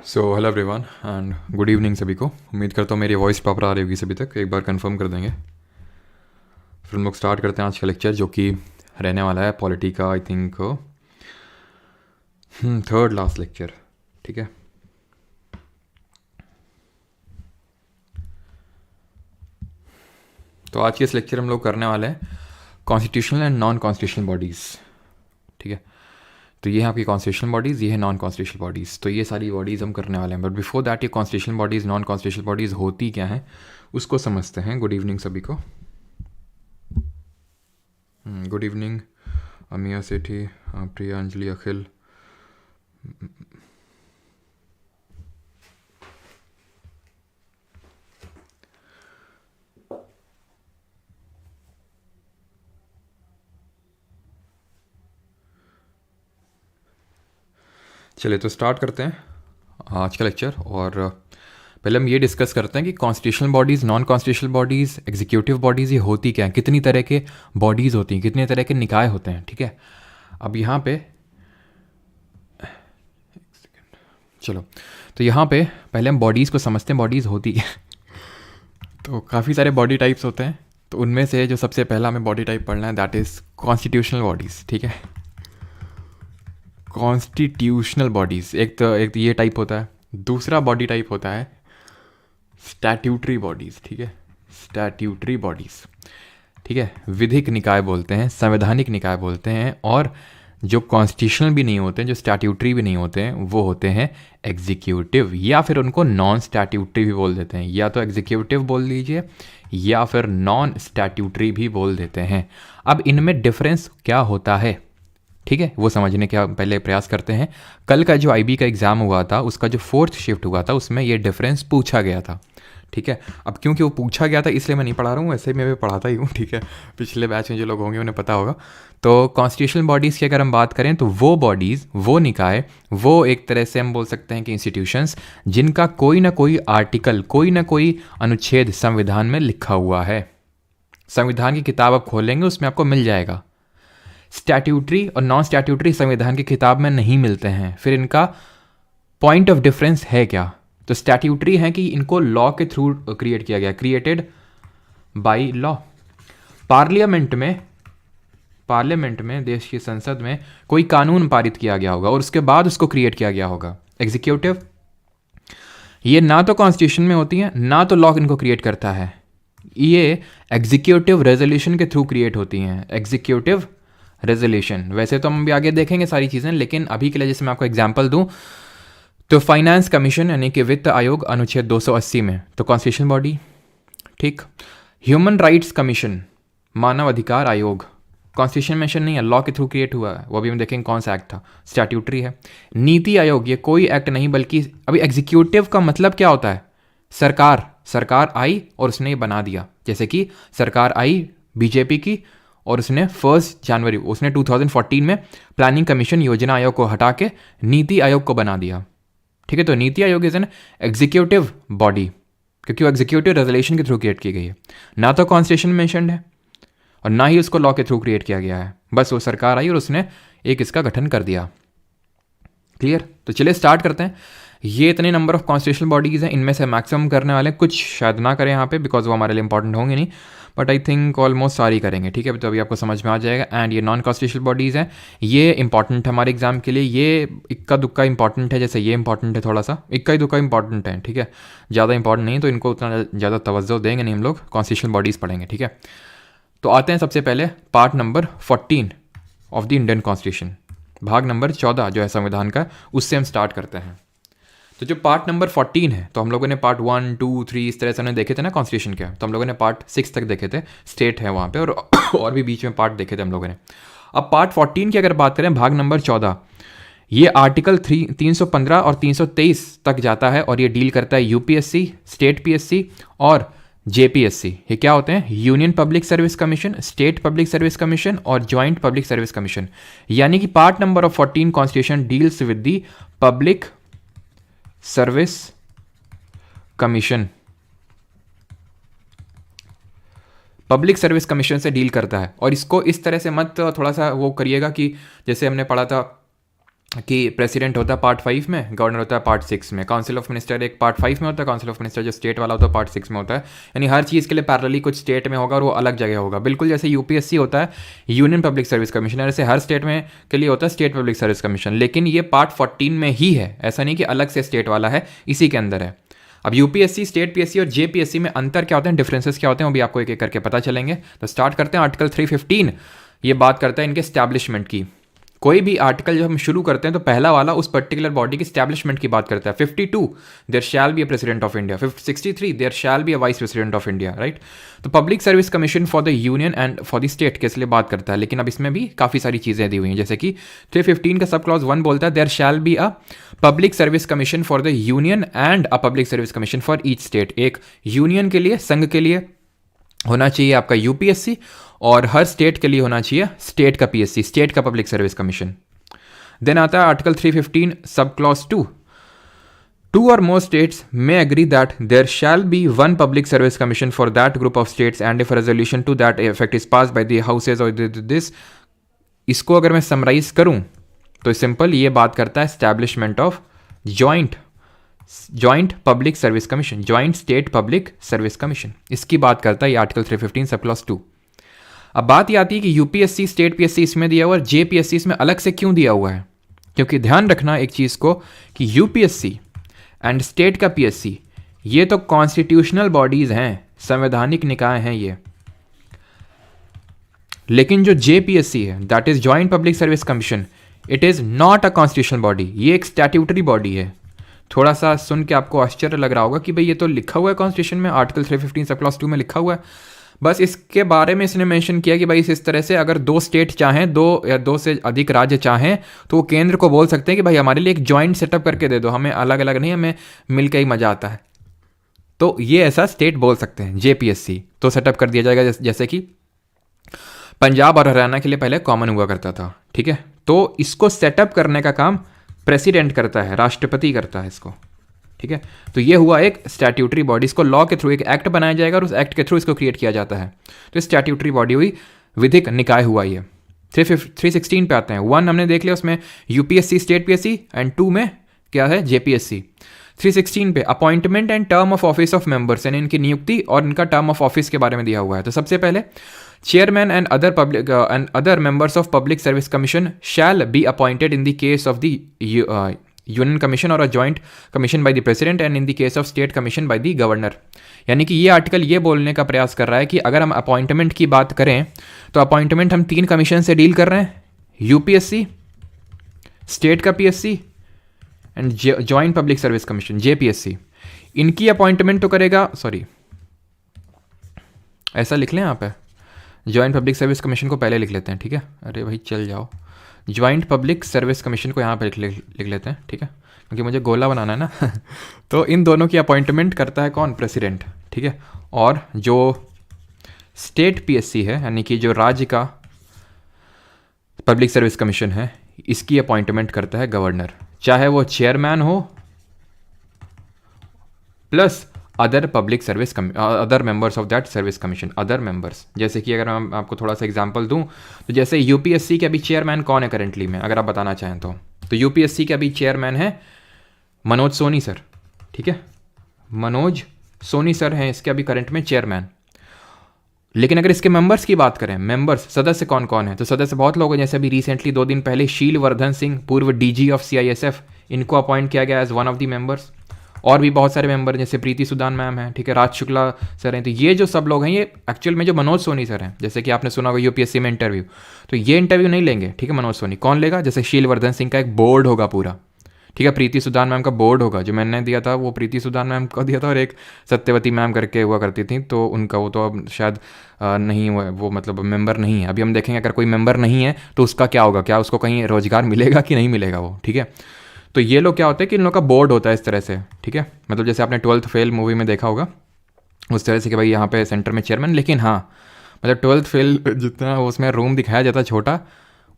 So hello everyone and good evening सभी को। उम्मीद करता हूँ मेरी वॉइस प्रॉपर आ रही होगी सभी तक। एक बार कंफर्म कर देंगे फिर हम लोग स्टार्ट करते हैं आज का लेक्चर, जो कि रहने वाला है पॉलिटी का, I think third last lecture. ठीक है, तो आज के इस लेक्चर हम लोग करने वाले हैं constitutional and non constitutional bodies. ठीक है, तो ये है आपकी कॉन्स्टिट्यूशनल बॉडीज़, ये है नॉन कॉन्स्टिट्यूशनल बॉडीज़। तो ये सारी बॉडीज़ हम करने वाले हैं, बट बिफोर दैट ये constitutional bodies non constitutional bodies होती क्या हैं उसको समझते हैं। गुड इवनिंग सभी को। गुड इवनिंग अमिया सेठी, प्रिया, अंजलि, अखिल। चलिए तो स्टार्ट करते हैं आज का लेक्चर। और पहले हम ये डिस्कस करते हैं कि constitutional bodies, non constitutional bodies, executive bodies ये होती क्या हैं, कितनी तरह के बॉडीज़ होती हैं, कितने तरह के निकाय होते हैं। ठीक है, अब यहाँ पे चलो, तो यहाँ पे पहले हम बॉडीज़ को समझते हैं, बॉडीज़ होती क्या। तो काफ़ी सारे बॉडी टाइप्स होते हैं, तो उनमें से जो सबसे पहला हमें बॉडी टाइप पढ़ना है दैट इज़ कॉन्स्टिट्यूशनल बॉडीज़। ठीक है, कॉन्स्टिट्यूशनल बॉडीज़ एक तो ये टाइप होता है। दूसरा बॉडी टाइप होता है स्टैट्यूटरी बॉडीज़। ठीक है, स्टैट्यूटरी बॉडीज़, ठीक है, विधिक निकाय बोलते हैं, संवैधानिक निकाय बोलते हैं। और जो कॉन्स्टिट्यूशनल भी नहीं होते हैं, जो स्टैट्यूटरी भी नहीं होते हैं, वो होते हैं एग्जीक्यूटिव, या फिर उनको नॉन स्टैट्यूटरी भी बोल देते हैं। या तो एग्जीक्यूटिव बोल लीजिए या फिर नॉन स्टैट्यूटरी भी बोल देते हैं। अब इनमें डिफरेंस क्या होता है, ठीक है, वो समझने का पहले प्रयास करते हैं। कल का जो आईबी का एग्ज़ाम हुआ था, उसका जो फोर्थ शिफ्ट हुआ था, उसमें ये डिफरेंस पूछा गया था। ठीक है, अब क्योंकि वो पूछा गया था इसलिए मैं नहीं पढ़ा रहा हूँ, वैसे मैं भी पढ़ाता ही हूँ। ठीक है, पिछले बैच में जो लोग होंगे उन्हें पता होगा। तो कॉन्स्टिट्यूशनल बॉडीज़ की अगर हम बात करें तो वो बॉडीज़, वो निकाय, वो एक तरह से हम बोल सकते हैं कि इंस्टीट्यूशंस जिनका कोई ना कोई आर्टिकल, कोई ना कोई अनुच्छेद संविधान में लिखा हुआ है। संविधान की किताब आप खोलेंगे उसमें आपको मिल जाएगा। स्टैट्यूटरी और नॉन स्टैट्यूटरी संविधान की किताब में नहीं मिलते हैं। फिर इनका पॉइंट ऑफ डिफरेंस है क्या? तो स्टैट्यूटरी है कि इनको लॉ के थ्रू क्रिएट किया गया, क्रिएटेड बाय लॉ। पार्लियामेंट में देश की संसद में कोई कानून पारित किया गया होगा और उसके बाद उसको क्रिएट किया गया होगा। एग्जीक्यूटिव, ये ना तो कॉन्स्टिट्यूशन में होती है ना तो लॉ इनको क्रिएट करता है, ये एग्जीक्यूटिव रेजोल्यूशन के थ्रू क्रिएट होती हैं। एग्जीक्यूटिव रेजोल्यूशन, वैसे तो हम भी आगे देखेंगे सारी चीज़ें, लेकिन अभी के लिए जैसे मैं आपको एग्जांपल दूं तो फाइनेंस कमीशन यानी कि वित्त आयोग अनुच्छेद 280 में, तो कॉन्स्टिट्यूशन बॉडी। ठीक, ह्यूमन राइट्स कमीशन, मानव अधिकार आयोग, कॉन्स्टिट्यूशन मेंशन नहीं है, लॉ के थ्रू क्रिएट हुआ है, वो अभी हम देखेंगे कौन सा एक्ट था, स्टैट्यूटरी है। नीति आयोग, ये कोई एक्ट नहीं बल्कि अभी एग्जीक्यूटिव का मतलब क्या होता है, सरकार आई और उसने ये बना दिया। जैसे कि सरकार आई बीजेपी की और उसने 1 जनवरी उसने 2014 में प्लानिंग कमीशन योजना आयोग को हटा के नीति आयोग को बना दिया। ठीक है, तो NITI Aayog is an executive body क्योंकि वो एग्जीक्यूटिव रेजोल्यूशन के थ्रू क्रिएट की गई है, ना तो कॉन्स्टिट्यूशन मेंशन्ड है और ना ही उसको लॉ के थ्रू क्रिएट किया गया है। बस वो सरकार आई और उसने एक इसका गठन कर दिया। क्लियर? तो चलिए स्टार्ट करते हैं। ये इतने नंबर ऑफ कॉन्स्टिट्यूशनल बॉडीज़ हैं, इनमें से मैक्सिमम करने वाले, कुछ शायद ना करें यहाँ पे बिकॉज वो हमारे लिए इंपॉर्टेंट होंगे नहीं, बट आई थिंक ऑलमोस्ट सारी करेंगे। ठीक है, तो अभी आपको समझ में आ जाएगा। एंड ये नॉन कॉन्स्टिट्यूशनल बॉडीज़ हैं, ये इंपॉर्टेंट है हमारे एग्जाम के लिए। ये इक्का दुक्का इंपॉर्टेंट है, जैसे ये इंपॉर्टेंट है, थोड़ा सा इक्का ही दुक्का इंपॉर्टेंट है। ठीक है, ज़्यादा इंपॉर्टेंट नहीं, तो इनको उतना ज़्यादा तवज्जो देंगे नहीं हम लोग, कॉन्स्टिट्यूशनल बॉडीज़ पढ़ेंगे। ठीक है, तो आते हैं सबसे पहले part number 14 of the Indian constitution, भाग नंबर 14 जो है संविधान का, उससे हम स्टार्ट करते हैं। तो जो पार्ट नंबर 14 है, तो हम लोगों ने पार्ट 1, 2, 3 इस तरह से हमने देखे थे ना कॉन्स्टिट्यूशन के, तो हम लोगों ने पार्ट 6 तक देखे थे, स्टेट है वहाँ पे, और भी बीच में पार्ट देखे थे हम लोगों ने। अब पार्ट 14 की अगर बात करें, भाग नंबर 14, ये आर्टिकल 315 और 323 तक जाता है और ये डील करता है यूपीएससी, स्टेट पीएससी और जेपीएससी। ये क्या होते हैं? Union public service commission, state public service commission और जॉइंट पब्लिक सर्विस कमीशन। यानी कि part number of 14 constitution deals with the public service commission, public service commission से डील करता है। और इसको इस तरह से मत थोड़ा सा वो करिएगा कि जैसे हमने पढ़ा था कि प्रेसिडेंट होता है पार्ट 5 में, गवर्नर होता है पार्ट 6 में, काउंसिल ऑफ मिनिस्टर एक पार्ट 5 में होता है, काउंसिल ऑफ मिनिस्टर जो स्टेट वाला होता है पार्ट 6 में होता है। यानी हर चीज़ के लिए पैरेलली कुछ स्टेट में होगा और वो अलग जगह होगा, बिल्कुल जैसे यूपीएससी होता है यूनियन पब्लिक सर्विस कमीशन, ऐसे हर स्टेट में के लिए होता है स्टेट पब्लिक सर्विस कमीशन, लेकिन ये पार्ट 14 में ही है, ऐसा नहीं कि अलग से स्टेट वाला है, इसी के अंदर है। अब यूपीएससी, स्टेट पीएससी और जेपीएससी में अंतर क्या होते हैं, डिफरेंसेस क्या होते हैं, वो भी आपको एक एक करके पता चलेंगे। तो स्टार्ट करते हैं। आर्टिकल 315 ये बात करता है इनके स्टैब्लिशमेंट की। कोई भी आर्टिकल जब हम शुरू करते हैं तो पहला वाला उस पर्टिकुलर बॉडी की स्टैब्लिशमेंट की बात करता है। 52 there shall be a president of India, 63 there shall be a vice president of India, right. तो public service commission for the union and for the state के इसलिए बात करता है, लेकिन अब इसमें भी काफ़ी सारी चीज़ें दी हुई हैं, जैसे कि 315 का सब क्लॉज 1 बोलता है there shall be a public service commission for the union and a public service commission for each state. एक यूनियन के लिए, संघ के लिए होना चाहिए आपका यूपीएससी, और हर स्टेट के लिए होना चाहिए स्टेट का पीएससी, स्टेट का पब्लिक सर्विस कमीशन। देन आता है article 315 sub clause 2, 2 or more states may agree that there shall be one public service commission for that group of states and if a resolution to that effect is passed by the houses or this। इसको अगर मैं summarise करूं तो simple ये बात करता है establishment of joint public service commission, joint state public service commission, इसकी बात करता है ये आर्टिकल 315 सब क्लॉज 2। अब बात ये आती है कि यूपीएससी, स्टेट पीएससी इसमें दिया हुआ है, जेपीएससी इसमें अलग से क्यों दिया हुआ है, क्योंकि ध्यान रखना एक चीज़ को कि यूपीएससी एंड स्टेट का पीएससी ये तो कॉन्स्टिट्यूशनल बॉडीज़ हैं, संवैधानिक निकाय हैं ये, लेकिन जो जेपीएससी है that is joint public service commission, it is not a constitutional body, ये एक स्टैट्यूटरी बॉडी है। थोड़ा सा सुन के आपको आश्चर्य लग रहा होगा कि भाई ये तो लिखा हुआ है कॉन्स्टिट्यूशन में, आर्टिकल 315 सब क्लॉज 2 में लिखा हुआ है, बस इसके बारे में इसने मेंशन किया कि भाई इस तरह से अगर 2 स्टेट चाहें, 2 या 2 से अधिक राज्य चाहें, तो वो केंद्र को बोल सकते हैं कि भाई हमारे लिए एक जॉइंट सेटअप करके दे दो, हमें अलग अलग नहीं, हमें मिल के ही मज़ा आता है। तो ये ऐसा स्टेट बोल सकते हैं, जेपीएससी तो सेटअप कर दिया जाएगा, जैसे कि पंजाब और हरियाणा के लिए पहले कॉमन हुआ करता था, ठीक है। तो इसको सेटअप करने का काम प्रेसिडेंट करता है, राष्ट्रपति करता है इसको, ठीक है। तो ये हुआ एक स्टैट्यूटरी बॉडी, इसको लॉ के थ्रू एक एक्ट बनाया जाएगा और उस एक्ट के थ्रू इसको क्रिएट किया जाता है। तो स्टैट्यूटरी बॉडी हुई, विधिक निकाय हुआ ये। 316 पे आते हैं। 1 हमने देख लिया, उसमें यूपीएससी, स्टेट पीएससी, एंड 2 में क्या है, जेपीएससी। 316 पे appointment and term of office of members, यानी इनकी नियुक्ति और इनका टर्म ऑफ ऑफिस के बारे में दिया हुआ है। तो सबसे पहले chairman and other members of public service commission shall be appointed in the case of the union commission और a joint commission by the president and in the case of state commission by the governor. यानी कि ये article ये बोलने का प्रयास कर रहा है कि अगर हम अपॉइंटमेंट की बात करें तो अपॉइंटमेंट हम 3 कमीशन से डील कर रहे हैं, यूपीएससी, स्टेट का PSC and joint public service commission, JPSC. इनकी अपॉइंटमेंट तो करेगा, सॉरी ऐसा लिख लें यहाँ पे, जॉइंट पब्लिक सर्विस कमीशन को पहले लिख लेते हैं, ठीक है। अरे भाई चल जाओ, जॉइंट पब्लिक सर्विस कमीशन को यहाँ पे लिख लेते हैं, ठीक है, क्योंकि मुझे गोला बनाना है ना तो इन दोनों की अपॉइंटमेंट करता है कौन, प्रेसिडेंट, ठीक है। और जो स्टेट पीएससी है, यानी कि जो राज्य का पब्लिक सर्विस कमीशन है, इसकी अपॉइंटमेंट करता है गवर्नर, चाहे वो चेयरमैन हो plus other public service other members of that service commission, other members. जैसे कि अगर मैं आपको थोड़ा सा एग्जांपल दूं तो जैसे यूपीएससी के अभी चेयरमैन कौन है करेंटली में, अगर आप बताना चाहें तो यूपीएससी के अभी चेयरमैन है मनोज सोनी सर, ठीक है, मनोज सोनी सर हैं इसके अभी करंट में चेयरमैन। लेकिन अगर इसके मेंबर्स की बात करें, मेंबर्स सदस्य कौन कौन है, तो सदस्य बहुत लोग हैं, जैसे अभी रिसेंटली 2 दिन पहले शील वर्धन सिंह, पूर्व डीजी ऑफ सीआईएसएफ, इनको अपॉइंट किया गया as one of the members. और भी बहुत सारे मेंबर जैसे प्रीति सुदान मैम हैं, ठीक है, राज शुक्ला सर हैं। तो ये जो सब लोग हैं, ये एक्चुअल में जो मनोज सोनी सर हैं, जैसे कि आपने सुना होगा यूपीएससी में इंटरव्यू, तो ये इंटरव्यू नहीं लेंगे, ठीक है, मनोज सोनी। कौन लेगा, जैसे शील वर्धन सिंह का एक बोर्ड होगा पूरा, ठीक है, प्रीति सुदान मैम का बोर्ड होगा, जो मैंने दिया था वो प्रीति सुदान मैम को दिया था, और एक सत्यवती मैम करके हुआ करती थी, तो उनका वो तो अब शायद नहीं हुआ, वो मतलब मेंबर नहीं है। अभी हम देखेंगे अगर कोई मेंबर नहीं है तो उसका क्या होगा, क्या उसको कहीं रोजगार मिलेगा कि नहीं मिलेगा वो, ठीक है। तो ये लोग क्या होता है कि इन लोग का बोर्ड होता है इस तरह से, ठीक है, मतलब जैसे आपने 12th फेल मूवी में देखा होगा उस तरह से कि भाई यहाँ पे सेंटर में चेयरमैन, लेकिन हाँ मतलब 12th फेल जितना उसमें रूम दिखाया जाता है छोटा,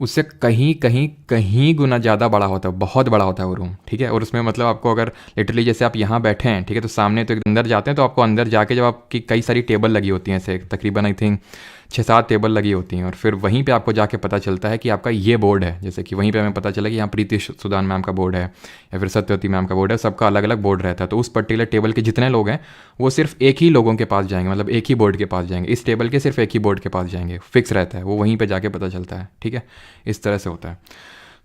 उससे कहीं कहीं कहीं गुना ज़्यादा बड़ा होता है, बहुत बड़ा होता है वो रूम, ठीक है। और उसमें मतलब आपको अगर लिटरली जैसे आप यहाँ बैठे हैं, ठीक है, तो सामने तो अंदर जाते हैं तो आपको अंदर जाके जब आपकी कई सारी टेबल लगी होती हैं ऐसे, तकरीबन आई थिंक 6-7 टेबल लगी होती हैं और फिर वहीं पे आपको जाके पता चलता है कि आपका ये बोर्ड है। जैसे कि वहीं पे हमें पता चला कि यहाँ प्रीति सुदान मैम का बोर्ड है या फिर सत्यवती मैम का बोर्ड है, सबका अलग अलग बोर्ड रहता है। तो उस पर्टिकुलर टेबल के जितने लोग हैं वो सिर्फ एक ही लोगों के पास जाएंगे, मतलब एक ही बोर्ड के पास जाएंगे, इस टेबल के सिर्फ एक ही बोर्ड के पास जाएंगे, फिक्स रहता है, वो वहीं पर जाके पता चलता है। ठीक है, इस तरह से होता है।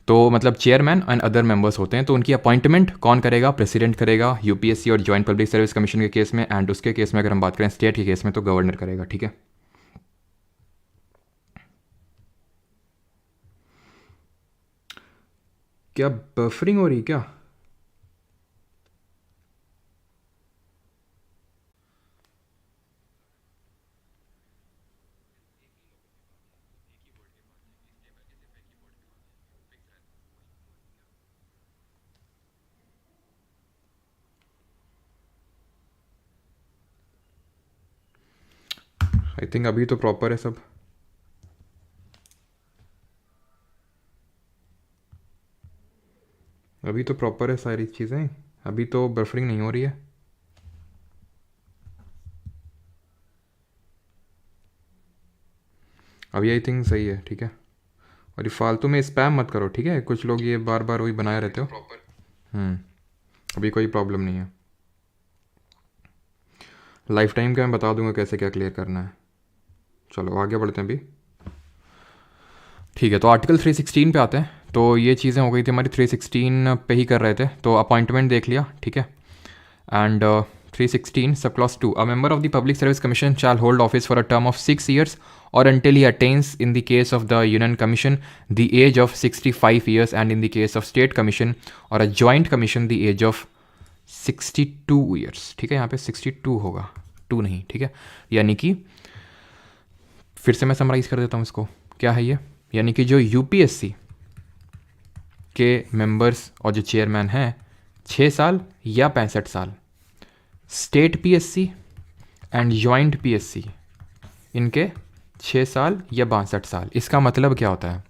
तो मतलब चेयरमैन एंड अदर मेंबर्स होते हैं, तो उनकी अपॉइंटमेंट कौन करेगा? प्रेसिडेंट करेगा यूपीएससी और जॉइंट पब्लिक सर्विस कमीशन के केस में, एंड उसके केस में अगर हम बात करें स्टेट के केस में तो गवर्नर करेगा। ठीक है, क्या बफरिंग हो रही क्या? आई थिंक अभी तो प्रॉपर है सब। अभी तो प्रॉपर है सारी चीज़ें, अभी तो बफरिंग नहीं हो रही है। अभी आई थिंक सही है। ठीक है, और ये फालतू में स्पैम मत करो। ठीक है, कुछ लोग ये बार बार वही बनाए रहते हो। अभी कोई प्रॉब्लम नहीं है। लाइफ टाइम का मैं बता दूंगा कैसे क्या क्लियर करना है। चलो आगे बढ़ते हैं अभी। ठीक है, तो आर्टिकल 316 पे आते हैं। तो ये चीज़ें हो गई थी हमारी, 316 पे ही कर रहे थे, तो अपॉइंटमेंट देख लिया। ठीक है, and 316 sub clause 2, a member of the public service commission shall hold office for a term of 6 years और until he attains in the case of the union commission the age of 65 years and in the case of state commission or a joint commission the age of 62 years। ठीक है, यहाँ पे 62 होगा, 2 नहीं। ठीक है, यानी कि फिर से मैं समराइज़ कर देता हूँ इसको। क्या है ये? यानी कि जो यूपीएससी के मेंबर्स और जो चेयरमैन हैं 6 साल या 65 साल, state PSC and joint PSC इनके 6 साल या 62 साल। इसका मतलब क्या होता है?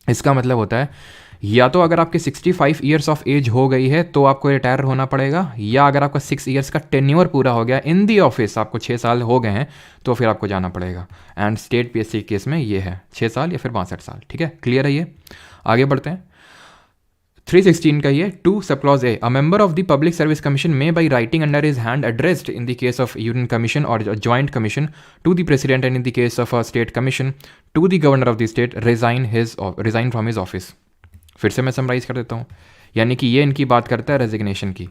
इसका मतलब होता है या तो अगर आपके 65 ईयर्स ऑफ एज हो गई है तो आपको रिटायर होना पड़ेगा, या अगर आपका 6 ईयर्स का टेन्योर पूरा हो गया इन दी ऑफिस, आपको 6 साल हो गए हैं तो फिर आपको जाना पड़ेगा। एंड स्टेट पीएससी केस में ये है 6 साल या फिर 62 साल। ठीक है, क्लियर है ये? आगे बढ़ते हैं। 316 का ये 2 सब clause A, a member of the public service commission may by writing under his hand addressed in the case of union commission और joint commission to the president and in the case of a state commission to the governor of the state resign from his office. फिर से मैं summarise कर देता हूँ। यानी कि ये इनकी बात करता है रेजिग्नेशन की।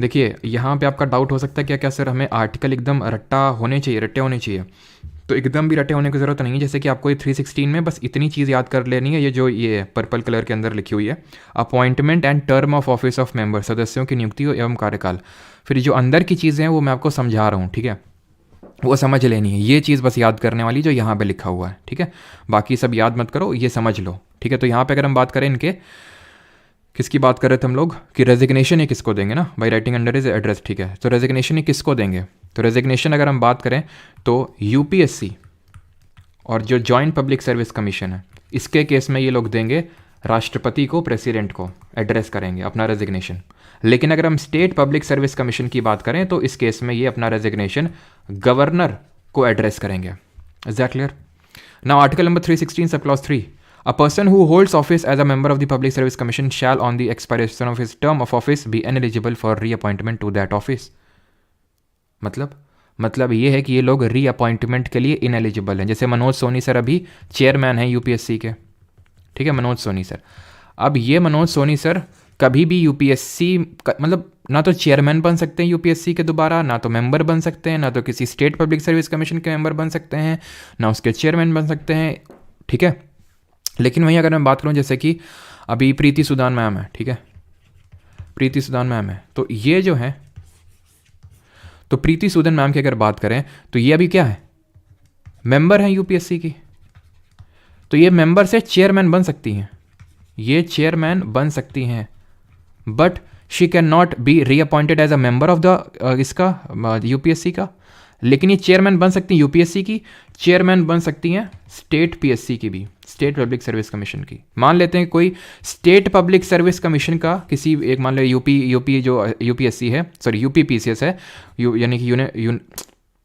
देखिए यहाँ पे आपका डाउट हो सकता है क्या क्या सर हमें आर्टिकल एकदम रट्टे होने चाहिए। तो एकदम भी रट्टे होने की ज़रूरत नहीं है। जैसे कि आपको ये 316 में बस इतनी चीज़ याद कर लेनी है, ये जो ये पर्पल कलर के अंदर लिखी हुई है, appointment and term of office of member, सदस्यों की नियुक्ति एवं कार्यकाल। फिर जो अंदर की चीज़ें हैं वो मैं आपको समझा रहा हूँ। ठीक है, वो समझ लेनी है, ये चीज़ बस याद करने वाली जो यहाँ पे लिखा हुआ है। ठीक है, बाकी सब याद मत करो, ये समझ लो। ठीक है, तो यहाँ पे अगर हम बात करें इनके, किसकी बात कर रहे थे हम लोग कि रेजिग्नेशन ये किसको देंगे ना, by writing under is address. ठीक है, तो रेजिग्नेशन ये किसको देंगे? तो रेजिग्नेशन अगर हम बात करें तो यूपीएससी और जो जॉइंट पब्लिक सर्विस कमीशन है इसके केस में ये लोग देंगे राष्ट्रपति को, प्रेसिडेंट को एड्रेस करेंगे अपना रेजिग्नेशन। लेकिन अगर हम स्टेट पब्लिक सर्विस कमीशन की बात करें तो इस केस में ये अपना रेजिग्नेशन गवर्नर को एड्रेस करेंगे। Is that clear? Now article number 316 sub clause 3, a person who holds office as a member of the public service commission shall on the expiration of his term of office be ineligible for reappointment to that office। मतलब ये है कि ये लोग reappointment के लिए ineligible हैं। जैसे मनोज सोनी सर अभी चेयरमैन हैं यूपीएससी के। ठीक है, मनोज सोनी सर, अब ये मनोज सोनी सर कभी भी यूपीएससी मतलब ना तो चेयरमैन बन सकते हैं यूपीएससी के दोबारा, ना तो मेंबर बन सकते हैं, ना तो किसी स्टेट पब्लिक सर्विस कमीशन के मेंबर बन सकते हैं, ना उसके चेयरमैन बन सकते हैं। ठीक है, लेकिन वहीं अगर मैं बात करूं जैसे कि अभी प्रीति सुदान मैम है। ठीक है, प्रीति सुदान मैम है, तो ये जो है, तो प्रीति सुदन मैम की अगर बात करें तो ये अभी क्या है, मेंबर है यूपीएससी की। तो ये मेंबर से चेयरमैन बन सकती हैं, ये चेयरमैन बन सकती हैं, but she can not be reappointed as a member of the इसका यूपीएससी का। लेकिन ये चेयरमैन बन सकती हैं यूपीएससी की, चेयरमैन बन सकती हैं स्टेट पीएससी की भी, स्टेट पब्लिक सर्विस कमीशन की। मान लेते हैं कोई स्टेट पब्लिक सर्विस कमीशन का किसी एक, मान लो यूपी जो यूपीएससी है, सॉरी यूपी पीसीएस है, यानी कि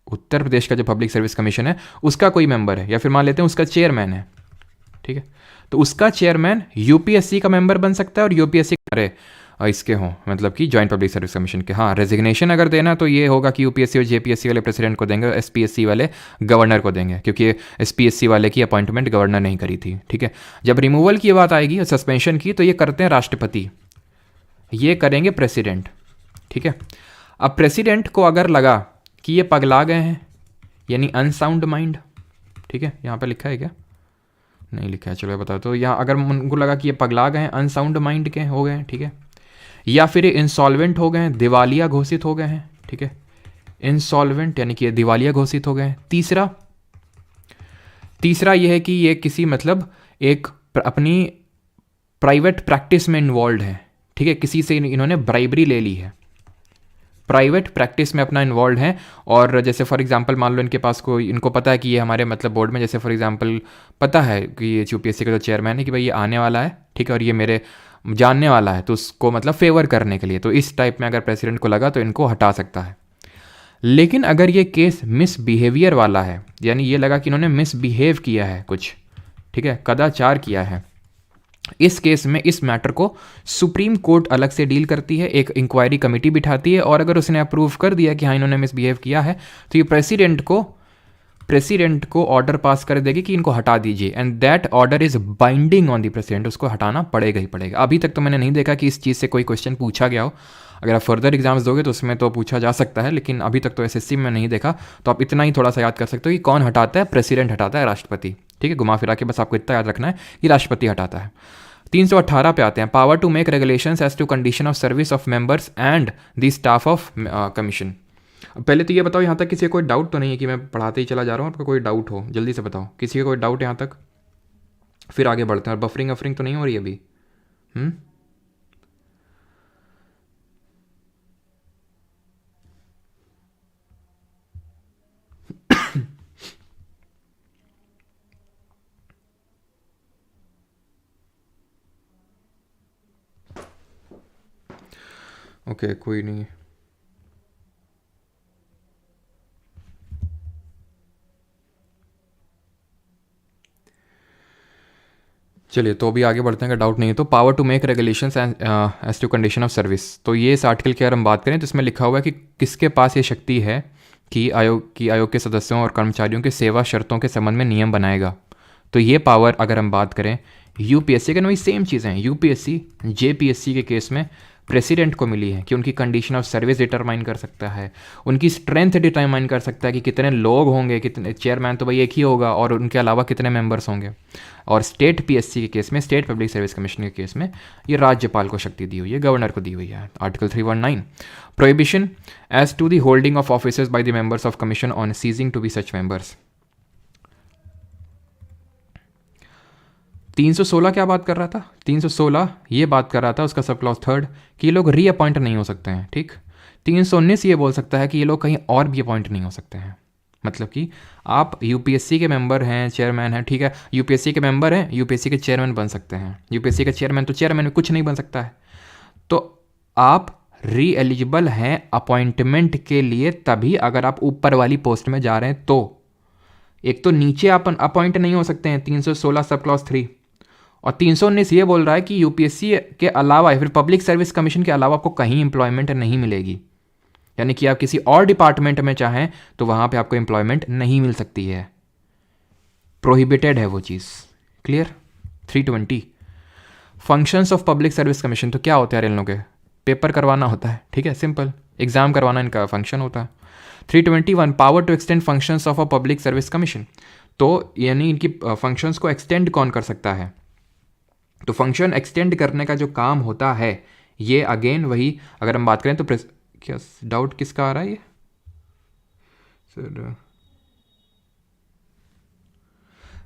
उत्तर प्रदेश का जो पब्लिक सर्विस कमीशन है उसका कोई मेंबर है, या फिर मान लेते हैं उसका चेयरमैन है, ठीक है, तो उसका चेयरमैन यूपीएससी का मेंबर बन सकता है और यूपीएससी अरे इसके हों, मतलब कि जॉइंट पब्लिक सर्विस कमीशन के। हाँ, रेजिग्नेशन अगर देना तो ये होगा कि यूपीएससी और जेपीएससी वाले प्रेसिडेंट को देंगे, एसपीएससी वाले गवर्नर को देंगे, क्योंकि एसपीएससी वाले की अपॉइंटमेंट गवर्नर नहीं करी थी, ठीक है। जब रिमूवल की बात आएगी और सस्पेंशन की, तो ये करते हैं राष्ट्रपति, ये करेंगे प्रेसिडेंट, ठीक है। अब प्रेसिडेंट को अगर लगा कि ये पगला गए हैं, यानी अनसाउंड माइंड, ठीक है, यहाँ पे लिखा है क्या, नहीं लिखा है, चलो बता। तो यहाँ अगर उनको लगा कि ये पगला गए हैं, अनसाउंड माइंड के हो गए हैं, ठीक है, या फिर ये इंसॉल्वेंट हो गए हैं, दिवालिया घोषित हो गए हैं, ठीक है, इंसॉल्वेंट यानी कि ये दिवालिया घोषित हो गए हैं। तीसरा ये है कि ये किसी मतलब एक अपनी प्राइवेट प्रैक्टिस में इन्वॉल्व है, ठीक है, किसी से इन्होंने ब्राइबरी ले ली है, प्राइवेट प्रैक्टिस में अपना इन्वॉल्व हैं। और जैसे फॉर एग्जांपल मान लो इनके पास कोई, इनको पता है कि ये हमारे मतलब बोर्ड में, जैसे फॉर एग्जांपल पता है कि ये यूपीएससी का जो चेयरमैन है कि भाई ये आने वाला है, ठीक है, और ये मेरे जानने वाला है, तो उसको मतलब फेवर करने के लिए, तो इस टाइप में अगर प्रेसिडेंट को लगा तो इनको हटा सकता है। लेकिन अगर ये केस मिसबिहेवियर वाला है, यानी ये लगा कि इन्होंने मिसबिहेव किया है कुछ, ठीक है, कदाचार किया है, इस केस में इस मैटर को सुप्रीम कोर्ट अलग से डील करती है, एक इंक्वायरी कमेटी बिठाती है, और अगर उसने अप्रूव कर दिया कि हाँ इन्होंने मिसबिहेव किया है, तो ये प्रेसिडेंट को ऑर्डर पास कर देगी कि इनको हटा दीजिए, and that order is binding on the president, उसको हटाना पड़ेगा ही पड़ेगा। अभी तक तो मैंने नहीं देखा कि इस चीज़ से कोई क्वेश्चन पूछा गया हो, अगर आप फर्दर एग्जाम्स दोगे तो उसमें तो पूछा जा सकता है, लेकिन अभी तक तो एसएससी में नहीं देखा। तो आप इतना ही थोड़ा सा याद कर सकते हो कि कौन हटाता है, प्रेसिडेंट हटाता है, राष्ट्रपति, ठीक है, घुमा फिरा के बस आपको इतना याद रखना है कि राष्ट्रपति हटाता है। 318 पे आते हैं, power to make regulations as to condition of service of members and the staff of commission. पहले तो ये बताओ यहाँ तक किसी को कोई डाउट तो नहीं है कि मैं पढ़ाते ही चला जा रहा हूँ, आपका कोई डाउट हो जल्दी से बताओ, किसी का कोई डाउट यहाँ तक, फिर आगे बढ़ते हैं। और बफरिंग वफरिंग तो नहीं हो रही अभी? ओके कोई नहीं। चलिए तो अभी आगे बढ़ते हैं, अगर डाउट नहीं है तो। Power to make regulations as to condition of service, तो ये इस आर्टिकल की अगर हम बात करें तो इसमें लिखा हुआ है कि किसके पास ये शक्ति है कि आयोग के सदस्यों और कर्मचारियों के सेवा शर्तों के संबंध में नियम बनाएगा। तो ये पावर अगर हम बात करें यूपीएससी के, वही सेम चीज़ें हैं, यूपीएससी जेपीएससी के केस में प्रेसिडेंट को मिली है कि उनकी कंडीशन ऑफ सर्विस डिटरमाइन कर सकता है, उनकी स्ट्रेंथ डिटरमाइन कर सकता है कि कितने लोग होंगे, कितने, चेयरमैन तो भाई एक ही होगा, और उनके अलावा कितने मेंबर्स होंगे। और स्टेट पीएससी के केस में, स्टेट पब्लिक सर्विस कमीशन के केस में, ये राज्यपाल को शक्ति दी हुई है, गवर्नर को दी हुई है। Article 319, prohibition as to the holding of offices by the members of commission on ceasing to be such members. 316 क्या बात कर रहा था? 316 ये बात कर रहा था, उसका सब क्लॉज थर्ड, कि ये लोग रीअपॉइंट नहीं हो सकते हैं, ठीक। 319 ये बोल सकता है कि ये लोग कहीं और भी अपॉइंट नहीं हो सकते हैं, मतलब कि आप यूपीएससी के मेंबर हैं, चेयरमैन हैं, ठीक है, यूपीएससी के मेंबर हैं, यूपीएससी के चेयरमैन बन सकते हैं, यूपीएससी का चेयरमैन, तो चेयरमैन में कुछ नहीं बन सकता है। तो आप री एलिजिबल हैं अपॉइंटमेंट के लिए तभी अगर आप ऊपर वाली पोस्ट में जा रहे हैं तो। एक तो नीचे आप अपॉइंट नहीं हो सकते हैं, 316 सब क्लॉज 3, और 319 ये बोल रहा है कि यूपीएससी के अलावा या फिर पब्लिक सर्विस कमीशन के अलावा आपको कहीं एम्प्लॉयमेंट नहीं मिलेगी, यानी कि आप किसी और डिपार्टमेंट में चाहें तो वहां पे आपको एम्प्लॉयमेंट नहीं मिल सकती है, प्रोहिबिटेड है वो चीज़। Clear? 320, functions of public service commission, तो क्या होता है इन लोगों के? पेपर करवाना होता है, ठीक है, सिंपल, एग्जाम करवाना इनका फंक्शन होता है। 321, power to extend functions of a public service commission, तो यानी इनकी फंक्शंस को एक्सटेंड कौन कर सकता है? तो फंक्शन एक्सटेंड करने का जो काम होता है, ये अगेन वही, अगर हम बात करें तो क्या डाउट किसका आ रहा है ये सर?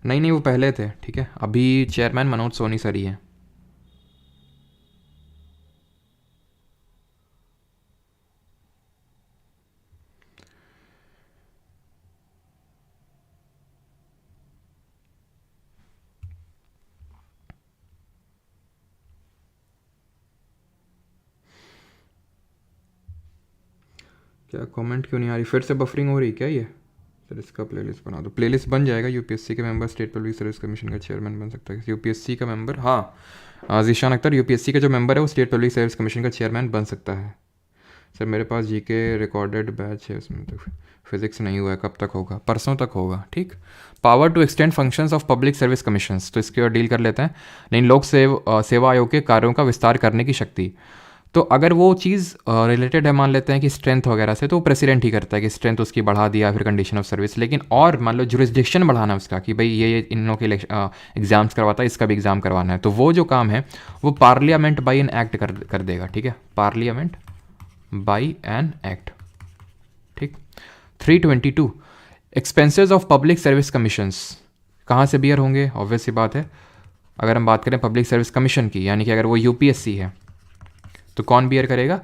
नहीं वो पहले थे, ठीक है, अभी चेयरमैन मनोज सोनी सर ही है। क्या कमेंट क्यों नहीं आ रही? फिर से बफरिंग हो रही क्या ये? सर इसका प्लेलिस्ट बना दो। प्लेलिस्ट बन जाएगा। यूपीएससी के member state public service commission का चेयरमैन बन सकता है। यूपीएससी का मेंबर, हाँ जीशान अख्तर, यूपीएससी का जो मेंबर है वो स्टेट पब्लिक सर्विस कमीशन का चेयरमैन बन सकता है। सर मेरे पास जीके रिकॉर्डेड बैच है, उसमें तो फिजिक्स नहीं हुआ है। कब तक होगा? परसों तक होगा। ठीक। Power to extend functions of public service commissions, तो इसके और डील कर लेते हैं। लेकिन लोक सेवा आयोग के कार्यों का विस्तार करने की शक्ति, तो अगर वो चीज़ रिलेटेड है, मान लेते हैं कि स्ट्रेंथ वगैरह से, तो वो प्रेसिडेंट ही करता है कि स्ट्रेंथ उसकी बढ़ा दिया, फिर कंडीशन ऑफ सर्विस। लेकिन और मान लो जुरिस्डिक्शन बढ़ाना उसका कि भाई ये इन लोगों के एग्जाम्स करवाता है, इसका भी एग्ज़ाम करवाना है, तो वो जो काम है वो पार्लियामेंट बाई एन एक्ट कर देगा। ठीक है, पार्लियामेंट बाई एन एक्ट। ठीक। 322 expenses of public service commissions कहाँ से बियर होंगे? ऑब्वियस सी बात है, अगर हम बात करें पब्लिक सर्विस कमीशन की, यानी कि अगर वो यूपीएससी है तो कौन बियर करेगा?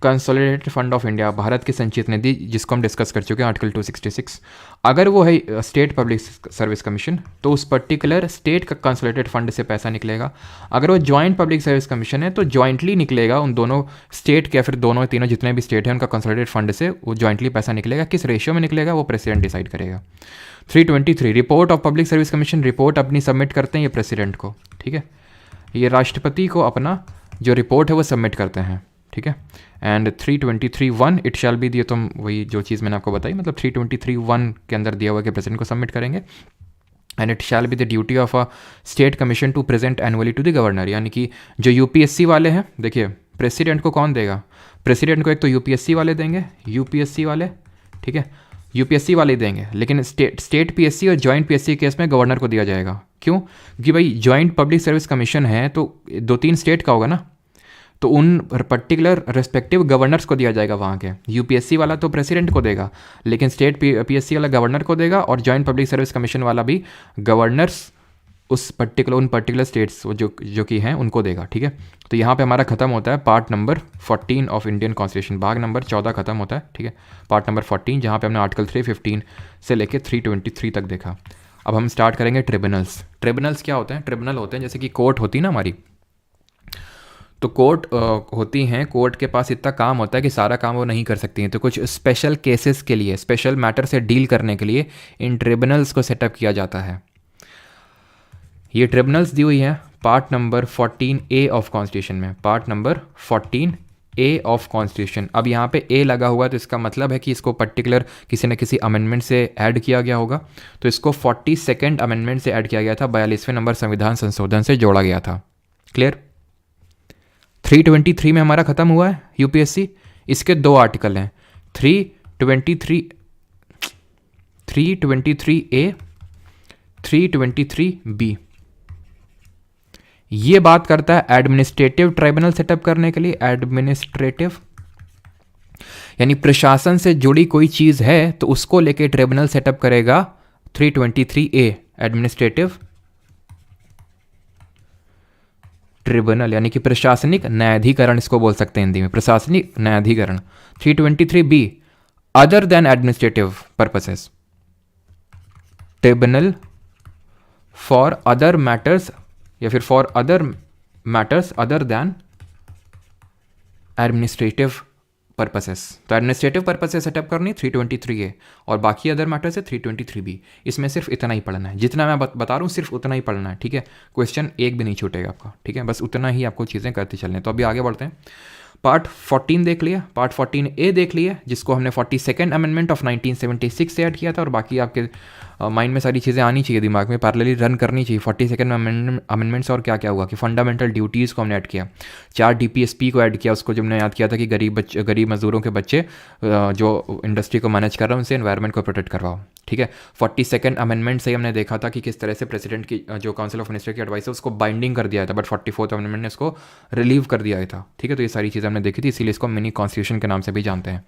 Consolidated fund of India, Bharat की संचित निधि, जिसको हम डिस्कस कर चुके हैं आर्टिकल 266। अगर वो है स्टेट पब्लिक सर्विस कमीशन तो उस पर्टिकुलर स्टेट का कंसोलिडेटेड फंड से पैसा निकलेगा। अगर वो जॉइंट पब्लिक सर्विस कमीशन है तो जॉइंटली निकलेगा उन दोनों स्टेट के, फिर दोनों तीनों जितने भी स्टेट हैं उनका कंसोलिडेटेड फंड से वो जॉइंटली पैसा निकलेगा। किस रेशियो में निकलेगा वो प्रेसिडेंट डिसाइड करेगा। 323 report of public service commission, report अपनी सबमिट करते हैं ये प्रेसिडेंट को। ठीक है, ये राष्ट्रपति को अपना जो रिपोर्ट है वो सबमिट करते हैं। ठीक है। एंड 323(1) इट शैल बी, दिए तुम वही जो चीज़ मैंने आपको बताई, मतलब 323(1) के अंदर दिया हुआ कि प्रेसिडेंट को सबमिट करेंगे। And it shall be the duty of a state commission to present annually to the governor, यानी कि जो यूपीएससी वाले हैं, देखिए प्रेसिडेंट को कौन देगा? प्रेसिडेंट को एक तो यूपीएससी वाले देंगे, यूपीएससी वाले, ठीक है, यूपीएससी वाले देंगे, लेकिन स्टेट पीएससी और जॉइंट पीएससी केस में गवर्नर को दिया जाएगा। क्यों? क्योंकि भाई जॉइंट पब्लिक सर्विस कमीशन है तो 2-3 स्टेट का होगा ना, तो उन पर्टिकुलर रेस्पेक्टिव गवर्नर्स को दिया जाएगा वहाँ के। यूपीएससी वाला तो प्रेसिडेंट को देगा, लेकिन स्टेट पीएससी वाला गवर्नर को देगा, और जॉइंट पब्लिक सर्विस कमीशन वाला भी गवर्नर्स उन पर्टिकुलर स्टेट्स जो कि हैं उनको देगा। ठीक है, तो यहाँ पे हमारा खत्म होता है part number 14 of Indian constitution, भाग नंबर 14 खत्म होता है। ठीक है, पार्ट नंबर 14, जहाँ पे हमने आर्टिकल 315 से लेके 323 तक देखा। अब हम स्टार्ट करेंगे ट्रिब्यूनल्स। ट्रिब्यूनल्स क्या होते हैं? ट्रिब्यूनल होते हैं जैसे कि कोर्ट होती है ना हमारी, तो कोर्ट होती हैं, कोर्ट के पास इतना काम होता है कि सारा काम वो नहीं कर सकती हैं, तो कुछ स्पेशल केसेस के लिए, स्पेशल मैटर से डील करने के लिए इन ट्रिब्यूनल्स को सेटअप किया जाता है। ये ट्रिब्यूनल्स दी हुई है part number 14A of constitution में, part number 14A of constitution. अब यहाँ पे ए लगा हुआ है तो इसका मतलब है कि इसको पर्टिकुलर किसी न किसी अमेंडमेंट से ऐड किया गया होगा, तो इसको 42nd अमेंडमेंट से ऐड किया गया था, 42वें नंबर संविधान संशोधन से जोड़ा गया था। क्लियर? 323 में हमारा खत्म हुआ है यूपीएससी। इसके 2 आर्टिकल हैं, 323A, 323B। ये बात करता है एडमिनिस्ट्रेटिव ट्राइब्यूनल सेटअप करने के लिए। एडमिनिस्ट्रेटिव यानी प्रशासन से जुड़ी कोई चीज है तो उसको लेके ट्रिब्यूनल सेटअप करेगा 323A, एडमिनिस्ट्रेटिव ट्रिब्यूनल, यानी कि प्रशासनिक न्यायाधिकरण इसको बोल सकते हैं हिंदी में, प्रशासनिक न्यायाधिकरण। 323B, other than administrative purposes, tribunal for other matters, या फिर for other matters other than administrative purposes. तो एडमिनिस्ट्रेटिव पर्पसेस सेटअप करनी 323A, और बाकी अदर मैटर्स है 323B। इसमें सिर्फ इतना ही पढ़ना है, जितना मैं बता रहा हूँ सिर्फ उतना ही पढ़ना है। ठीक है, क्वेश्चन एक भी नहीं छूटेगा आपका। ठीक है, बस उतना ही आपको चीज़ें करते चलने। तो अभी आगे बढ़ते हैं। पार्ट 14 देख लिया, पार्ट 14A देख लिया, जिसको हमने 42nd अमेंडमेंट ऑफ 1976 से ऐड किया था, और बाकी आपके माइंड में सारी चीज़ें आनी चाहिए, दिमाग में पैरेलली रन करनी चाहिए। 42nd अमेंडमेंट से और क्या क्या हुआ कि फंडामेंटल ड्यूटीज़ को हमने ऐड किया, 4 DPSP को ऐड किया, उसको जब हमने याद किया था कि गरीब मजदूरों के बच्चे जो इंडस्ट्री को मैनेज कर रहे हैं उनसे एनवायरनमेंट को प्रोटेक्ट करवाओ। ठीक है, 42nd अमेंडमेंट से हमने देखा था कि किस तरह से प्रेसिडेंट की जो काउंसिल ऑफ मिनिस्टर की एडवाइस है उसको बाइंडिंग कर दिया था, बट 44th अमेंडमेंट ने उसको रिलीव कर दिया था। ठीक है, तो ये सारी चीज़ें हमने देखी थी, इसीलिए इसको मिनी कॉन्स्टिट्यूशन के नाम से भी जानते हैं।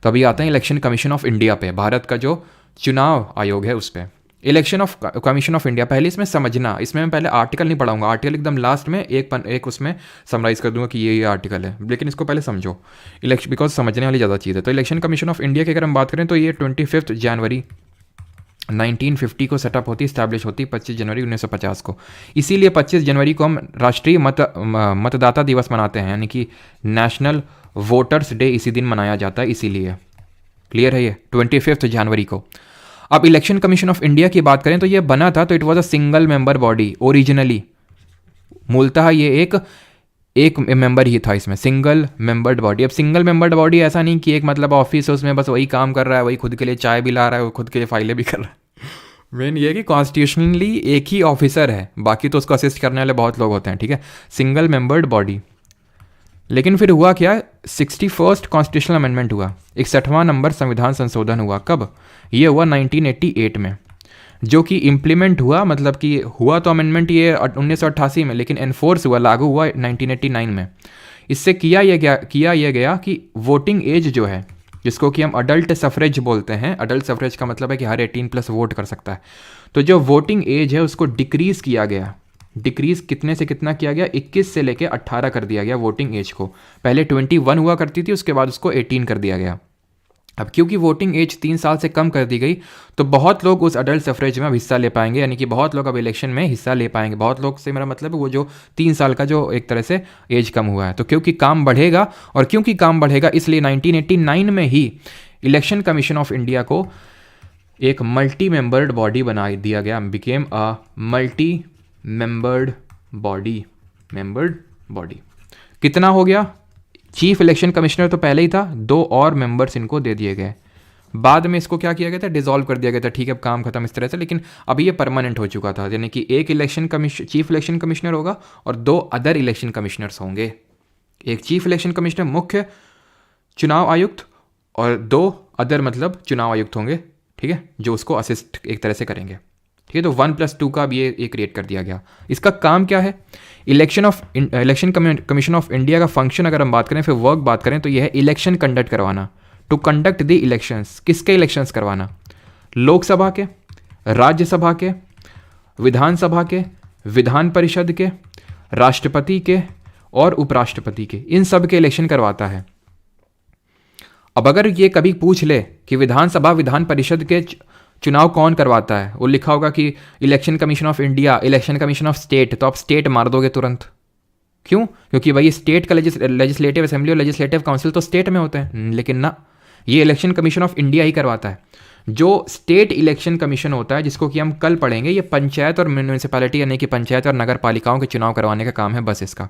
तो अभी आते हैं इलेक्शन कमीशन ऑफ इंडिया पे, भारत का जो चुनाव आयोग है उस पर। Election of commission of India, पहले इसमें समझना, इसमें मैं पहले आर्टिकल नहीं पढ़ाऊंगा, आर्टिकल एकदम लास्ट में एक उसमें समराइज कर दूंगा कि ये आर्टिकल है, लेकिन इसको पहले समझो इलेक्शन, बिकॉज समझने वाली ज़्यादा चीज़ है। तो इलेक्शन कमीशन ऑफ इंडिया की अगर हम बात करें तो ये 25 जनवरी 1950 को सेटअप होती, इस्टेब्लिश होती 25 जनवरी 1950 को। इसीलिए 25 जनवरी को हम राष्ट्रीय मतदाता दिवस मनाते हैं, यानी कि नेशनल वोटर्स डे इसी दिन मनाया जाता है, इसीलिए। क्लियर है ये? 25 जनवरी को। अब इलेक्शन कमीशन ऑफ इंडिया की बात करें तो ये बना था, तो it was a single member body originally. मूलतः ये एक मेंबर ही था इसमें, सिंगल मेंबर्ड बॉडी। अब सिंगल मेंबर्ड बॉडी ऐसा नहीं कि एक मतलब ऑफिस है उसमें बस वही काम कर रहा है, वही खुद के लिए चाय भी ला रहा है, वो खुद के लिए फाइलें भी कर रहा है। मेन ये है कि कॉन्स्टिट्यूशनली एक ही ऑफिसर है, बाकी तो उसको असिस्ट करने वाले बहुत लोग होते हैं, ठीक है, सिंगल मेंबर्ड बॉडी। लेकिन फिर हुआ क्या, 61st कॉन्स्टिट्यूशनल अमेंडमेंट हुआ, 61वां नंबर संविधान संशोधन हुआ। कब? ये हुआ 1988 में, जो कि इम्प्लीमेंट हुआ, मतलब कि हुआ तो अमेंडमेंट ये 1988 में, लेकिन एनफोर्स हुआ, लागू हुआ 1989 में। इससे किया यह गया कि वोटिंग एज जो है, जिसको कि हम अडल्ट सफरेज बोलते हैं, अडल्ट सफरेज का मतलब है कि हर 18+ वोट कर सकता है, तो जो वोटिंग एज है उसको डिक्रीज़ किया गया। डिक्रीज़ कितने से कितना किया गया? 21 से लेके 18 कर दिया गया वोटिंग एज को। पहले 21 हुआ करती थी, उसके बाद उसको 18 कर दिया गया। अब क्योंकि वोटिंग एज 3 साल से कम कर दी गई, तो बहुत लोग उस अडल्ट सफरेज में अब हिस्सा ले पाएंगे, यानी कि बहुत लोग अब इलेक्शन में हिस्सा ले पाएंगे। बहुत लोग से मेरा मतलब है वो जो 3 साल का जो एक तरह से एज कम हुआ है। तो क्योंकि काम बढ़ेगा, और क्योंकि काम बढ़ेगा इसलिए 1989 में ही इलेक्शन कमीशन ऑफ इंडिया को एक मल्टी मेंबर्ड बॉडी बना दिया गया, became a multi membered body. कितना हो गया? चीफ इलेक्शन कमिश्नर तो पहले ही था, 2 और मेंबर्स इनको दे दिए गए। बाद में इसको क्या किया गया था? डिसॉल्व कर दिया गया था, ठीक है, अब काम खत्म इस तरह से। लेकिन अभी ये परमानेंट हो चुका था, यानी कि एक चीफ इलेक्शन कमिश्नर होगा और 2 अदर इलेक्शन कमिश्नर्स होंगे। एक चीफ इलेक्शन कमिश्नर, मुख्य चुनाव आयुक्त, और 2 अदर मतलब चुनाव आयुक्त होंगे, ठीक है, जो उसको असिस्ट एक तरह से करेंगे, ठीक है। तो 1+2 का भी ये क्रिएट कर दिया गया। इसका काम क्या है? इलेक्शन कमीशन ऑफ इंडिया का फंक्शन अगर हम बात करें, फिर वर्क बात करें, तो यह है इलेक्शन कंडक्ट करवाना, टू कंडक्ट द इलेक्शंस। किसके इलेक्शंस करवाना? लोकसभा के, राज्यसभा के, विधानसभा के, विधान परिषद के, राष्ट्रपति के और उपराष्ट्रपति के, इन सब के इलेक्शन करवाता है। अब अगर ये कभी पूछ ले कि विधानसभा विधान परिषद के चुनाव कौन करवाता है, वो लिखा होगा कि election commission of India, election commission of state, तो आप स्टेट मार दोगे तुरंत। क्यों? क्योंकि भाई स्टेट का लेजिस्लेटिव असेंबली और लेजिस्लेटिव काउंसिल तो स्टेट में होते हैं, लेकिन ना, ये इलेक्शन कमीशन ऑफ इंडिया ही करवाता है। जो स्टेट इलेक्शन कमीशन होता है, जिसको कि हम कल पढ़ेंगे, ये पंचायत और म्यूनिसिपैलिटी यानी कि पंचायत और नगर पालिकाओं के चुनाव करवाने का काम है बस इसका।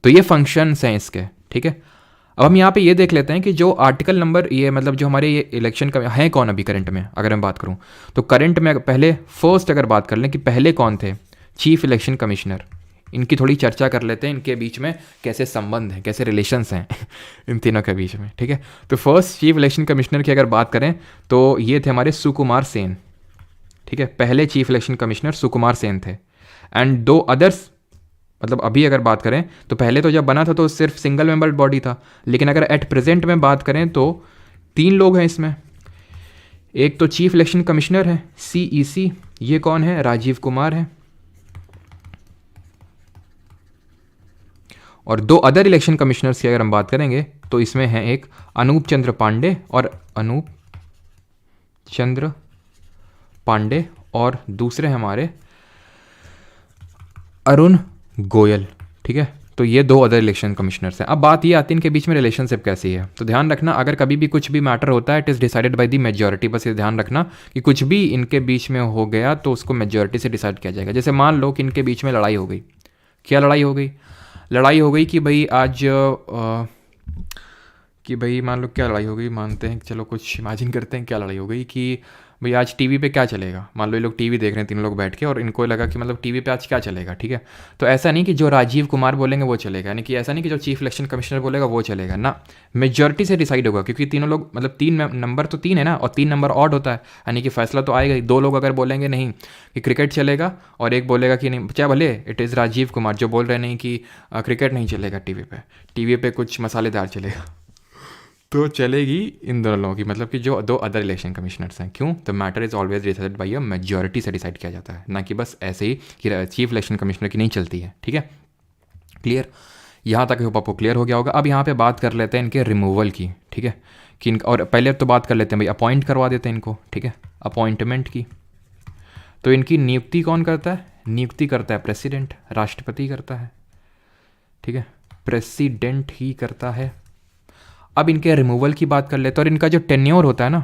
तो ये फंक्शंस हैं इसके, ठीक है। अब हम यहाँ पे ये देख लेते हैं कि जो आर्टिकल नंबर, ये मतलब जो हमारे ये इलेक्शन का है कौन अभी करंट में, अगर मैं बात करूँ तो करंट में पहले फर्स्ट अगर बात कर लें कि पहले कौन थे, चीफ इलेक्शन कमिश्नर। इनकी थोड़ी चर्चा कर लेते हैं, इनके बीच में कैसे संबंध हैं, कैसे रिलेशंस हैं इन तीनों के बीच में, ठीक है। तो फर्स्ट चीफ इलेक्शन कमिश्नर की अगर बात करें तो ये थे हमारे सुकुमार सेन, ठीक है, पहले chief election commissioner Sukumar Sen थे। एंड 2 अदर्स, मतलब अभी अगर बात करें तो पहले तो जब बना था तो सिर्फ सिंगल मेंबर बॉडी था, लेकिन अगर एट प्रेजेंट में बात करें तो 3 लोग हैं इसमें। एक तो चीफ इलेक्शन कमिश्नर है, CEC, ये कौन है? राजीव कुमार है। और 2 अदर इलेक्शन कमिश्नर्स की अगर हम बात करेंगे तो इसमें है एक अनूप चंद्र पांडे और दूसरे हमारे अरुण गोयल, ठीक है। तो ये 2 अदर इलेक्शन कमिश्नर्स हैं। अब बात ये आती है इनके बीच में रिलेशनशिप कैसी है। तो ध्यान रखना, अगर कभी भी कुछ भी मैटर होता है, it is decided by the majority. बस ये ध्यान रखना कि कुछ भी इनके बीच में हो गया तो उसको मेजॉरिटी से डिसाइड किया जाएगा। जैसे मान लो कि इनके बीच में लड़ाई हो गई। क्या लड़ाई हो गई? लड़ाई हो गई कि भाई आज मान लो क्या लड़ाई हो गई, मानते हैं, चलो कुछ इमेजिन करते हैं क्या लड़ाई हो गई कि भाई आज टीवी पे क्या चलेगा। मान लो ये लोग टीवी देख रहे हैं 3 लोग बैठ के, और इनको लगा कि मतलब टीवी पे आज क्या चलेगा, ठीक है। तो ऐसा नहीं कि जो राजीव कुमार बोलेंगे वो चलेगा, यानी कि ऐसा नहीं कि जो चीफ इलेक्शन कमिश्नर बोलेगा वो चलेगा ना, मेजॉरिटी से डिसाइड होगा। क्योंकि तीनों लोग मतलब 3 नंबर तो 3 है ना, और 3 नंबर ऑड होता है, यानी कि फैसला तो आएगा ही। 2 लोग अगर बोलेंगे नहीं कि क्रिकेट चलेगा, और एक बोलेगा कि नहीं, चाहे भले इट इज़ राजीव कुमार जो बोल रहे नहीं कि क्रिकेट नहीं चलेगा टीवी पे कुछ मसालेदार चलेगा, तो चलेगी इन दोनों लोगों की, मतलब कि जो 2 अदर इलेक्शन कमिश्नर्स हैं। क्यों? The matter is always decided by a majority से डिसाइड किया जाता है, ना कि बस ऐसे ही कि चीफ इलेक्शन कमिश्नर की नहीं चलती है, ठीक है। क्लियर? यहाँ तक होप आपको क्लियर हो गया होगा। अब यहाँ पे बात कर लेते हैं इनके रिमूवल की, ठीक है, कि और पहले तो बात कर लेते हैं भाई अपॉइंट करवा देते हैं इनको, ठीक है, अपॉइंटमेंट की। तो इनकी नियुक्ति कौन करता है? नियुक्ति करता है प्रेसिडेंट, राष्ट्रपति करता है, ठीक है, प्रेसिडेंट ही करता है। अब इनके रिमूवल की बात कर लेते हैं, और इनका जो टेन्योर होता है ना,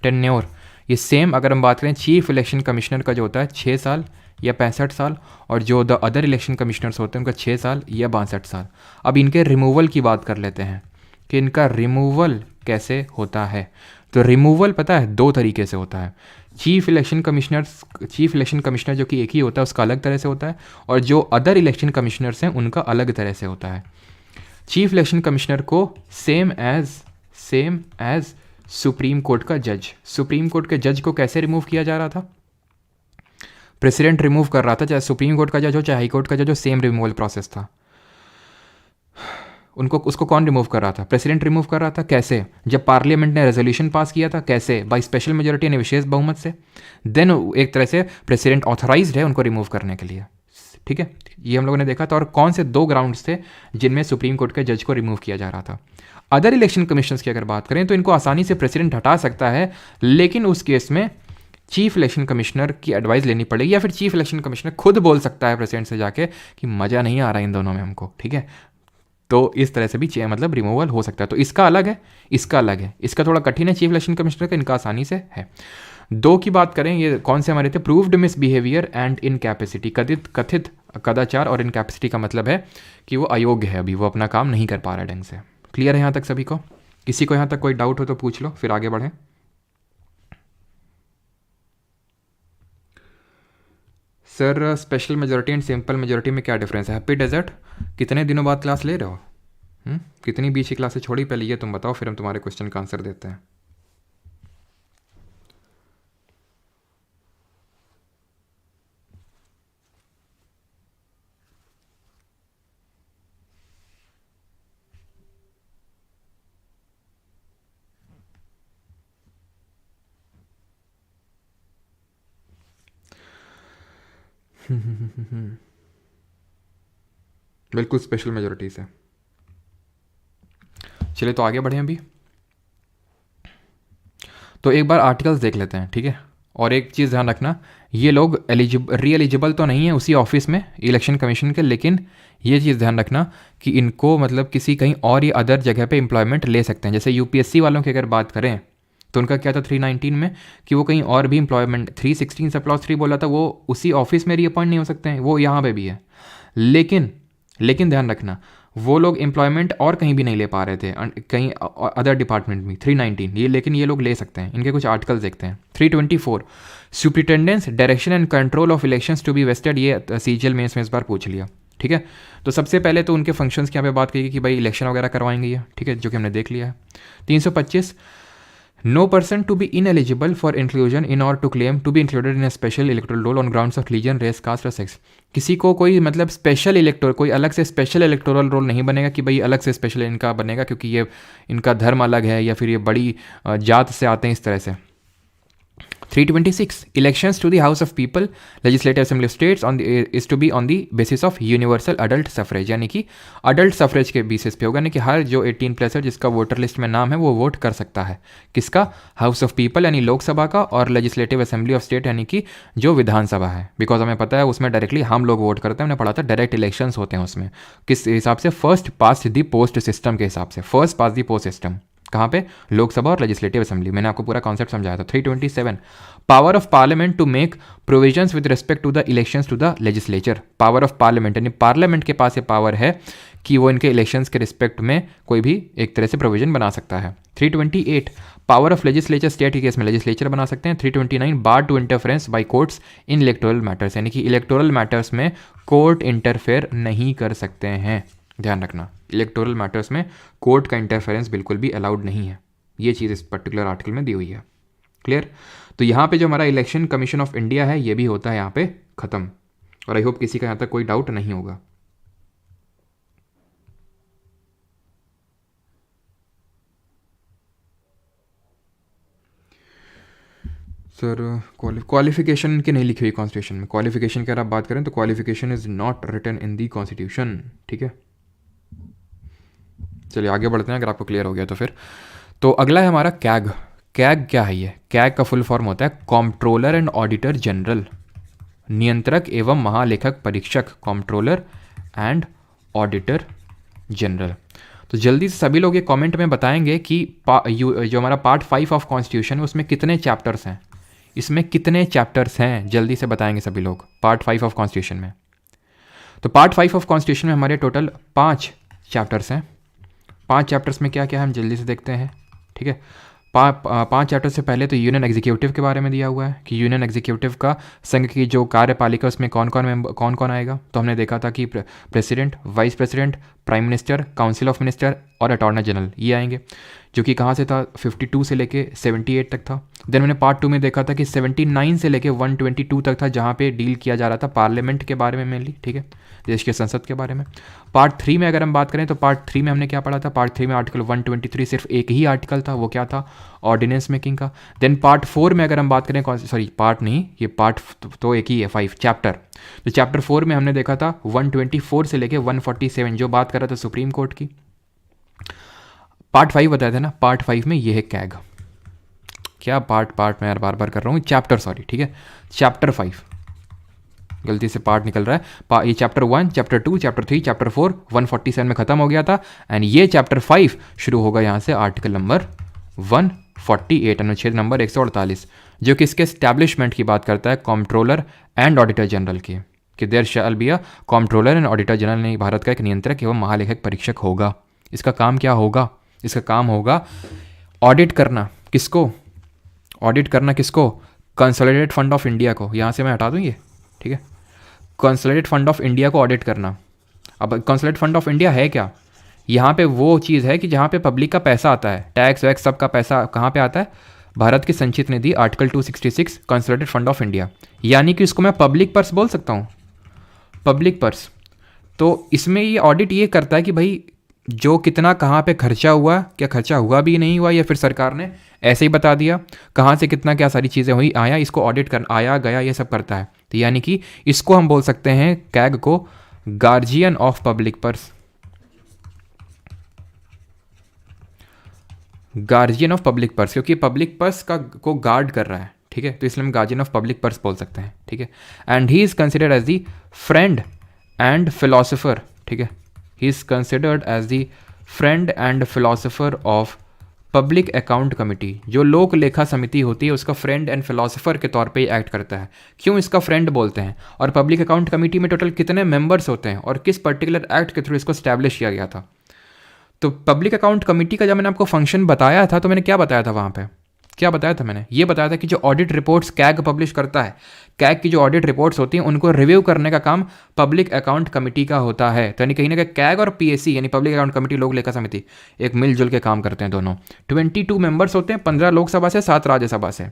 टेन्योर, ये सेम अगर हम बात करें चीफ इलेक्शन कमिश्नर का जो होता है 6 साल या 65 साल, और जो द अदर इलेक्शन कमिश्नर्स होते हैं उनका 6 साल या 62 साल। अब इनके रिमूवल की बात कर लेते हैं कि इनका रिमूवल कैसे होता है। तो रिमूवल पता है 2 तरीके से होता है। चीफ इलेक्शन कमिश्नर जो कि एक ही होता है उसका अलग तरह से होता है, और जो अदर इलेक्शन कमिश्नर्स हैं उनका अलग तरह से होता है। चीफ इलेक्शन कमिश्नर को सेम एज सुप्रीम कोर्ट का जज, सुप्रीम कोर्ट के जज को कैसे रिमूव किया जा रहा था, प्रेसिडेंट रिमूव कर रहा था, चाहे सुप्रीम कोर्ट का जज हो चाहे हाई कोर्ट का जज हो, सेम रिमूवल प्रोसेस था। उसको कौन रिमूव कर रहा था, प्रेसिडेंट रिमूव कर रहा था। कैसे, जब पार्लियामेंट ने रेजोल्यूशन पास किया था, कैसे, बाई स्पेशल मेजोरिटी यानी विशेष बहुमत से। देन एक तरह से प्रेसिडेंट ऑथराइज्ड है उनको रिमूव करने के लिए, ठीक है, ये हम लोगों ने देखा था। और कौन से 2 ग्राउंड्स थे जिनमें सुप्रीम कोर्ट के जज को रिमूव किया जा रहा था। अदर इलेक्शन कमिश्नर्स की अगर बात करें तो इनको आसानी से प्रेसिडेंट हटा सकता है, लेकिन उस केस में चीफ इलेक्शन कमिश्नर की एडवाइस लेनी पड़ेगी, या फिर चीफ इलेक्शन कमिश्नर खुद बोल सकता है प्रेसिडेंट से जाके कि मज़ा नहीं आ रहा इन दोनों में हमको, ठीक है। तो इस तरह से भी मतलब रिमूवल हो सकता है। तो इसका अलग है, इसका अलग है, इसका थोड़ा कठिन है चीफ इलेक्शन कमिश्नर का, इनका आसानी से है। 2 की बात करें, ये कौन से हमारे थे, प्रूव्ड मिसबिहेवियर एंड इनकैपेसिटी, कथित कदाचार और इनकैपेसिटी का मतलब है कि वो अयोग्य है, अभी वो अपना काम नहीं कर पा रहा है ढंग से। क्लियर है यहाँ तक सभी को? किसी को यहाँ तक कोई डाउट हो तो पूछ लो, फिर आगे बढ़ें। Sir special majority and simple majority में क्या डिफरेंस है? हैप्पी डेजर्ट, कितने दिनों बाद क्लास ले रहे हो? कितनी बीच की क्लासेस छोड़ी पहले ये तुम बताओ, फिर हम तुम्हारे क्वेश्चन का आंसर देते हैं। बिल्कुल स्पेशल मेजोरिटी से। चलिए तो आगे बढ़ें अभी। तो एक बार आर्टिकल्स देख लेते हैं, ठीक है। और एक चीज़ ध्यान रखना, ये लोग री एलिजिबल तो नहीं है उसी ऑफिस में इलेक्शन कमीशन के, लेकिन ये चीज़ ध्यान रखना कि इनको मतलब किसी कहीं और या अदर जगह पे एम्प्लॉयमेंट ले सकते हैं। जैसे यूपीएससी वालों की अगर बात करें तो उनका क्या था 319 में कि वो कहीं और भी एम्प्लॉयमेंट, 316 से क्लॉज 3 बोला था, वो उसी ऑफिस में रीअपॉइंट नहीं हो सकते हैं, वो यहाँ पे भी है। लेकिन ध्यान रखना वो लोग एम्प्लॉयमेंट और कहीं भी नहीं ले पा रहे थे, कहीं अदर डिपार्टमेंट में 319 ये, लेकिन ये लोग ले सकते हैं। इनके कुछ आर्टिकल्स देखते हैं। 324 superintendence direction and control of elections to be vested, ये सीजीएल मेंस में इस बार पूछ लिया, ठीक है। तो सबसे पहले तो उनके फंक्शंस की यहाँ पे बात की कि भाई इलेक्शन वगैरह करवाएंगे ये, ठीक है, जो कि हमने देख लिया है। 325 no person to be ineligible for inclusion in और to claim to be included in a special electoral roll on grounds of religion, race, caste और सेक्स। किसी को कोई मतलब स्पेशल कोई अलग से स्पेशल इलेक्टोरल रोल नहीं बनेगा कि भाई अलग से स्पेशल इनका बनेगा क्योंकि ये इनका धर्म अलग है या फिर ये बड़ी जात से आते हैं, इस तरह से। 326 elections to the house of people legislative assembly of states on is to be on the basis of universal adult suffrage, यानी कि अडल्ट सफरेज के बेसिस पे होगा, यानी कि हर जो 18+ है जिसका वोटर लिस्ट में नाम है वो वोट कर सकता है। किसका? हाउस ऑफ पीपल यानी लोकसभा का, और लेजिस्लेटिव असेंबली ऑफ स्टेट यानी कि जो विधानसभा है। बिकॉज हमें पता है उसमें डायरेक्टली हम लोग वोट करते हैं, हमने पढ़ा था डायरेक्ट इलेक्शंस होते हैं उसमें। किस हिसाब से? First past the post system के हिसाब से, first past the post system. कहाँ पे? लोकसभा और लेजिस्लेटिव असेंबली। मैंने आपको पूरा कॉन्सेप्ट समझाया था। 327 power of parliament to make provisions with respect to the elections to the legislature. Power of parliament यानी पार्लियामेंट के पास ये पावर है कि वो इनके इलेक्शंस के रिस्पेक्ट में कोई भी एक तरह से प्रोविजन बना सकता है। 328 पावर ऑफ लेजिस्लेचर, स्टेट के केस में लेजिस्लेचर बना सकते हैं। 329 bar to interference by courts in electoral matters, यानी कि इलेक्टोरल मैटर्स में कोर्ट इंटरफेयर नहीं कर सकते हैं। ध्यान रखना, इलेक्टोरल मैटर्स में कोर्ट का इंटरफेरेंस बिल्कुल भी अलाउड नहीं है। ये चीज़ इस पर्टिकुलर आर्टिकल में दी हुई है। क्लियर? तो यहाँ पे जो हमारा इलेक्शन कमीशन ऑफ इंडिया है ये भी होता है यहाँ पे खत्म, और आई होप किसी का यहाँ तक कोई डाउट नहीं होगा। सर क्वालिफिकेशन की नहीं लिखी हुई कॉन्स्टिट्यूशन में। क्वालिफिकेशन की अगर आप बात करें तो qualification is not written in the constitution, ठीक है। चलिए आगे बढ़ते हैं, अगर आपको क्लियर हो गया तो फिर। तो अगला है हमारा कैग। कैग क्या है? ये कैग का फुल फॉर्म होता है कॉम्प्ट्रोलर एंड ऑडिटर जनरल, नियंत्रक एवं महालेखक परीक्षक, कॉम्प्ट्रोलर एंड ऑडिटर जनरल। तो जल्दी से सभी लोग ये कमेंट में बताएंगे कि जो हमारा पार्ट 5 ऑफ कॉन्स्टिट्यूशन है उसमें कितने चैप्टर्स हैं, इसमें कितने चैप्टर्स हैं, जल्दी से बताएंगे सभी लोग पार्ट 5 ऑफ कॉन्स्टिट्यूशन में। तो पार्ट 5 ऑफ कॉन्स्टिट्यूशन में हमारे टोटल 5 चैप्टर्स हैं। 5 चैप्टर्स में क्या क्या है हम जल्दी से देखते हैं, ठीक है। 5 चैप्टर से पहले तो यूनियन एग्जीक्यूटिव के बारे में दिया हुआ है कि यूनियन एग्जीक्यूटिव का संघ की जो कार्यपालिका उसमें कौन कौन आएगा। तो हमने देखा था कि president, vice president, prime minister, council of minister और अटॉर्नी जनरल ये आएंगे, जो कि कहाँ से था 52 से लेके 78 तक था। देन मैंने पार्ट 2 में देखा था कि 79 से लेके 122 तक था, जहाँ पे डील किया जा रहा था पार्लियामेंट के बारे में मेनली, ठीक है, देश के संसद के बारे में। पार्ट 3 में अगर हम बात करें तो पार्ट 3 में हमने क्या पढ़ा था, पार्ट 3 में आर्टिकल 123 सिर्फ एक ही आर्टिकल था, वो क्या था, ऑर्डिनेंस मेकिंग का। देन पार्ट 4 में अगर हम बात करें, सॉरी पार्ट नहीं, ये पार्ट तो एक ही है 5 चैप्टर। तो चैप्टर 4 में हमने देखा था 124 से लेके 147 जो बात कर रहा था सुप्रीम कोर्ट की। पार्ट 5 बताया था ना, पार्ट 5 में ये है कैग, क्या पार्ट मैं यार बार बार कर रहा हूँ, चैप्टर सॉरी, ठीक है, चैप्टर 5 गलती से पार्ट निकल रहा है। ये चैप्टर 1, चैप्टर 2, चैप्टर 3, चैप्टर 4 147 में खत्म हो गया था, एंड ये चैप्टर 5 शुरू होगा यहाँ से आर्टिकल नंबर 148 अनुच्छेद नंबर 148, जो कि इसके एस्टैब्लिशमेंट की बात करता है कंट्रोलर एंड ऑडिटर जनरल की, कि there shall be a controller and auditor general, ने भारत का एक नियंत्रक एवं महालेखक परीक्षक होगा। इसका काम क्या होगा, इसका काम होगा ऑडिट करना, किसको ऑडिट करना, किसको, कंसोलिडेटेड फंड ऑफ इंडिया को। यहाँ से मैं हटा दूँ ये, ठीक है, कंसोलिडेटेड फंड ऑफ इंडिया को ऑडिट करना। अब कंसोलिडेटेड फंड ऑफ इंडिया है क्या, यहाँ पे वो चीज़ है कि जहाँ पे पब्लिक का पैसा आता है, टैक्स वैक्स सबका पैसा कहाँ पे आता है, भारत की संचित निधि article 266 consolidated fund of India, यानी कि इसको मैं पब्लिक पर्स बोल सकता हूँ, पब्लिक पर्स। तो इसमें ये ऑडिट ये करता है कि भाई जो कितना कहाँ पे खर्चा हुआ, क्या खर्चा हुआ भी नहीं हुआ, या फिर सरकार ने ऐसे ही बता दिया, कहाँ से कितना क्या सारी चीज़ें हुई आया, इसको ऑडिट कर आया गया ये सब करता है। तो यानी कि इसको हम बोल सकते हैं कैग को guardian of public purse, guardian of public purse, क्योंकि पब्लिक पर्स का को गार्ड कर रहा है, ठीक है, तो इसलिए हम गार्जियन ऑफ पब्लिक पर्स बोल सकते हैं, ठीक है। And he is considered as the friend and philosopher, ठीक है, he is considered as the friend and philosopher of public account committee. जो लोक लेखा समिति होती है उसका फ्रेंड एंड फिलोसोफर के तौर पे एक्ट करता है। क्यों इसका फ्रेंड बोलते हैं, और पब्लिक अकाउंट कमेटी में टोटल कितने मेंबर्स होते हैं, और किस पर्टिकुलर एक्ट के थ्रू इसको स्टैब्लिश किया गया था। तो पब्लिक अकाउंट कमेटी का जब मैंने आपको फंक्शन बताया था तो मैंने क्या बताया था वहाँ पे, क्या बताया था मैंने, ये बताया था कि जो ऑडिट रिपोर्ट्स कैग पब्लिश करता है, कैग की जो ऑडिट रिपोर्ट्स होती हैं उनको रिव्यू करने का काम पब्लिक अकाउंट कमेटी का होता है। तो यानी कहीं ना कहीं कैग और पीएससी यानी पब्लिक अकाउंट कमेटी लोक लेखा समिति एक मिलजुल के काम करते हैं दोनों। 22 मेंबर्स होते हैं, 15 लोकसभा से, 7 राज्यसभा से,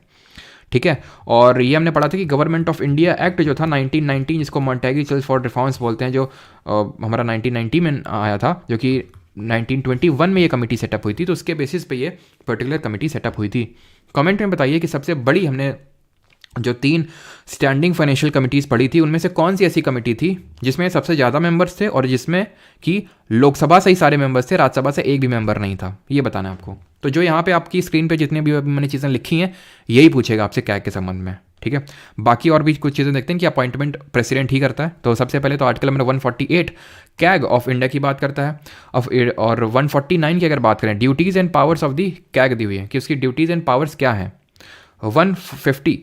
ठीक है। और ये हमने पढ़ा था कि गवर्नमेंट ऑफ इंडिया एक्ट जो था 1919, जिसको मॉन्टेगी चिल्स फॉर रिफॉर्म्स बोलते हैं, जो हमारा 1990 में आया था, जो कि 1921 में ये कमेटी सेटअप हुई थी, तो उसके बेसिस पे ये पर्टिकुलर कमेटी सेटअप हुई थी। कमेंट में बताइए कि सबसे बड़ी हमने जो 3 स्टैंडिंग फाइनेंशियल कमिटीज़ पढ़ी थी उनमें से कौन सी ऐसी कमेटी थी जिसमें सबसे ज़्यादा मेंबर्स थे और जिसमें कि लोकसभा से ही सारे मेंबर्स थे, राज्यसभा से एक भी मेंबर नहीं था, ये बताना है आपको। तो जो यहाँ पे आपकी स्क्रीन पे जितने भी मैंने चीज़ें लिखी हैं यही पूछेगा आपसे कैग के संबंध में, ठीक है। बाकी और भी कुछ चीज़ें देखते हैं कि अपॉइंटमेंट प्रेसिडेंट ही करता है। तो सबसे पहले तो article number 148 CAG of India की बात करता है, और 149 की अगर बात करें duties and powers of the CAG दी हुई है कि उसकी ड्यूटीज़ एंड पावर्स क्या हैं। 150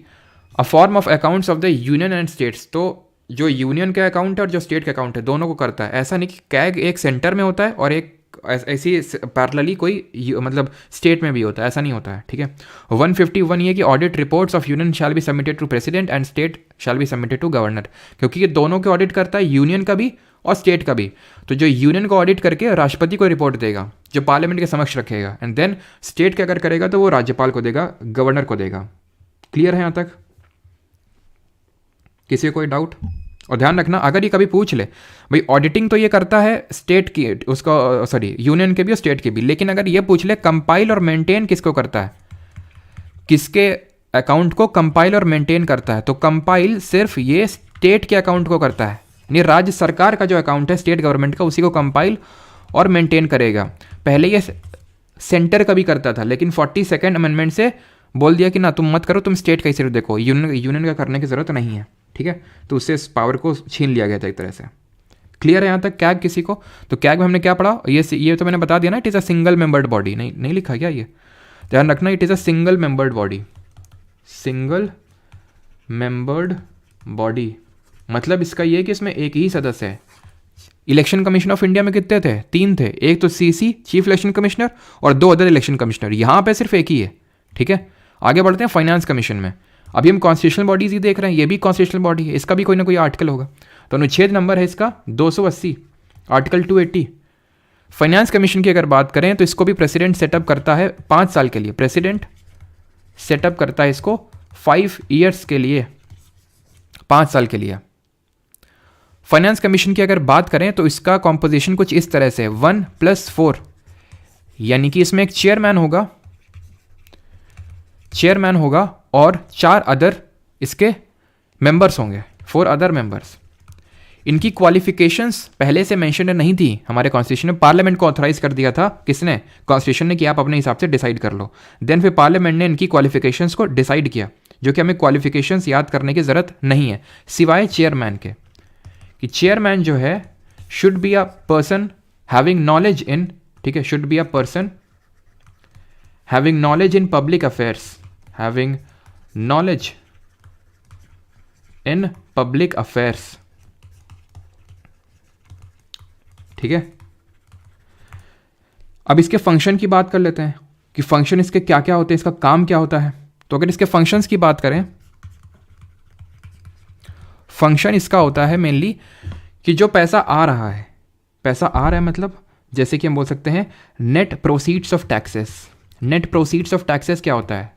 a form of accounts of the union and states, तो जो यूनियन के अकाउंट है और जो स्टेट के अकाउंट है दोनों को करता है। ऐसा नहीं कि कैग एक सेंटर में होता है और एक ऐसी पैरेलली कोई मतलब स्टेट में भी होता है, ऐसा नहीं होता है, ठीक है। 151 ये कि audit reports of union shall be submitted to president and state shall be submitted to governor, क्योंकि ये दोनों के ऑडिट करता है, यूनियन का भी और स्टेट का भी। तो जो यूनियन को ऑडिट करके राष्ट्रपति को रिपोर्ट देगा जो पार्लियामेंट के समक्ष रखेगा, एंड देन स्टेट के अगर करेगा तो वो राज्यपाल को देगा, गवर्नर को देगा। क्लियर है यहाँ तक, किसी को कोई डाउट? और ध्यान रखना अगर ये कभी पूछ ले भाई ऑडिटिंग तो ये करता है स्टेट की, उसको सॉरी यूनियन के भी और स्टेट के भी, लेकिन अगर ये पूछ ले कंपाइल और मेंटेन किसको करता है, किसके अकाउंट को कंपाइल और मेंटेन करता है, तो कंपाइल सिर्फ ये स्टेट के अकाउंट को करता है, यानी राज्य सरकार का जो अकाउंट है स्टेट गवर्नमेंट का उसी को कंपाइल और मेंटेन करेगा। पहले ये सेंटर का भी करता था, लेकिन 42nd अमेंडमेंट से बोल दिया कि ना तुम मत करो, तुम स्टेट का ही सिर्फ देखो, यूनियन का करने की जरूरत नहीं है, ठीक है। तो उससे इस पावर को छीन लिया गया था एक तरह से। क्लियर है यहाँ तक कैग किसी को? तो कैग में हमने क्या पढ़ा, ये तो मैंने बता दिया ना, it is a single membered body. नहीं लिखा क्या? ये ध्यान रखना, it is a single membered body. Single membered body मतलब इसका ये कि इसमें एक ही सदस्य है। इलेक्शन कमीशन ऑफ इंडिया में कितने थे? 3 थे, एक तो सीसी चीफ इलेक्शन कमिश्नर और 2 अदर इलेक्शन कमिश्नर। यहाँ पे सिर्फ एक ही है, ठीक है। आगे बढ़ते हैं फाइनेंस कमीशन में। अभी हम कॉन्स्टिट्यूशनल बॉडीज ही देख रहे हैं, ये भी कॉन्स्टिट्यूशनल बॉडी है, इसका भी कोई ना कोई आर्टिकल होगा। तो अनुच्छेद नंबर है इसका 280, आर्टिकल 280। फाइनेंस कमीशन की अगर बात करें तो इसको भी प्रेसिडेंट सेटअप करता है 5 साल के लिए। प्रेसिडेंट सेटअप करता है इसको 5 ईयर्स के लिए, 5 साल के लिए। फाइनेंस कमीशन की अगर बात करें तो इसका कॉम्पोजिशन कुछ इस तरह से 1+4, यानी कि इसमें एक चेयरमैन होगा और 4 अदर इसके मेंबर्स होंगे, 4 अदर मेंबर्स। इनकी क्वालिफिकेशंस पहले से मेंशन नहीं थी हमारे कॉन्स्टिट्यूशन में, पार्लियामेंट को ऑथराइज कर दिया था। किसने? कॉन्स्टिट्यूशन ने, कि आप अपने हिसाब से डिसाइड कर लो। देन फिर पार्लियामेंट ने इनकी क्वालिफिकेशंस को डिसाइड किया, जो कि हमें क्वालिफिकेशंस याद करने की ज़रूरत नहीं है सिवाय चेयरमैन के, कि चेयरमैन जो है should be a person having knowledge इन, ठीक है, should be a person having knowledge in public affairs, having knowledge in public affairs, ठीक है। अब इसके फंक्शन की बात कर लेते हैं कि फंक्शन इसके क्या क्या होते हैं, इसका काम क्या होता है। तो अगर इसके फंक्शंस की बात करें, फंक्शन इसका होता है मेनली कि जो पैसा आ रहा है मतलब जैसे कि हम बोल सकते हैं net proceeds of taxes. Net proceeds of taxes क्या होता है?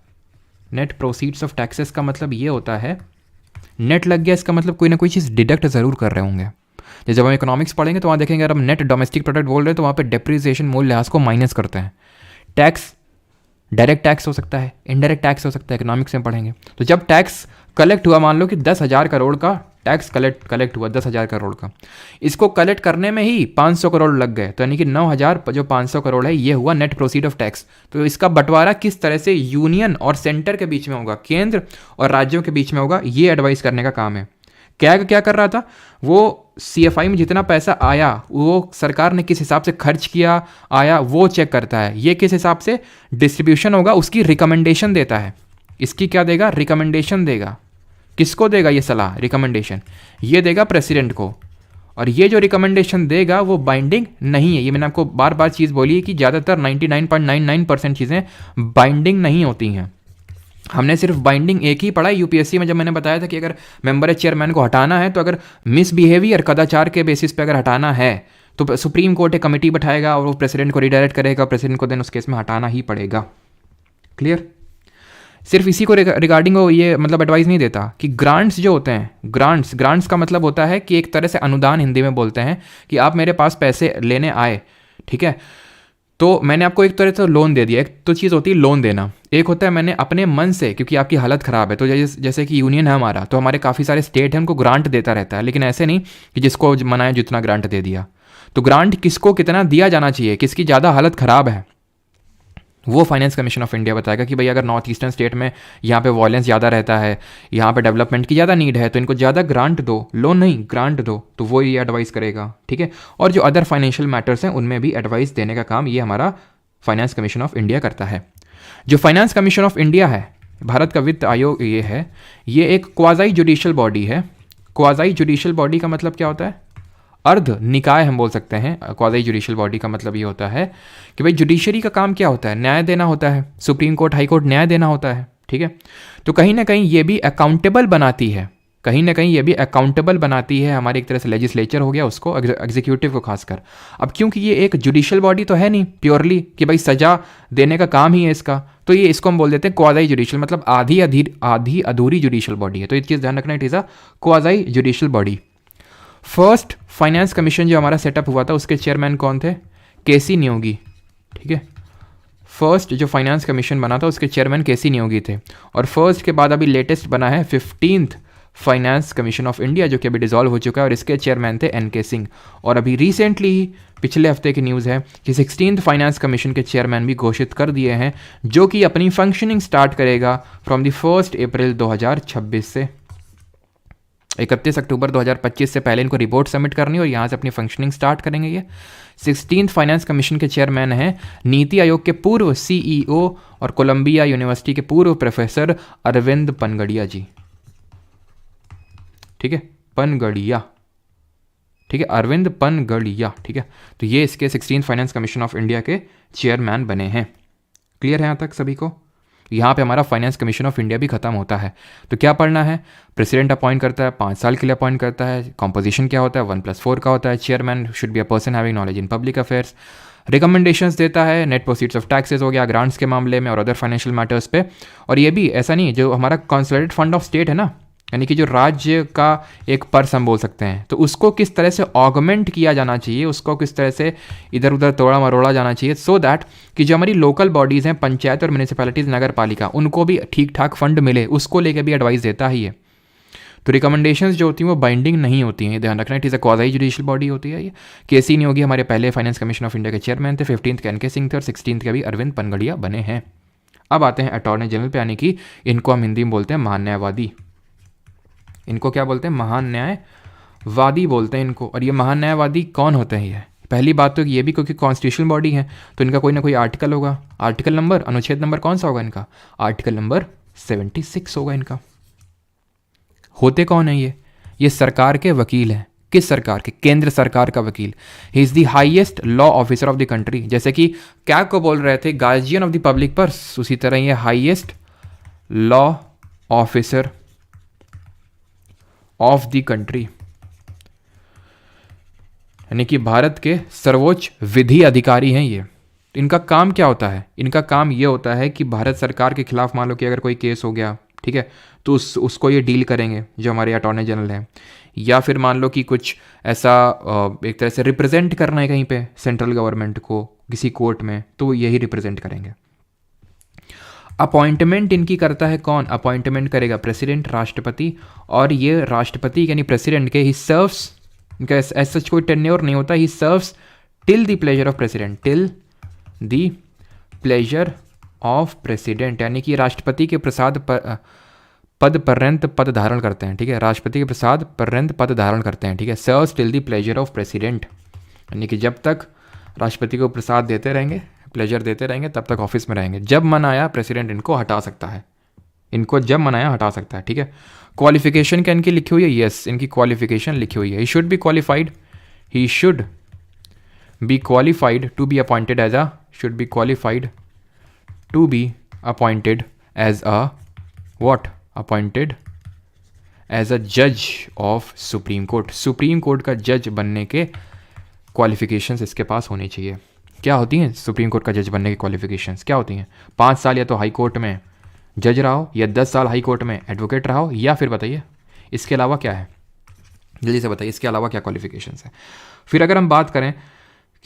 नेट प्रोसीड्स ऑफ टैक्सेस का मतलब ये होता है, नेट लग गया इसका मतलब कोई ना कोई चीज़ डिडक्ट ज़रूर कर रहे होंगे। जब हम इकोनॉमिक्स पढ़ेंगे तो वहाँ देखेंगे अगर हम नेट डोमेस्टिक प्रोडक्ट बोल रहे हैं तो वहाँ पे डेप्रिसिएशन मूल लिहाज को माइनस करते हैं। टैक्स डायरेक्ट टैक्स हो सकता है, इनडायरेक्ट टैक्स हो सकता है, इकोनॉमिक्स में पढ़ेंगे। तो जब टैक्स कलेक्ट हुआ, मान लो कि 10,000 करोड़ का टैक्स कलेक्ट हुआ, 10,000 करोड़ का, इसको कलेक्ट करने में ही 500 करोड़ लग गए, तो यानी कि 9,000 जो 500 करोड़ है ये हुआ नेट प्रोसीड ऑफ टैक्स। तो इसका बंटवारा किस तरह से यूनियन और सेंटर के बीच में होगा, केंद्र और राज्यों के बीच में होगा, ये एडवाइस करने का काम है। कैग क्या कर रहा था? वो सीएफआई में जितना पैसा आया वो सरकार ने किस हिसाब से खर्च किया आया वो चेक करता है। ये किस हिसाब से डिस्ट्रीब्यूशन होगा उसकी रिकमेंडेशन देता है। इसकी क्या देगा? रिकमेंडेशन देगा। किसको देगा ये सलाह, रिकमेंडेशन? ये देगा प्रेसिडेंट को। और ये जो रिकमेंडेशन देगा वो बाइंडिंग नहीं है। ये मैंने आपको बार बार चीज़ बोली है कि ज़्यादातर 99.99% चीज़ें बाइंडिंग नहीं होती हैं। हमने सिर्फ बाइंडिंग एक ही पढ़ा है यूपीएससी में, जब मैंने बताया था कि अगर मेंबर चेयरमैन को हटाना है तो अगर मिसबिहेवियर कदाचार के बेसिस पे अगर हटाना है तो सुप्रीम कोर्ट एक कमेटी बैठाएगा और वो प्रेसिडेंट को रिडायरेक्ट करेगा, प्रेसिडेंट को देन उस केस में हटाना ही पड़ेगा। क्लियर? सिर्फ इसी को रिगार्डिंग वो ये मतलब एडवाइस नहीं देता कि ग्रांट्स जो होते हैं, ग्रांट्स का मतलब होता है कि एक तरह से अनुदान हिंदी में बोलते हैं कि आप मेरे पास पैसे लेने आए, ठीक है, तो मैंने आपको एक तरह से लोन दे दिया। एक तो चीज़ होती है लोन देना, एक होता है मैंने अपने मन से, क्योंकि आपकी हालत ख़राब है, तो जैसे कि यूनियन है हमारा, तो हमारे काफ़ी सारे स्टेट हैं उनको ग्रांट देता रहता है, लेकिन ऐसे नहीं कि जिसको मनाया जितना ग्रांट दे दिया। तो ग्रांट किसको कितना दिया जाना चाहिए, किसकी ज़्यादा हालत ख़राब है, वो फाइनेंस कमीशन ऑफ इंडिया बताएगा कि भाई अगर नॉर्थ ईस्टर्न स्टेट में यहाँ पे वॉयलेंस ज़्यादा रहता है, यहाँ पे डेवलपमेंट की ज़्यादा नीड है, तो इनको ज़्यादा ग्रांट दो, लोन नहीं ग्रांट दो, तो वो ये एडवाइस करेगा, ठीक है। और जो अदर फाइनेंशियल मैटर्स हैं उनमें भी एडवाइस देने का काम ये हमारा फाइनेंस कमीशन ऑफ इंडिया करता है। जो फाइनेंस कमीशन ऑफ इंडिया है, भारत का वित्त आयोग ये है, ये एक क्वाज़ाई जुडिशियल बॉडी है। क्वाज़ाई जुडिशियल बॉडी का मतलब क्या होता है? अर्ध निकाय हम बोल सकते हैं। क्वाज़ाई जुडिशियल बॉडी का मतलब ये होता है कि भाई जुडिशरी का काम क्या होता है? न्याय देना होता है, सुप्रीम कोर्ट हाई कोर्ट न्याय देना होता है, ठीक है। तो कहीं ना कहीं ये भी अकाउंटेबल बनाती है, कहीं ना कहीं ये भी अकाउंटेबल बनाती है हमारी एक तरह से लेजिस्लेचर हो गया उसको, एग्जीक्यूटिव को खासकर। अब क्योंकि ये एक जुडिशियल बॉडी तो है नहीं प्योरली कि भाई सजा देने का काम ही है इसका, तो ये इसको हम बोल देते हैं क्वाज़ाई जुडिशियल, मतलब आधी अधूरी जुडिशियल बॉडी है। तो ये चीज़ ध्यान रखना, it is a quasi judicial body. First finance commission जो हमारा सेटअप हुआ था उसके चेयरमैन कौन थे? केसी नियोगी, ठीक है। फर्स्ट जो फाइनेंस कमीशन बना था उसके चेयरमैन केसी नियोगी थे। और फर्स्ट के बाद अभी लेटेस्ट बना है 15th finance commission of India, जो कि अभी डिसॉल्व हो चुका है, और इसके चेयरमैन थे एनके सिंह। और अभी रिसेंटली ही पिछले हफ्ते की न्यूज़ है कि 16th फाइनेंस कमीशन के चेयरमैन भी घोषित कर दिए हैं, जो कि अपनी फंक्शनिंग स्टार्ट करेगा फ्रॉम द 1 अप्रैल 2026 से। 31 अक्टूबर 2025 से पहले इनको रिपोर्ट सबमिट करनी और यहाँ से अपनी फंक्शनिंग स्टार्ट करेंगे ये। 16th फाइनेंस कमीशन के चेयरमैन हैं नीति आयोग के पूर्व CEO और कोलंबिया यूनिवर्सिटी के पूर्व प्रोफेसर अरविंद पनगड़िया जी। ठीक है, पनगड़िया, ठीक है, अरविंद पनगड़िया। ठीक है, तो ये इसके 16th finance commission of India के चेयरमैन बने हैं। क्लियर है यहाँ तक सभी को? यहाँ पे हमारा फाइनेंस कमीशन ऑफ इंडिया भी खत्म होता है। तो क्या पढ़ना है? प्रेसिडेंट अपॉइंट करता है, 5 साल के लिए अपॉइंट करता है। कॉम्पोजिशन क्या होता है? 1+4 का होता है। Chairman should be a person having knowledge in public affairs. Recommendations देता है नेट प्रोसीड्स ऑफ टैक्सेस हो गया, ग्रांट्स के मामले में और अदर फाइनेंशियल मैटर्स पे। और ये भी ऐसा नहीं, जो हमारा कंसोलिडेटेड फंड ऑफ स्टेट है ना, यानी कि जो राज्य का एक पर्स हम बोल सकते हैं, तो उसको किस तरह से ऑगमेंट किया जाना चाहिए, उसको किस तरह से इधर उधर तोड़ा मरोड़ा जाना चाहिए, सो दैट कि जो हमारी लोकल बॉडीज़ हैं, पंचायत और म्यूनिसिपैलिटीज़, नगर पालिका, उनको भी ठीक ठाक फंड मिले, उसको लेके भी एडवाइस देता है ये। तो रिकमेंडेशंस जो होती हैं वो बाइंडिंग नहीं होती हैं, ध्यान रखना। It is a quasi judicial body होती है ये। केसी नियोगी हमारे पहले फाइनेंस कमीशन ऑफ इंडिया के चेयरमैन थे। 15th के NK सिंह थे और 16th के भी अरविंद पनगड़िया बने हैं। अब आते हैं अटॉर्नी जनरल पे, यानी कि इनको हम हिंदी में बोलते हैं महान्यायवादी। इनको क्या बोलते हैं? महान न्यायवादी बोलते हैं इनको। और ये महान न्यायवादी कौन होते हैं? ये पहली बात तो ये भी क्योंकि कॉन्स्टिट्यूशनल बॉडी है तो इनका कोई ना कोई आर्टिकल होगा। आर्टिकल नंबर, अनुच्छेद नंबर कौन सा होगा इनका? आर्टिकल नंबर 76 होगा इनका। होते कौन है ये सरकार के वकील हैं। किस सरकार के? केंद्र सरकार का वकील। He is the highest law officer of the country. जैसे कि क्या को बोल रहे थे, guardian of the public purse, उसी तरह ये highest law officer of the country, यानी कि भारत के सर्वोच्च विधि अधिकारी हैं ये। इनका काम क्या होता है? इनका काम ये होता है कि भारत सरकार के खिलाफ मान लो कि अगर कोई केस हो गया, ठीक है, तो उसको ये डील करेंगे जो हमारे अटॉर्नी जनरल हैं। या फिर मान लो कि कुछ ऐसा एक तरह से रिप्रेजेंट करना है कहीं पे सेंट्रल गवर्नमेंट को किसी कोर्ट में, तो यही रिप्रेजेंट करेंगे। अपॉइंटमेंट इनकी करता है कौन? अपॉइंटमेंट करेगा प्रेसिडेंट, राष्ट्रपति। और ये राष्ट्रपति यानी प्रेसिडेंट के ही सर्व्स, इनका ऐसा कोई टेन्योर नहीं होता, he serves till the pleasure of president, till the pleasure of president, यानी कि राष्ट्रपति के प्रसाद पद पर्यंत पद धारण करते हैं। ठीक है, राष्ट्रपति के प्रसाद पर्यंत पद धारण करते हैं। ठीक है, serves till the pleasure of president, यानी कि जब तक राष्ट्रपति को प्रसाद देते रहेंगे, प्लेजर देते रहेंगे, तब तक ऑफिस में रहेंगे। जब मन आया प्रेसिडेंट इनको हटा सकता है, इनको जब मन आया हटा सकता है। ठीक है, क्वालिफिकेशन क्या इनकी लिखी हुई है? यस, इनकी क्वालिफिकेशन लिखी हुई है। He should be qualified, he should be qualified to be appointed as a, should be qualified to be appointed as a what? Appointed as a जज of supreme court. Supreme court का जज बनने के qualifications इसके पास होनी चाहिए। क्या होती हैं सुप्रीम कोर्ट का जज बनने की क्वालिफिकेशंस? क्या होती हैं? 5 साल या तो हाई कोर्ट में जज रहा हो, या 10 साल हाई कोर्ट में एडवोकेट रहा हो, या फिर बताइए इसके अलावा क्या है? जल्दी से बताइए इसके अलावा क्या क्वालिफिकेशंस है। फिर अगर हम बात करें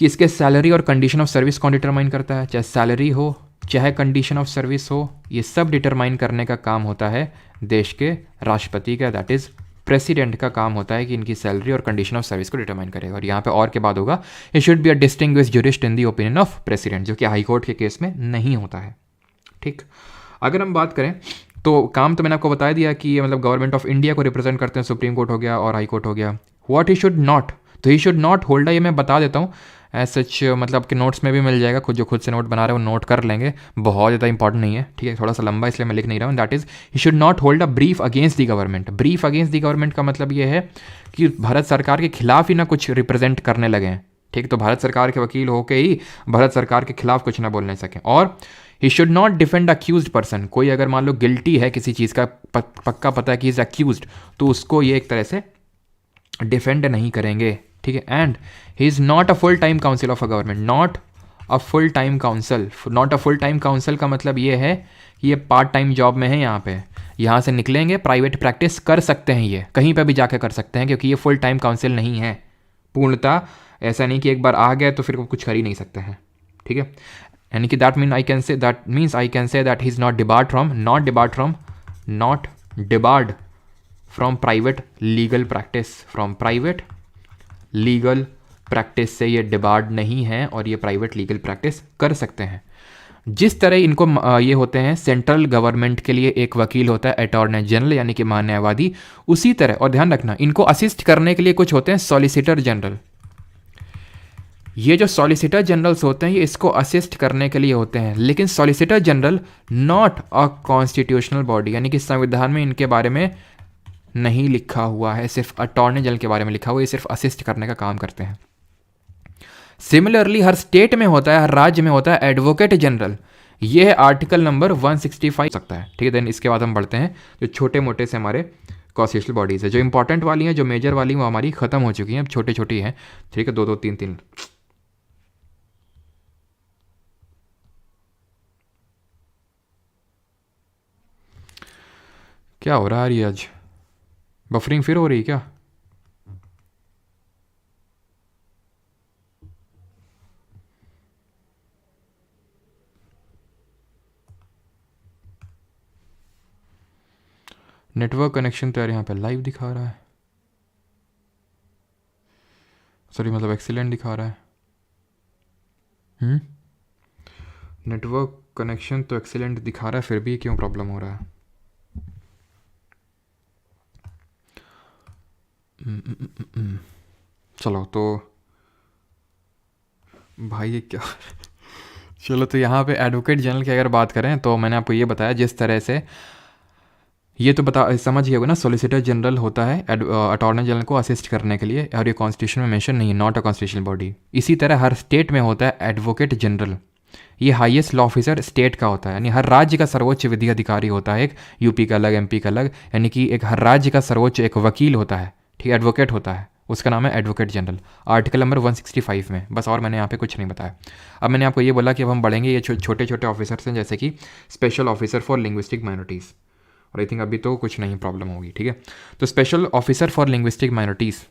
कि इसके सैलरी और कंडीशन ऑफ सर्विस कौन डिटरमाइन करता है? चाहे सैलरी हो चाहे कंडीशन ऑफ सर्विस हो, ये सब डिटरमाइन करने का काम होता है देश के राष्ट्रपति का, दैट इज प्रेसिडेंट का काम होता है कि इनकी सैलरी और कंडीशन ऑफ सर्विस को डिटरमाइन करेगा। और यहाँ पे और के बाद होगा, ये should be a distinguished jurist in the opinion of president, जो कि हाई कोर्ट के केस में नहीं होता है। ठीक, अगर हम बात करें तो काम तो मैंने आपको बता दिया कि ये मतलब गवर्नमेंट ऑफ इंडिया को रिप्रेजेंट करते हैं, सुप्रीम कोर्ट हो गया और हाई कोर्ट हो गया। व्हाट ही शुड नॉट, तो ही शुड नॉट होल्ड, ये मैं बता देता हूँ एज सच, मतलब आपके नोट्स में भी मिल जाएगा, खुद जो खुद से नोट बना रहे हैं वो नोट कर लेंगे, बहुत ज़्यादा इंपॉर्टेंट नहीं है। ठीक है, थोड़ा सा लंबा इसलिए मैं लिख नहीं रहा हूँ। That is, he should not hold a brief against the government. Brief against the government का मतलब ये है कि भारत सरकार के खिलाफ ही ना कुछ रिप्रेजेंट करने लगे हैं। ठीक, तो भारत सरकार के वकील होके ही भारत सरकार के खिलाफ कुछ ना बोलने सकें। और he should not defend accused person, कोई अगर मान लो गिल्टी है किसी चीज़ का, पक्का पता है कि इज अक्यूज्ड, तो उसको ये एक तरह से डिफेंड नहीं करेंगे। ठीक है, and he is not a full time council of a government, not a full time council. Not a full time council का मतलब ये है कि ये पार्ट टाइम जॉब में है, यहाँ से निकलेंगे, प्राइवेट प्रैक्टिस कर सकते हैं, ये कहीं पर भी जाकर कर सकते हैं, क्योंकि ये फुल टाइम काउंसिल नहीं है पूर्णतः। ऐसा नहीं कि एक बार आ गए तो फिर कुछ कर ही नहीं सकते हैं। ठीक है, यानी कि that mean I can say that he is not debarred from private legal practice, from private legal practice से ये डिबार्ड नहीं है और ये प्राइवेट लीगल प्रैक्टिस कर सकते हैं। जिस तरह इनको ये होते हैं सेंट्रल गवर्नमेंट के लिए एक वकील होता है अटॉर्नी जनरल यानी कि महान्यायवादी, उसी तरह, और ध्यान रखना इनको असिस्ट करने के लिए कुछ होते हैं सॉलिसिटर जनरल। ये जो सॉलिसिटर जनरल्स होते हैं ये इसको असिस्ट करने के लिए होते हैं, लेकिन solicitor general not a constitutional body, यानी कि संविधान में इनके बारे में नहीं लिखा हुआ है, सिर्फ अटॉर्नी जनरल के बारे में लिखा हुआ है, ये सिर्फ असिस्ट करने का काम करते हैं। सिमिलरली हर स्टेट में होता है, हर राज्य में होता है एडवोकेट जनरल, ये है आर्टिकल नंबर 165 सकता है। ठीक है, देन इसके बाद हम बढ़ते हैं जो छोटे मोटे से हमारे कॉन्स्टिट्यूशनल बॉडीज़ है। जो इंपॉर्टेंट वाली हैं, जो मेजर वाली वो हमारी ख़त्म हो चुकी हैं, अब छोटी छोटी हैं। ठीक है, 2 2 3 3। क्या हो रहा है ये आज? बफरिंग फिर हो रही क्या? नेटवर्क कनेक्शन तो यार यहाँ पे लाइव दिखा रहा है, सॉरी मतलब एक्सीलेंट दिखा रहा है। नेटवर्क कनेक्शन तो एक्सीलेंट दिखा रहा है, फिर भी क्यों प्रॉब्लम हो रहा है? चलो तो भाई ये क्या चलो तो यहाँ पे एडवोकेट जनरल की अगर बात करें तो मैंने आपको ये बताया जिस तरह से, ये तो बता समझ गए होगा ना, सॉलिसिटर जनरल होता है अटॉर्नी जनरल को असिस्ट करने के लिए, और ये कॉन्स्टिट्यूशन में मेंशन नहीं है, नॉट अ कॉन्स्टिट्यूशनल बॉडी। इसी तरह हर स्टेट में होता है एडवोकेट जनरल, ये हाईएस्ट लॉ ऑफिसर स्टेट का होता है, यानी हर राज्य का सर्वोच्च विधि अधिकारी होता है, एक यूपी का अलग, एमपी का अलग, यानी कि एक हर राज्य का सर्वोच्च एक वकील होता है, ठीक है, एडवोकेट होता है, उसका नाम है एडवोकेट जनरल, आर्टिकल नंबर 165 में। बस और मैंने यहाँ पे कुछ नहीं बताया। अब मैंने आपको ये बोला कि अब हम बढ़ेंगे, ये छोटे छोटे ऑफिसर्स हैं, जैसे कि special officer for linguistic minorities, और आई थिंक अभी तो कुछ नहीं प्रॉब्लम होगी। ठीक है, तो special officer for linguistic minorities,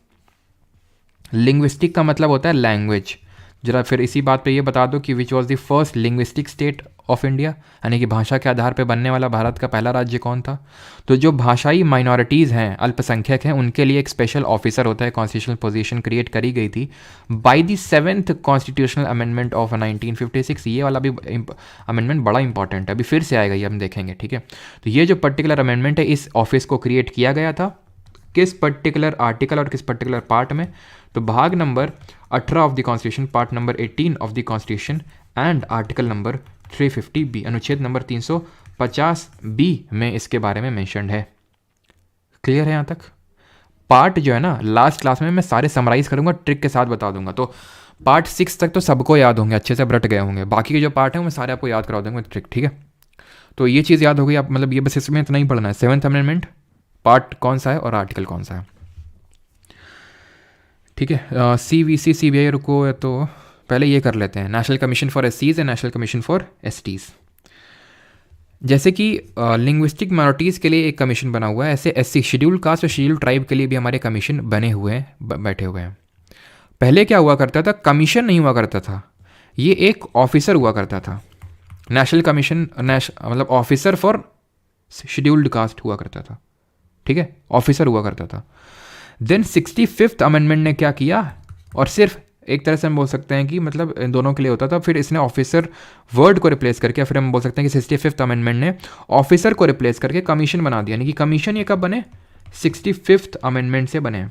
linguistic का मतलब होता है लैंग्वेज। जरा फिर इसी बात पे ये बता दो कि which was the first linguistic state of India, यानी कि भाषा के आधार पे बनने वाला भारत का पहला राज्य कौन था? तो जो भाषाई माइनॉरिटीज़ हैं, अल्पसंख्यक हैं, उनके लिए एक स्पेशल ऑफिसर होता है, कॉन्स्टिट्यूशनल पोजीशन क्रिएट करी गई थी by the 7th constitutional amendment of 1956। ये वाला भी अमेंडमेंट बड़ा इंपॉर्टेंट है, अभी फिर से आएगा, ये हम देखेंगे। ठीक है, तो ये जो पर्टिकुलर अमेंडमेंट है, इस ऑफिस को क्रिएट किया गया था किस पर्टिकुलर आर्टिकल और किस पर्टिकुलर पार्ट में? तो भाग number 18 of the constitution, part number 18 of the constitution and article number 350B, अनुच्छेद नंबर 350B में इसके बारे में मेंशन्ड है। क्लियर है यहाँ तक? पार्ट जो है ना, लास्ट क्लास में मैं सारे समराइज करूँगा, ट्रिक के साथ बता दूंगा, तो पार्ट 6 तक तो सबको याद होंगे, अच्छे से रट गए होंगे, बाकी के जो पार्ट हैं मैं सारे आपको याद करा दूंगा ट्रिक। ठीक है, तो ये चीज़ याद हो गई आप, मतलब ये बस इसमें इतना ही पढ़ना है, 7th अमेंडमेंट पार्ट कौन सा है और आर्टिकल कौन सा है। ठीक है, CVC CBI रुको, तो पहले ये कर लेते हैं, national commission for SCs and national commission for STs। जैसे कि लिंग्विस्टिक माइनॉरिटीज़ के लिए एक कमीशन बना हुआ है, ऐसे SC शेड्यूल कास्ट और शेड्यूल ट्राइब के लिए भी हमारे कमीशन बने हुए हैं, बैठे हुए हैं। पहले क्या हुआ करता था, कमीशन नहीं हुआ करता था, ये एक ऑफिसर हुआ करता था, नेशनल कमीशन मतलब ऑफिसर फॉर शेड्यूल्ड कास्ट हुआ करता था। ठीक है, ऑफिसर हुआ करता था। देन 65th अमेंडमेंट ने क्या किया, और सिर्फ एक तरह से हम बोल सकते हैं कि मतलब इन दोनों के लिए होता था, फिर इसने ऑफिसर वर्ड को रिप्लेस करके, फिर हम बोल सकते हैं कि 65th अमेंडमेंट ने ऑफिसर को रिप्लेस करके कमीशन बना दिया, यानी कि कमीशन ये कब बने, 65th अमेंडमेंट से बने।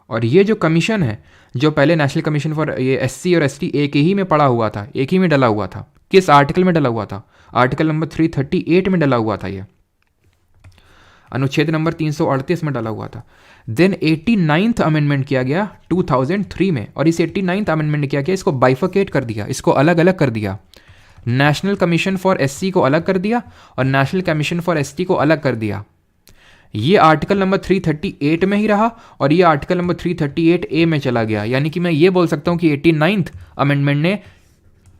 और ये जो कमीशन है, जो पहले नेशनल कमीशन फॉर ये SC और ST एक ही में पड़ा हुआ था, एक ही में डला हुआ था, किस आर्टिकल में डला हुआ था, आर्टिकल नंबर 338 में डला हुआ था, ये अनुच्छेद नंबर 338 में डाला हुआ था। देन 89th अमेंडमेंट किया गया 2003 में, और इस 89th अमेंडमेंट ने क्या किया, इसको बाइफर्केट कर दिया, इसको अलग अलग कर दिया, नेशनल कमीशन फॉर SC को अलग कर दिया और नेशनल कमीशन फॉर ST को अलग कर दिया। ये आर्टिकल नंबर 338 में ही रहा और ये आर्टिकल नंबर 338A में चला गया, यानी कि मैं ये बोल सकता हूं कि 89th अमेंडमेंट ने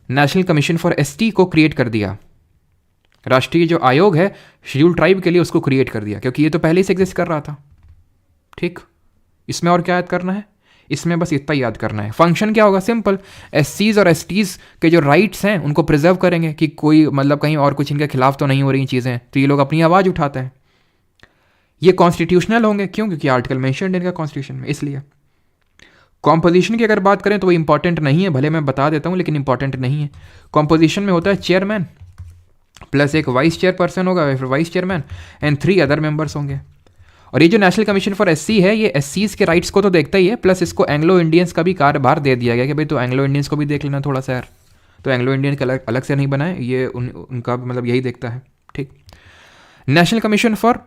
नेशनल कमीशन फॉर ST को क्रिएट कर दिया, राष्ट्रीय जो आयोग है शेड्यूल ट्राइब के लिए उसको क्रिएट कर दिया, क्योंकि ये तो पहले से एग्जिस्ट कर रहा था। ठीक, इसमें और क्या याद करना है, इसमें बस इतना याद करना है। फंक्शन क्या होगा, सिंपल, SCs और STs के जो राइट्स हैं उनको प्रिजर्व करेंगे, कि कोई मतलब कहीं और कुछ इनके खिलाफ तो नहीं हो रही चीज़ें, तो ये लोग अपनी आवाज़ उठाते हैं। ये कॉन्स्टिट्यूशनल होंगे, क्यों, क्योंकि आर्टिकल मेंशन्ड इनका कॉन्स्टिट्यूशन में, इसलिए कॉम्पोजिशन की अगर बात करें तो वो इंपॉर्टेंट नहीं है, भले मैं बता देता हूँ लेकिन इंपॉर्टेंट नहीं है। कॉम्पोजिशन में होता है चेयरमैन प्लस एक वाइस चेयरपर्सन होगा, फिर vice chairman and 3 other members होंगे। और ये जो नेशनल कमीशन फॉर एससी है, ये एससीज के राइट्स को तो देखता ही है, प्लस इसको एंग्लो इंडियंस का भी कार्यभार दे दिया गया कि भाई तो एंग्लो इंडियंस को भी देख लेना थोड़ा सा यार। तो एंग्लो इंडियन का अलग से नहीं बनाए, ये उनका मतलब यही देखता है, ठीक। नेशनल कमीशन फॉर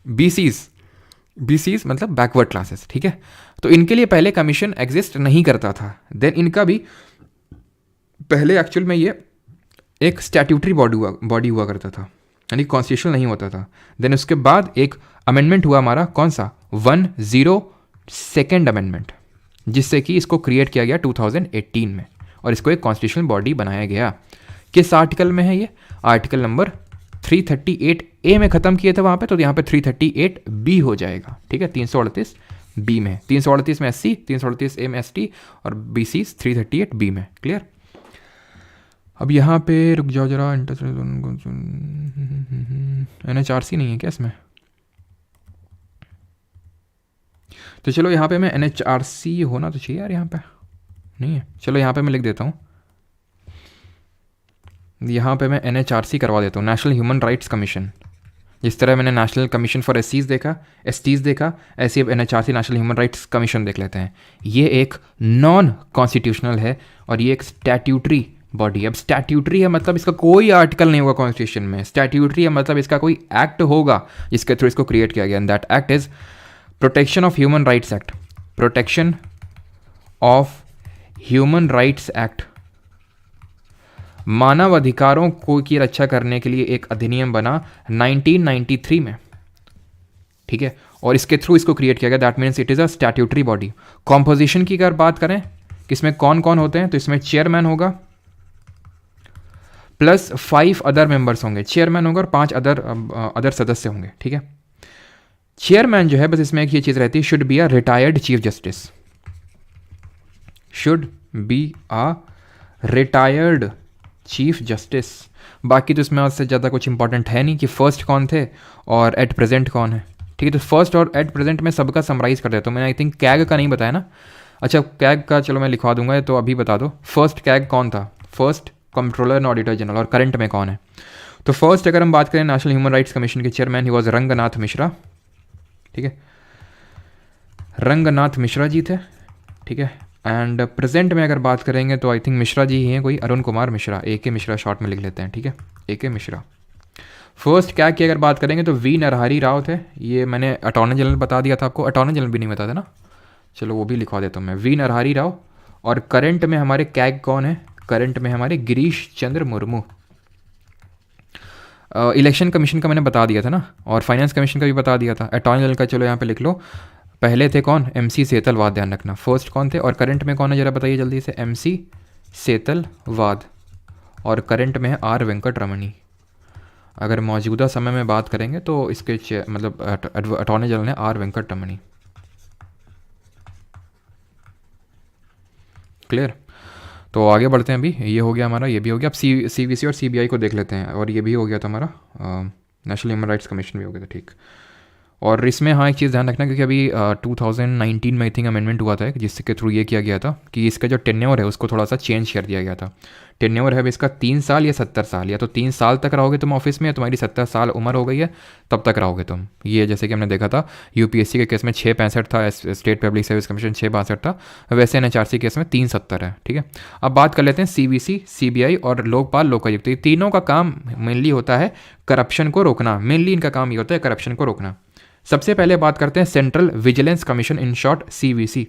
बीसीज मतलब बैकवर्ड क्लासेस, ठीक है। तो इनके लिए पहले कमीशन एग्जिस्ट नहीं करता था, देन इनका भी पहले एक्चुअल में ये एक स्टैट्यूटरी बॉडी हुआ करता था, यानी कॉन्स्टिट्यूशनल नहीं होता था। देन उसके बाद एक अमेंडमेंट हुआ हमारा, कौन सा 102nd अमेंडमेंट, जिससे कि इसको क्रिएट किया गया 2018 में और इसको एक कॉन्स्टिट्यूशनल बॉडी बनाया गया। किस आर्टिकल में है ये? आर्टिकल नंबर 338A में ख़त्म किए थे वहाँ पे, तो यहाँ पे 338B हो जाएगा, ठीक है। 338B में, 338 में SC, 338A में ST और BC 338B में, क्लियर। अब यहाँ पे रुक जाओ जरा, NHRC नहीं है क्या इसमें? तो चलो यहाँ पे मैं NHRC होना तो चाहिए यार, यहाँ पे नहीं है। चलो यहाँ पे मैं लिख देता हूँ, यहाँ पे मैं NHRC करवा देता हूँ, नेशनल ह्यूमन राइट्स कमीशन। जिस तरह मैंने नेशनल कमीशन फॉर एससीज देखा, एसटीज देखा, ऐसे अब NHRC national human rights commission देख लेते हैं। ये एक नॉन कॉन्स्टिट्यूशनल है और ये एक स्टैट्यूटरी बॉडी है। अब स्टैट्यूटरी है मतलब इसका कोई आर्टिकल नहीं होगा कॉन्स्टिट्यूशन में, स्टैट्यूटरी है मतलब इसका कोई एक्ट होगा जिसके थ्रू इसको क्रिएट किया गया, and that act is protection of human rights act. Protection of human rights act मानव अधिकारों को की रक्षा करने के लिए एक अधिनियम बना 1993 में, ठीक है, और इसके थ्रू इसको क्रिएट किया गया। That means it is a statutory body. Composition की अगर बात करें कि इसमें कौन कौन होते हैं, तो इसमें चेयरमैन होगा प्लस 5 अदर मेंबर्स होंगे, चेयरमैन होगा और 5 अदर सदस्य होंगे, ठीक है। चेयरमैन जो है बस इसमें एक ये चीज़ रहती है, should be a retired chief justice, should be a retired chief justice. बाकी तो इसमें उससे ज़्यादा कुछ इंपॉर्टेंट है नहीं कि फर्स्ट कौन थे और एट प्रेजेंट कौन है, ठीक है। तो फर्स्ट और एट प्रेजेंट में सबका समराइज कर देता हूँ। मैंने आई थिंक कैग का नहीं बताया ना, अच्छा कैग का चलो मैं लिखवा दूंगा, तो अभी बता दो। फर्स्ट कैग कौन था? First controller and auditor general, और करंट में कौन है? तो फर्स्ट अगर हम बात करें नेशनल ह्यूमन राइट्स कमीशन के chairman, he was Ranganath Mishra, ठीक है, रंगनाथ मिश्रा जी थे, ठीक है। एंड प्रेजेंट में अगर बात करेंगे तो आई थिंक मिश्रा जी ही हैं कोई, अरुण कुमार मिश्रा, AK मिश्रा शॉर्ट में लिख लेते हैं, ठीक है, AK मिश्रा। फर्स्ट कैग की अगर बात करेंगे तो V नरहरी राव थे, ये मैंने अटॉर्नी जनरल बता दिया था आपको, अटॉर्नी जनरल भी नहीं बता था ना, चलो वो भी लिखवा देता हूँ मैं, V नरहरी राव। और करंट में हमारे कैग कौन है? करंट में हमारे गिरीश चंद्र मुर्मू। इलेक्शन कमीशन का मैंने बता दिया था ना, और फाइनेंस कमीशन का भी बता दिया था। अटॉर्नी जनरल का चलो यहाँ पे लिख लो, पहले थे कौन? MC सेतलवाद, ध्यान रखना फर्स्ट कौन थे, और करंट में कौन है जरा बताइए जल्दी से? MC सेतलवाद, और करंट में है R वेंकट रमणी। अगर मौजूदा समय में बात करेंगे तो इसके मतलब अटॉर्नी जनरल है R वेंकट रमणी, क्लियर। तो आगे बढ़ते हैं, अभी ये हो गया हमारा, ये भी हो गया। अब CVC और CBI को देख लेते हैं, और ये भी हो गया था हमारा, नेशनल ह्यूमन राइट्स कमीशन भी हो गया था, ठीक। और इसमें हाँ एक चीज़ ध्यान रखना, क्योंकि अभी 2019 में आई थिंक अमेंडमेंट हुआ था जिसके थ्रू ये किया गया था कि इसका जो टेन्योर है उसको थोड़ा सा चेंज कर दिया गया था। टेन्योर है इसका 3 साल या 70 साल, या तो 3 साल तक रहोगे तुम ऑफिस में, या तुम्हारी 70 साल उम्र हो गई है तब तक रहोगे तुम। ये जैसे कि हमने देखा था UPSC के केस में 665 था, स्टेट पब्लिक सर्विस कमीशन 662 था, वैसे NHRC केस में 370 है, ठीक है। अब बात कर लेते हैं CVC, CBI और लोकपाल लोकायुक्त। ये तीनों का काम मेनली होता है करप्शन को रोकना, मेनली इनका काम ये होता है करप्शन को रोकना। सबसे पहले बात करते हैं central vigilance commission, in short CVC।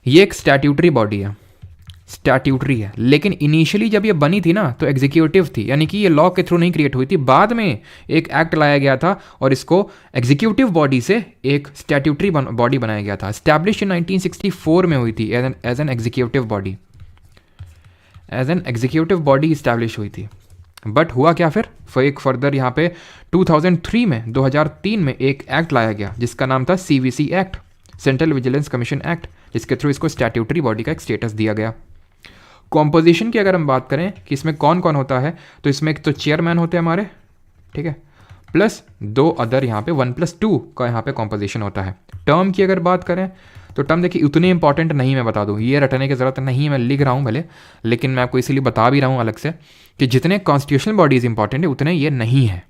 ये एक स्टैट्यूटरी बॉडी है, स्टैट्यूटरी है, लेकिन इनिशियली जब ये बनी थी ना तो एग्जीक्यूटिव थी, यानी कि ये लॉ के थ्रू नहीं क्रिएट हुई थी। बाद में एक एक्ट लाया गया था और इसको एग्जीक्यूटिव बॉडी से एक स्टैट्यूटरी बॉडी बनाया गया था। एस्टैब्लिश इन 1964 में हुई थी as an executive body, as an executive body establish हुई थी। बट हुआ क्या फिर एक फर्दर यहाँ पे 2003 में 2003 में एक एक्ट लाया गया जिसका नाम था CVC act, central vigilance commission act, जिसके थ्रू इसको स्टैट्यूटरी बॉडी का एक स्टेटस दिया गया। कॉम्पोजिशन की अगर हम बात करें कि इसमें कौन कौन होता है, तो इसमें एक तो चेयरमैन होते हैं हमारे, ठीक है, प्लस 2 अदर यहाँ पे 1+2 का यहाँ पे कॉम्पोजिशन होता है। टर्म की अगर बात करें तो टर्म देखिए उतने इंपॉर्टेंट नहीं, मैं बता दूं, ये रटने की ज़रूरत नहीं है, मैं लिख रहा हूँ भले, लेकिन मैं आपको इसीलिए बता भी रहा हूँ अलग से कि जितने कॉन्स्टिट्यूशनल बॉडीज़ इंपॉर्टेंट है उतने ये नहीं है।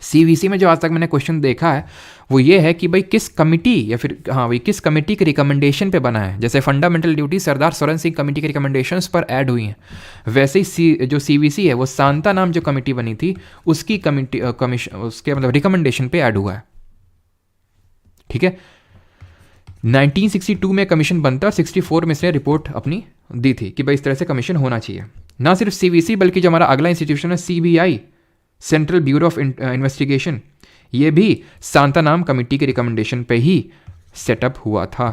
सीवीसी में जो आज तक मैंने क्वेश्चन देखा है वो ये है कि भाई किस कमिटी या फिर हाँ भाई किस कमिटी के रिकमेंडेशन पे बना है। जैसे फंडामेंटल ड्यूटी सरदार सोरेन सिंह कमेटी के रिकमेंडेशंस पर ऐड हुई हैं, वैसे ही जो सीवीसी है वो सांता नाम जो कमेटी बनी थी उसकी कमिटी कमीशन उसके मतलब रिकमेंडेशन पे ऐड हुआ है। ठीक है, 1962 में कमीशन बनता है और 64 में इसने रिपोर्ट अपनी दी थी कि भाई इस तरह से कमीशन होना चाहिए। ना सिर्फ सीवीसी बल्कि जो हमारा अगला इंस्टीट्यूशन है CBI, central bureau of investigation, ये भी सांता नाम कमेटी के रिकमेंडेशन पे ही सेटअप हुआ था।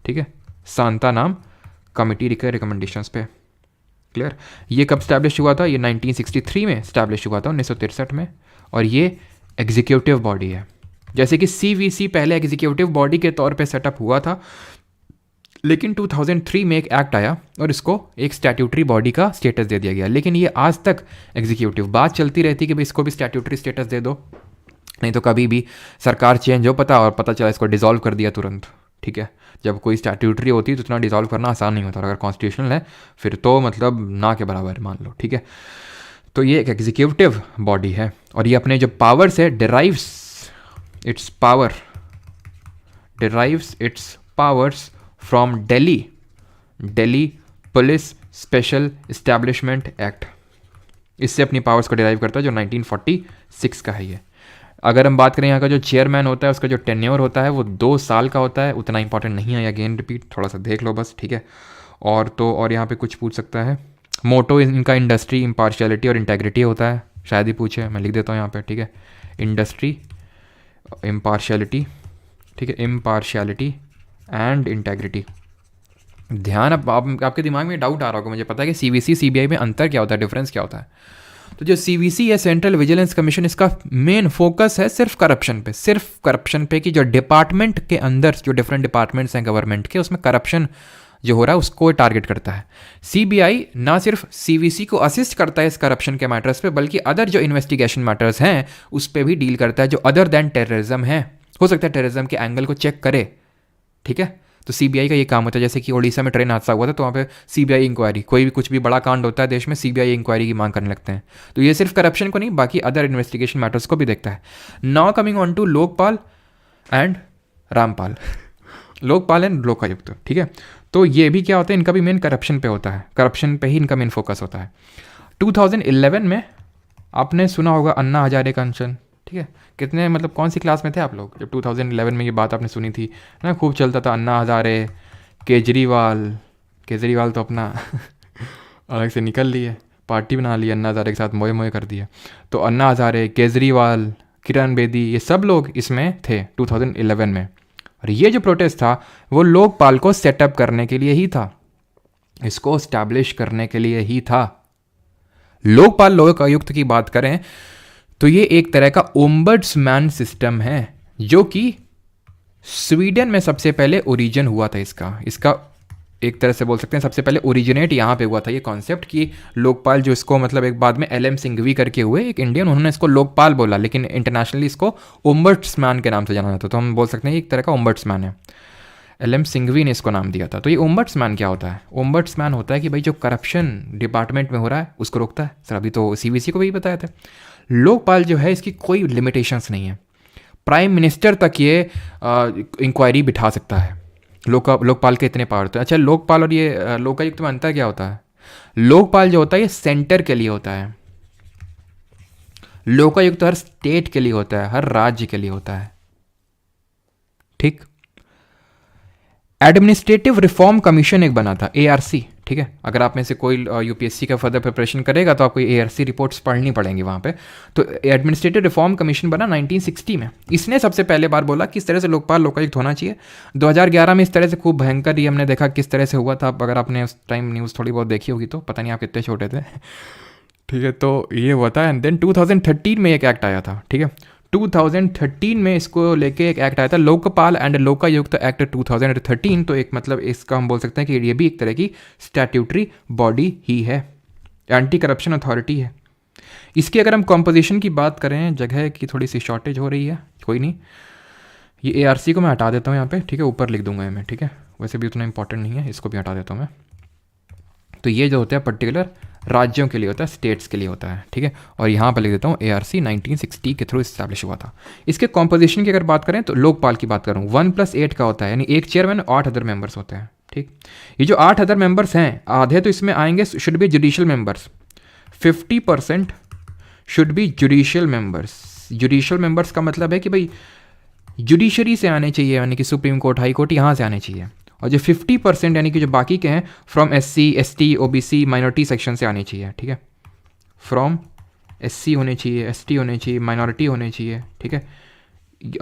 ठीक है, सांता नाम कमेटी के रिकमेंडेशंस पे। क्लियर? ये कब स्टैब्लिश हुआ था? ये 1963 में स्टैब्लिश हुआ था, 1963 में, और ये एग्जीक्यूटिव बॉडी है। जैसे कि सीवीसी पहले एग्जीक्यूटिव बॉडी के तौर पे सेटअप हुआ था, लेकिन 2003 में एक एक्ट आया और इसको एक स्टैट्यूटरी बॉडी का स्टेटस दे दिया गया। लेकिन ये आज तक एग्जीक्यूटिव, बात चलती रहती कि भाई इसको भी स्टैट्यूटरी स्टेटस दे दो, नहीं तो कभी भी सरकार चेंज हो और पता चला इसको डिसॉल्व कर दिया तुरंत। ठीक है, जब कोई स्टैट्यूटरी होती है तो इतना डिसॉल्व करना आसान नहीं होता, और अगर कॉन्स्टिट्यूशनल है फिर तो मतलब ना के बराबर मान लो। ठीक है, तो ये एक एग्जीक्यूटिव बॉडी है और ये अपने जो पावर्स है derives its powers from Delhi police special establishment act, इससे अपनी पावर्स को डिराइव करता है, जो 1946 का है ये। अगर हम बात करें यहाँ का जो चेयरमैन होता है उसका जो टेन्योर होता है वो 2 साल का होता है, उतना इंपॉर्टेंट नहीं है, अगेन रिपीट, थोड़ा सा देख लो बस। ठीक है, और यहाँ पे कुछ पूछ सकता है, मोटो इनका इंडस्ट्री, इम्पार्शियलिटी और इंटेग्रिटी होता है, शायद ही पूछे, मैं लिख देता हूँ यहाँ पे। ठीक है, इंडस्ट्री, इम्पार्शियलिटी, ठीक है, इम्पार्शियलिटी एंड इंटेग्रिटी। ध्यान, अब आपके दिमाग में डाउट आ रहा होगा, मुझे पता है कि सीवीसी सीबीआई में अंतर क्या होता है, डिफरेंस क्या होता है। तो जो सीवीसी है, सेंट्रल विजिलेंस कमीशन, इसका मेन फोकस है सिर्फ करप्शन पे कि जो डिपार्टमेंट के अंदर जो डिफरेंट डिपार्टमेंट्स हैं गवर्नमेंट के, उसमें करप्शन जो हो रहा है उसको टारगेट करता है। सीबीआई ना सिर्फ सीवीसी को असिस्ट करता है इस करप्शन के मैटर्स पे, बल्कि अदर जो इन्वेस्टिगेशन मैटर्स हैं उस पर भी डील करता है, जो अदर देन टेररिज्म है। हो सकता है टेररिज्म के एंगल को चेक करे। ठीक है, तो सीबीआई का ये काम होता है। जैसे कि उड़ीसा में ट्रेन हादसा हुआ था तो वहाँ पे सीबीआई इंक्वायरी, कोई भी कुछ भी बड़ा कांड होता है देश में, सीबीआई इंक्वायरी की मांग करने लगते हैं। तो ये सिर्फ करप्शन को नहीं, बाकी अदर इन्वेस्टिगेशन मैटर्स को भी देखता है। Now coming on to Lokpal and Rampal, Lokpal and Lokayukta. ठीक है, तो ये भी क्या होता है, इनका भी मेन करप्शन पे होता है, करप्शन पे ही इनका मेन फोकस होता है। 2011 में आपने सुना होगा अन्ना हजारे का अनशन। ठीक है, कितने मतलब कौन सी क्लास में थे आप लोग जब 2011 में ये बात आपने सुनी थी ना? खूब चलता था अन्ना हजारे, केजरीवाल तो अपना अलग से निकल लिए, पार्टी बना ली, अन्ना हजारे के साथ मोए मोए कर दिया। तो अन्ना हजारे, केजरीवाल, किरण बेदी, ये सब लोग इसमें थे 2011 में। और ये जो प्रोटेस्ट था वो लोकपाल को सेटअप करने के लिए ही था, इसको स्टैब्लिश करने के लिए ही था। लोकपाल लोकायुक्त की बात करें तो ये एक तरह का ओम्बड्समैन सिस्टम है, जो कि स्वीडन में सबसे पहले ओरिजिन हुआ था। इसका एक तरह से बोल सकते हैं सबसे पहले ओरिजिनेट यहाँ पे हुआ था ये कॉन्सेप्ट कि लोकपाल, जो इसको मतलब एक बाद में LM सिंघवी करके हुए एक इंडियन, उन्होंने इसको लोकपाल बोला, लेकिन इंटरनेशनली इसको ओम्बड्समैन के नाम से जाना जाता। तो हम बोल सकते हैं एक तरह का ओम्बड्समैन है, LM सिंघवी ने इसको नाम दिया था। तो ये ओम्बड्समैन क्या होता है? ओम्बड्समैन होता है कि भाई जो करप्शन डिपार्टमेंट में हो रहा है उसको रोकता है। सर अभी तो सीवीसी को भी बताया था। लोकपाल जो है इसकी कोई लिमिटेशंस नहीं है, प्राइम मिनिस्टर तक ये इंक्वायरी बिठा सकता है। लोकपाल के इतने पावर होते हैं। अच्छा, लोकपाल और ये लोकायुक्त में अंतर क्या होता है? लोकपाल जो होता है ये सेंटर के लिए होता है, लोकायुक्त हर स्टेट के लिए होता है, हर राज्य के लिए होता है। ठीक, एडमिनिस्ट्रेटिव रिफॉर्म कमीशन एक बना था, ARC। ठीक है, अगर आप में से कोई यूपीएससी का फर्दर प्रिपरेशन करेगा तो आपको ARC रिपोर्ट्स पढ़नी पड़ेंगी वहाँ पे। तो एडमिनिस्ट्रेटिव रिफॉर्म कमीशन बना 1960 में। इसने सबसे पहले बार बोला किस तरह से लोकपाल लोकायुक्त होना चाहिए। 2011 में इस तरह से खूब भयंकर ही हमने देखा किस तरह से हुआ था। अगर आपने उस टाइम न्यूज़ थोड़ी बहुत देखी होगी तो पता नहीं आप कितने छोटे थे। ठीक है, तो ये हुआ था। एंड देन 2013 में एक एक्ट आया था। ठीक है, 2013 में इसको लेके एक एक्ट आया था, लोकपाल एंड लोकायुक्त एक्ट 2013। तो एक मतलब इसका हम बोल सकते हैं कि ये भी एक तरह की स्टैट्यूटरी बॉडी ही है, एंटी करप्शन अथॉरिटी है। इसकी अगर हम कॉम्पोजिशन की बात करें, जगह की थोड़ी सी शॉर्टेज हो रही है, कोई नहीं, ये ARC को मैं हटा देता हूँ यहाँ पे, ठीक है, ऊपर लिख दूंगा मैं, ठीक है, वैसे भी उतना इंपॉर्टेंट नहीं है, इसको भी हटा देता हूँ मैं। तो ये जो होता है पर्टिकुलर राज्यों के लिए होता है, स्टेट्स के लिए होता है, ठीक है। और यहाँ पर लिख देता हूँ ARC 1960 के थ्रू इस्टेब्लिश हुआ था। इसके कॉम्पोजिशन की अगर बात करें तो लोकपाल की बात करूँ, 1+8 का होता है, यानी एक चेयरमैन 8 अदर मेंबर्स होते हैं, ठीक। ये जो 8 अदर मेंबर्स हैं, आधे तो इसमें आएंगे should be judicial members, 50% should be judicial members. Judicial members का मतलब है कि भाई जुडिशरी से आने चाहिए, यानी कि सुप्रीम कोर्ट, हाई कोर्ट, यहाँ से आने चाहिए। और जो 50% यानी कि जो बाकी के हैं from SC ST OBC minority section से आने चाहिए, ठीक है, फ्रॉम SC होने चाहिए, ST होने चाहिए, माइनॉरिटी होने चाहिए, ठीक है,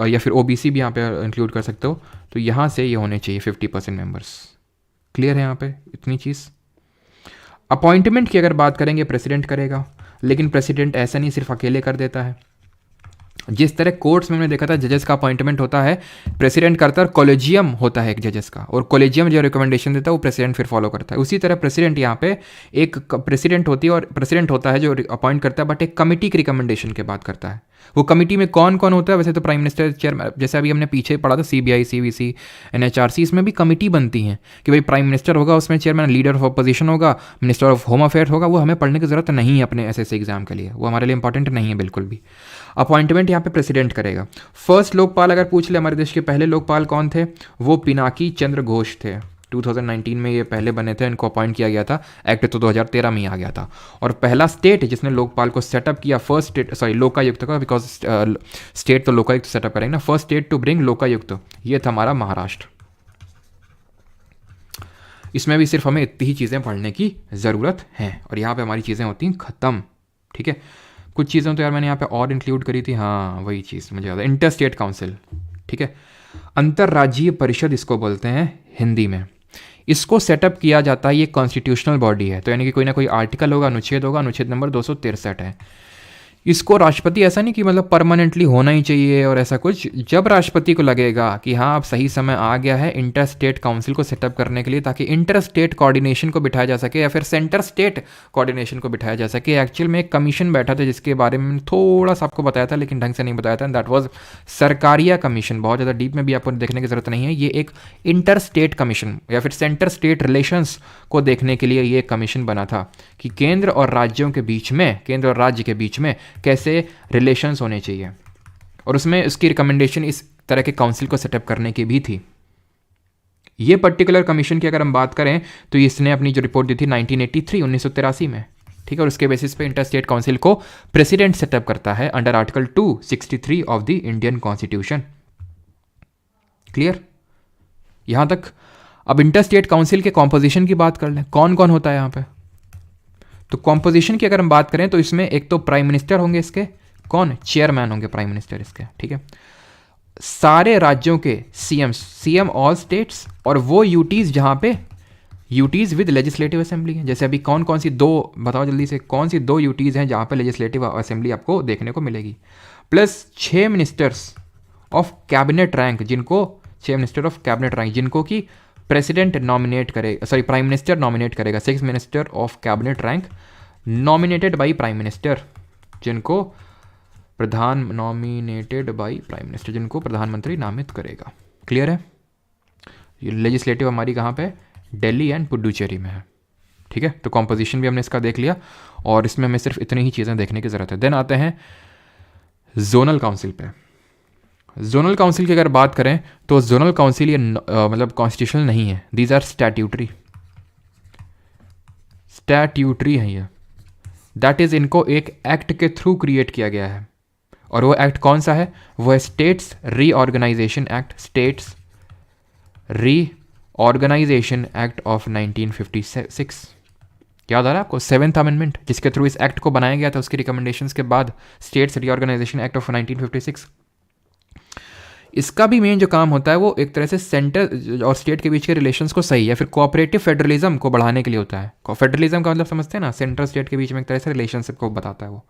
या फिर OBC भी यहाँ पे इंक्लूड कर सकते हो। तो यहाँ से ये होने चाहिए 50% मेंबर्स। क्लियर है यहाँ पे इतनी चीज़। अपॉइंटमेंट की अगर बात करेंगे, प्रेसिडेंट करेगा, लेकिन प्रेसिडेंट ऐसा नहीं सिर्फ अकेले कर देता है। जिस तरह कोर्ट्स में हमने देखा था जजेस का अपॉइंटमेंट होता है, प्रेसिडेंट करता है, और कॉलेजियम होता है एक जजेस का, और कॉलेजियम जो रिकमेंडेशन देता है वो प्रेसिडेंट फिर फॉलो करता है। उसी तरह प्रेसिडेंट यहाँ पे एक प्रेसिडेंट होती है, और प्रेसिडेंट होता है जो अपॉइंट करता है, बट एक कमिटी की रिकमेंडेशन के बाद करता है। वो कमिटी में कौन कौन होता है, वैसे तो प्राइम मिनिस्टर, चेयरमैन, जैसे अभी हमने पीछे पढ़ा था CBI CVC NHRC, इसमें भी कमिटी बनती हैं कि भाई प्राइम मिनिस्टर होगा उसमें चेयरमैन, लीडर ऑफ अपोजिशन होगा, मिनिस्टर ऑफ होम अफेयर होगा। वो हमें पढ़ने की ज़रूरत नहीं है अपने SSC एग्जाम के लिए, वो हमारे लिए इंपॉर्टेंट नहीं है बिल्कुल भी। अपॉइंटमेंट यहाँ पे प्रेसिडेंट करेगा। फर्स्ट लोकपाल अगर पूछ ले, हमारे देश के पहले लोकपाल कौन थे, वो पिनाकी चंद्र घोष थे। 2019 में ये पहले बने थे, इनको अपॉइंट किया गया था, एक्ट तो 2013 में ही आ गया था। और पहला स्टेट जिसने लोकपाल को सेटअप किया, फर्स्ट स्टेट, सॉरी लोकायुक्त का, बिकॉज स्टेट तो लोकायुक्त सेटअप करेंगे ना, first state to bring Lokayukta, ये था हमारा महाराष्ट्र। इसमें भी सिर्फ हमें इतनी ही चीज़ें पढ़ने की ज़रूरत है, और यहाँ पे हमारी चीज़ें होती हैं ख़त्म, ठीक है। कुछ चीज़ें तो यार मैंने यहाँ पे और इंक्लूड करी थी, हाँ वही चीज़ मुझे याद है, इंटर स्टेट काउंसिल, ठीक है, अंतर्राज्यीय परिषद इसको बोलते हैं हिंदी में। इसको सेटअप किया जाता है, ये कॉन्स्टिट्यूशनल बॉडी है, तो यानी कि कोई ना कोई आर्टिकल होगा, अनुच्छेद होगा, अनुच्छेद नंबर 263 है। इसको राष्ट्रपति, ऐसा नहीं कि मतलब परमानेंटली होना ही चाहिए और ऐसा कुछ, जब राष्ट्रपति को लगेगा कि हाँ अब सही समय आ गया है इंटर स्टेट काउंसिल को सेटअप करने के लिए, ताकि इंटर स्टेट कोऑर्डिनेशन को बिठाया जा सके, या फिर सेंटर स्टेट कोऑर्डिनेशन को बिठाया जा सके। एक्चुअल में एक कमीशन बैठा था जिसके बारे में थोड़ा सा आपको बताया था, लेकिन ढंग से नहीं बताया था, दैट वाज सरकारिया कमीशन। बहुत ज़्यादा डीप में भी आपको देखने की जरूरत नहीं है, ये एक इंटर स्टेट कमीशन या फिर सेंटर स्टेट रिलेशंस को देखने के लिए ये कमीशन बना था, कि केंद्र और राज्यों के बीच में, केंद्र और राज्य के बीच में कैसे रिलेशंस होने चाहिए, और उसमें उसकी रिकमेंडेशन इस तरह के काउंसिल को सेटअप करने की भी थी। ये पर्टिकुलर कमीशन की अगर हम बात करें तो इसने अपनी जो रिपोर्ट दी थी 1983 में, ठीक है, और उसके बेसिस पे इंटर स्टेट काउंसिल को प्रेसिडेंट सेटअप करता है under article 263 of the Indian constitution. Clear यहां तक। अब इंटर स्टेट काउंसिल के कॉम्पोजिशन की बात कर लें, कौन कौन होता है यहाँ पे। तो कॉम्पोजिशन की अगर हम बात करें तो इसमें एक तो प्राइम मिनिस्टर होंगे, इसके कौन, चेयरमैन होंगे प्राइम मिनिस्टर इसके, ठीक है। सारे राज्यों के सीएम ऑल स्टेट्स, और वो यूटीज जहां पे यूटीज विद लेजिस्लेटिव असेंबली है। जैसे अभी कौन कौन सी दो, बताओ जल्दी से, कौन सी दो यूटीज हैं जहां पे लेजिस्लेटिव असेंबली आपको देखने को मिलेगी। Plus 6 ministers of cabinet rank, जिनको 6 मिनिस्टर ऑफ कैबिनेट रैंक जिनको कि प्रेसिडेंट नॉमिनेट करेगा, सॉरी प्राइम मिनिस्टर नॉमिनेट करेगा। 6 minister of cabinet rank nominated by prime minister, जिनको जिनको प्रधानमंत्री नामित करेगा। क्लियर है। ये लेजिस्लेटिव हमारी कहाँ पे, दिल्ली एंड पुडुचेरी में है, ठीक है। तो कॉम्पोजिशन भी हमने इसका देख लिया, और इसमें हमें सिर्फ इतनी ही चीज़ें देखने की ज़रूरत है। देन आते हैं जोनल काउंसिल पे। जोनल काउंसिल की अगर बात करें तो जोनल काउंसिल ये मतलब कॉन्स्टिट्यूशनल नहीं है, दीज आर स्टैट्यूटरी है ये। दैट इज़ इनको एक एक्ट के थ्रू क्रिएट किया गया है, और वो एक्ट कौन सा है, वो है states reorganisation act, states reorganisation act of 1956। याद आ रहा है आपको, 7th अमेंडमेंट, जिसके थ्रू इस एक्ट को बनाया गया था, उसकी रिकमेंडेशंस के बाद स्टेट्स रीऑर्गेनाइजेशन एक्ट ऑफ 1956। इसका भी मेन जो काम होता है वो एक तरह से सेंटर और स्टेट के बीच के रिलेशंस को सही या फिर कोऑपरेटिव फेडरलिज्म को बढ़ाने के लिए होता है। फेडरलिज्म का मतलब समझते हैं ना, सेंटर स्टेट के बीच में एक तरह से रिलेशनशिप को बताता है वो।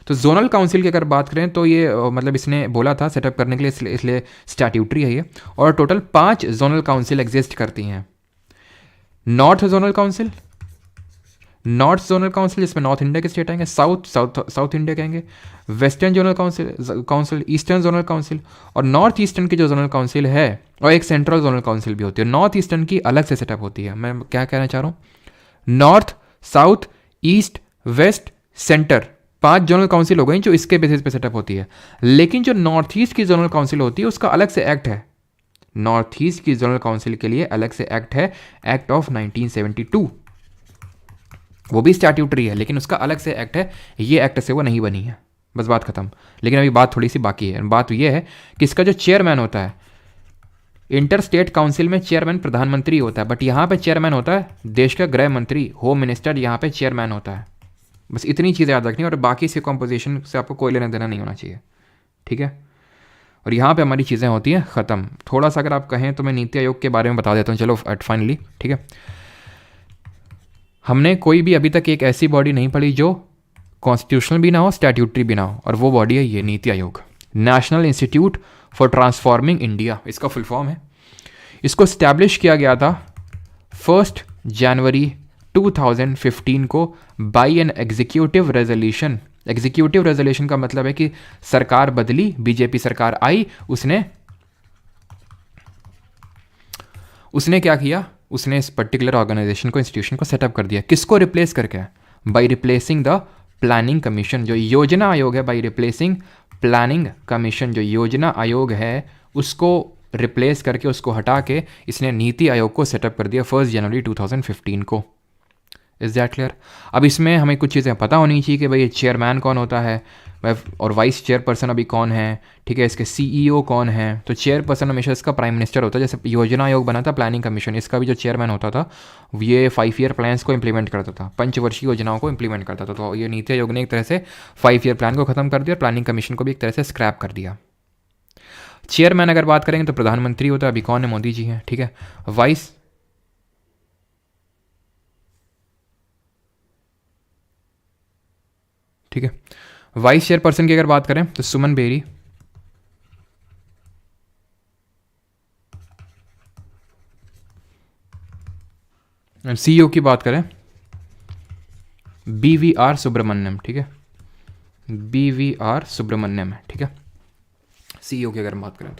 तो जोनल काउंसिल की अगर बात करें तो ये मतलब इसने बोला था सेटअप करने के लिए, इसलिए स्टैट्यूटरी है ये। और टोटल 5 जोनल काउंसिल एग्जिस्ट करती हैं। North zonal council, north zonal council जिसमें नॉर्थ इंडिया के स्टेट आएंगे, साउथ इंडिया के आएंगे, western zonal council, eastern zonal council, और नॉर्थ ईस्टर्न की जो जोनल काउंसिल है, और एक सेंट्रल जोनल काउंसिल भी होती है। नॉर्थ ईस्टर्न की अलग से सेटअप होती है। मैं क्या कहना चाह रहा हूँ, north, south, east, west, centre, 5 zonal council हो गई जो इसके बेसिस पे सेटअप होती है। लेकिन जो नॉर्थ ईस्ट की जोनल काउंसिल होती है उसका अलग से एक्ट है। नॉर्थ ईस्ट की जोनल काउंसिल के लिए अलग से एक्ट है, एक्ट ऑफ 1972। वो भी स्टैट्यूटरी है लेकिन उसका अलग से एक्ट है, ये एक्ट से वो नहीं बनी है। बस बात खत्म। लेकिन अभी बात थोड़ी सी बाकी है। बात ये है कि इसका जो चेयरमैन होता है, इंटर स्टेट काउंसिल में चेयरमैन प्रधानमंत्री होता है, बट यहाँ पे चेयरमैन होता है देश का गृह मंत्री, होम मिनिस्टर यहाँ पे चेयरमैन होता है। बस इतनी चीज़ें याद रखनी, और बाकी इसके कॉम्पोजिशन से आपको कोई लेना देना नहीं होना चाहिए, ठीक है। और यहाँ पे हमारी चीज़ें होती हैं ख़त्म। थोड़ा सा अगर आप कहें तो मैं नीति आयोग के बारे में बता देता हूँ, चलो फाइनली, ठीक है। हमने कोई भी अभी तक एक ऐसी बॉडी नहीं पढ़ी जो कॉन्स्टिट्यूशनल भी ना हो, स्टैट्यूटरी भी ना हो, और वो बॉडी है ये NITI Aayog, national institute for transforming India, इसका फुल फॉर्म है। इसको स्टैब्लिश किया गया था 1 जनवरी 2015 को by an executive resolution. Executive resolution का मतलब है कि सरकार बदली, बीजेपी सरकार आई, उसने क्या किया, उसने इस पर्टिकुलर ऑर्गेनाइजेशन को, इंस्टीट्यूशन को सेटअप कर दिया। किसको रिप्लेस करके? By replacing the planning commission, जो योजना आयोग है, बाई रिप्लेसिंग प्लानिंग कमीशन, जो योजना आयोग है उसको रिप्लेस करके, उसको हटा के इसने नीति आयोग को सेटअप कर दिया 1 जनवरी 2015 को। Is that clear? अब इसमें हमें कुछ चीज़ें पता होनी चाहिए कि भाई ये चेयरमैन कौन होता है और वाइस चेयरपर्सन अभी कौन है, ठीक है, इसके सीईओ कौन है। तो चेयरपर्सन हमेशा इसका प्राइम मिनिस्टर होता है। जैसे योजना आयोग बना था, प्लानिंग कमीशन, इसका भी जो चेयरमैन होता था ये 5 ईयर प्लान्स को इंप्लीमेंट करता था, पंचवर्षीय योजनाओं को इंप्लीमेंट करता था। तो ये नीति आयोग ने एक तरह से 5 ईयर प्लान को खत्म कर दिया, प्लानिंग कमीशन को भी एक तरह से स्क्रैप कर दिया। चेयरमैन अगर बात करेंगे तो प्रधानमंत्री होता है, अभी कौन है, मोदी जी हैं, ठीक है। वाइस, ठीक है, वाइस चेयरपर्सन की अगर बात करें तो सुमन बेरी, सीईओ की बात करें BVR सुब्रमण्यम, ठीक है, BVR सुब्रमण्यम है, ठीक है, सीईओ की अगर बात करें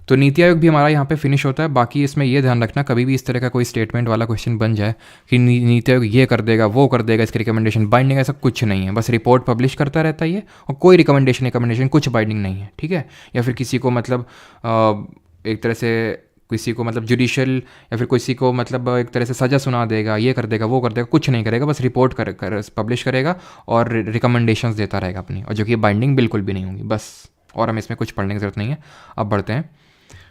तो नीति आयोग भी हमारा यहाँ पे फिनिश होता है। बाकी इसमें ये ध्यान रखना कभी भी इस तरह का कोई स्टेटमेंट वाला क्वेश्चन बन जाए कि नीति आयोग ये कर देगा, वो कर देगा, इसकी रिकमेंडेशन बाइंडिंग, ऐसा कुछ नहीं है। बस रिपोर्ट पब्लिश करता रहता है ये, और कोई रिकमेंडेशन कुछ बाइंडिंग नहीं है, ठीक है। या फिर किसी को मतलब एक तरह से किसी को मतलब जुडिशियल, या फिर किसी को मतलब एक तरह से सज़ा सुना देगा, ये कर देगा, वो कर देगा, कुछ नहीं करेगा। बस रिपोर्ट पब्लिश करेगा और रिकमेंडेशंस देता रहेगा अपनी, और जो कि बाइंडिंग बिल्कुल भी नहीं होंगी, बस। और हमें इसमें कुछ पढ़ने की ज़रूरत नहीं है। अब बढ़ते हैं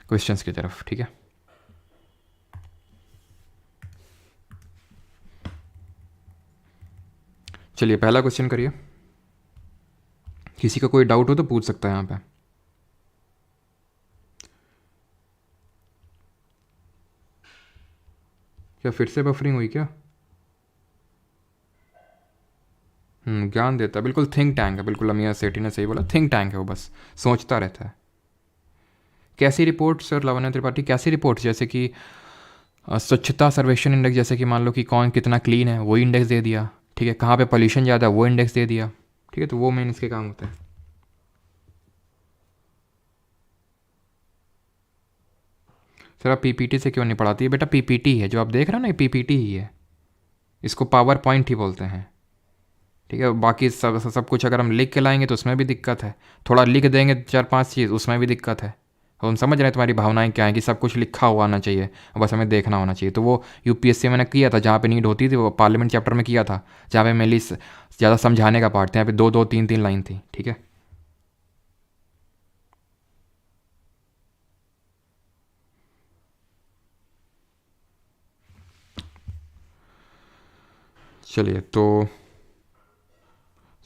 क्वेश्चंस की तरफ, ठीक है। चलिए पहला क्वेश्चन करिए। किसी का कोई डाउट हो तो पूछ सकता है यहाँ पे। क्या फिर से बफरिंग हुई क्या? ज्ञान देता है, बिल्कुल थिंक टैंक है, बिल्कुल अमिया सेठी ने सही बोला, थिंक टैंक है वो, बस सोचता रहता है। कैसी रिपोर्ट सर? लावण्य त्रिपाठी, कैसी रिपोर्ट? जैसे कि स्वच्छता सर्वेक्षण इंडेक्स, जैसे कि मान लो कि कौन कितना क्लीन है वो इंडेक्स दे दिया, ठीक है, कहाँ पे पॉल्यूशन ज़्यादा है वो इंडेक्स दे दिया, ठीक है। तो वो मेन इसके काम होता है। सर आप पीपीटी से क्यों नहीं पढ़ाती है? बेटा पीपीटी है जो आप देख रहे हो ना, ये पीपीटी ही है, इसको पावर पॉइंट ही बोलते हैं, ठीक है। बाकी सब कुछ अगर हम लिख के लाएंगे तो उसमें भी दिक्कत है, थोड़ा लिख देंगे 4-5 चीज़ उसमें भी दिक्कत है। हम समझ रहे हैं तुम्हारी भावनाएं क्या है कि सब कुछ लिखा हुआ आना चाहिए, बस हमें देखना होना चाहिए। तो वो यूपीएससी मैंने किया था, जहाँ पे नीड होती थी वो पार्लियामेंट चैप्टर में किया था, जहाँ पे मेनली ज़्यादा समझाने का पार्ट था, यहाँ पे 2-2, 3-3 लाइन थी, ठीक है। चलिए तो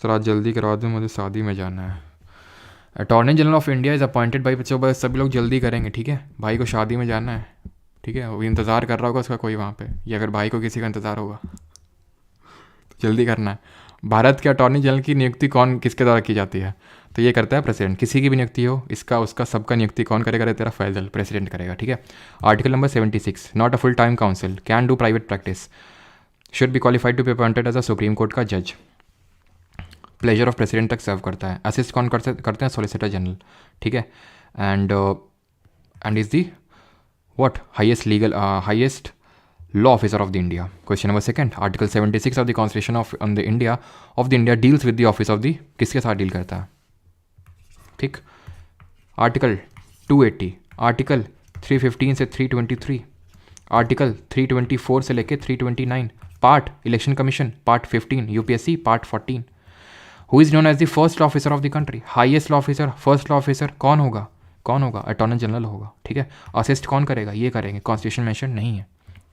सर आज जल्दी करवा दूँ, मुझे शादी में जाना है। Attorney general of India is appointed by, बच्चों बस सभी लोग जल्दी करेंगे, ठीक है। भाई को शादी में जाना है, ठीक है, वो इंतज़ार कर रहा होगा उसका कोई वहाँ पे, या अगर भाई को किसी का इंतज़ार होगा तो जल्दी करना है। भारत के अटॉर्नी जनरल की नियुक्ति कौन, किसके द्वारा की जाती है? तो ये करता है प्रेसिडेंट। किसी की भी नियुक्ति हो, इसका उसका सबका नियुक्ति कौन करेगा? तेरा फैजल, प्रेसिडेंट करेगा, ठीक है। Article number 76, not a full time council can do private practice. Should be qualified to be appointed as a supreme court का जज, प्लेजर ऑफ प्रेसिडेंट तक सर्व करता है, असिस्ट कौन करते हैं, सॉलिसिटर जनरल, ठीक है, and is the what highest law officer of the India. Question number second, article 76 of the constitution of the India deals with the office of the, किसके साथ डील करता है, ठीक, आर्टिकल 280, आर्टिकल 315 से 323, article 324 से लेके 329, part election commission part 15, UPSC part 14। Who is known as the first officer of the country, highest law officer, first law officer कौन होगा, अटॉर्नी जनरल होगा, ठीक है। असिस्ट कौन करेगा, ये करेंगे, कॉन्स्टिट्यूशन मेंशन नहीं है।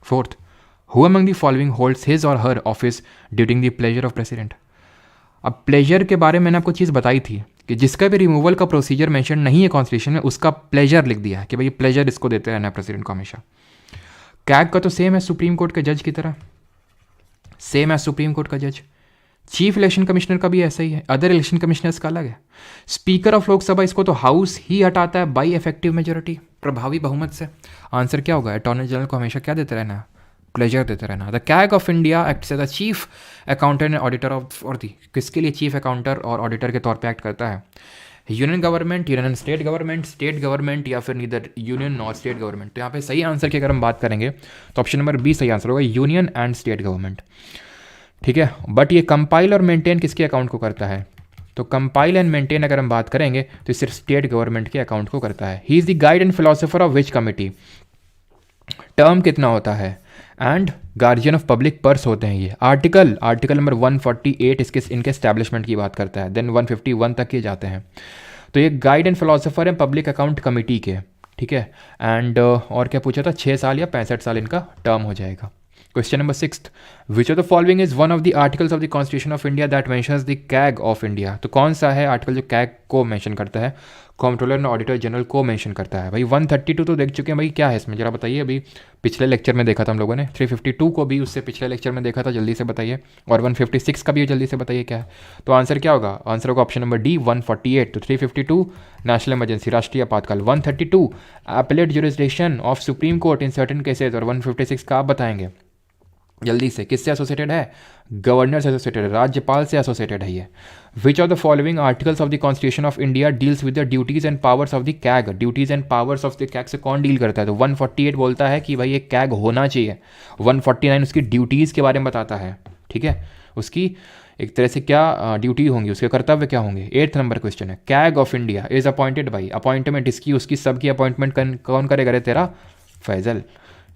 Fourth, who among the following holds his or her office during the pleasure of president. अब प्लेजर के बारे में मैंने आपको चीज़ बताई थी कि जिसका भी रिमूवल का प्रोसीजर मेंशन नहीं है कॉन्स्टिट्यूशन में, उसका प्लेजर लिख दिया है कि भाई प्लेजर इसको देते रहना है प्रेसिडेंट को हमेशा। कैग का तो सेम है सुप्रीम कोर्ट के जज की तरह, सेम है सुप्रीम कोर्ट का जज। चीफ इलेक्शन कमिश्नर का भी ऐसा ही है, अदर इलेक्शन कमिश्नर्स का अलग है। स्पीकर ऑफ लोकसभा, इसको तो हाउस ही हटाता है बाई इफेक्टिव मेजोरिटी, प्रभावी बहुमत से। आंसर क्या होगा, अटॉर्नी जनरल को हमेशा क्या देते रहना है, प्लेजर देते रहना। The CAG of India acts as the chief accountant and auditor of, और दी किसके लिए चीफ अकाउंटर और ऑडिटर के तौर पे एक्ट करता है, union government, union state government या फिर neither union nor state government. तो यहाँ पे सही आंसर की अगर हम बात करेंगे तो ऑप्शन नंबर बी सही आंसर होगा, यूनियन एंड स्टेट गवर्नमेंट, ठीक है। बट ये कंपाइल और मेंटेन किसके अकाउंट को करता है, तो कंपाइल एंड मेंटेन अगर हम बात करेंगे तो सिर्फ स्टेट गवर्नमेंट के अकाउंट को करता है। He is the guide and philosopher of which committee, term कितना होता है, and guardian of public purse होते हैं ये। आर्टिकल नंबर 148 इसके इनके एस्टैब्लिशमेंट की बात करता है, देन 151 तक ये जाते हैं। तो ये गाइड एंड फिलोसोफर है पब्लिक अकाउंट कमेटी के, ठीक है। एंड और क्या पूछा था, 6 साल या 65 साल इनका टर्म हो जाएगा। Question number 6, which of the following is one of the articles of the constitution of India that mentions the CAG of India. तो कौन सा है आर्टिकल जो कैग को मेंशन करता है, कंट्रोलर एंड ऑडिटर जनरल को मेंशन करता है। भाई 132 तो देख चुके हैं, भाई क्या है इसमें जरा बताइए। अभी पिछले लेक्चर में देखा था हम लोगों ने, 352 को भी उससे पिछले लेक्चर में देखा था, जल्दी से बताइए। और 156 का भी जल्दी से बताइए क्या है। तो आंसर क्या होगा, आंसर होगा ऑप्शन नंबर डी 148। तो 352 नेशनल इमरजेंसी, राष्ट्रीय आपातकाल, 132 appellate jurisdiction of supreme court in certain cases, और 156 का आप बताएंगे जल्दी से, किससे एसोसिएटेड है, गवर्नर से एसोसिएटेड है, राज्यपाल से एसोसिएटेड है ये। Which of the following articles of the constitution of India deals with the duties and powers of the CAG, duties and powers of the CAG से कौन डील करता है। तो 148 बोलता है कि भाई ये कैग होना चाहिए, 149 उसकी ड्यूटीज़ के बारे में बताता है, ठीक है, उसकी एक तरह से क्या ड्यूटी होंगी, उसके कर्तव्य क्या होंगे। 8th नंबर क्वेश्चन है, CAG of India is appointed by, appointment इसकी उसकी सबकी अपॉइंटमेंट कौन करेगा रे तेरा, फैजल,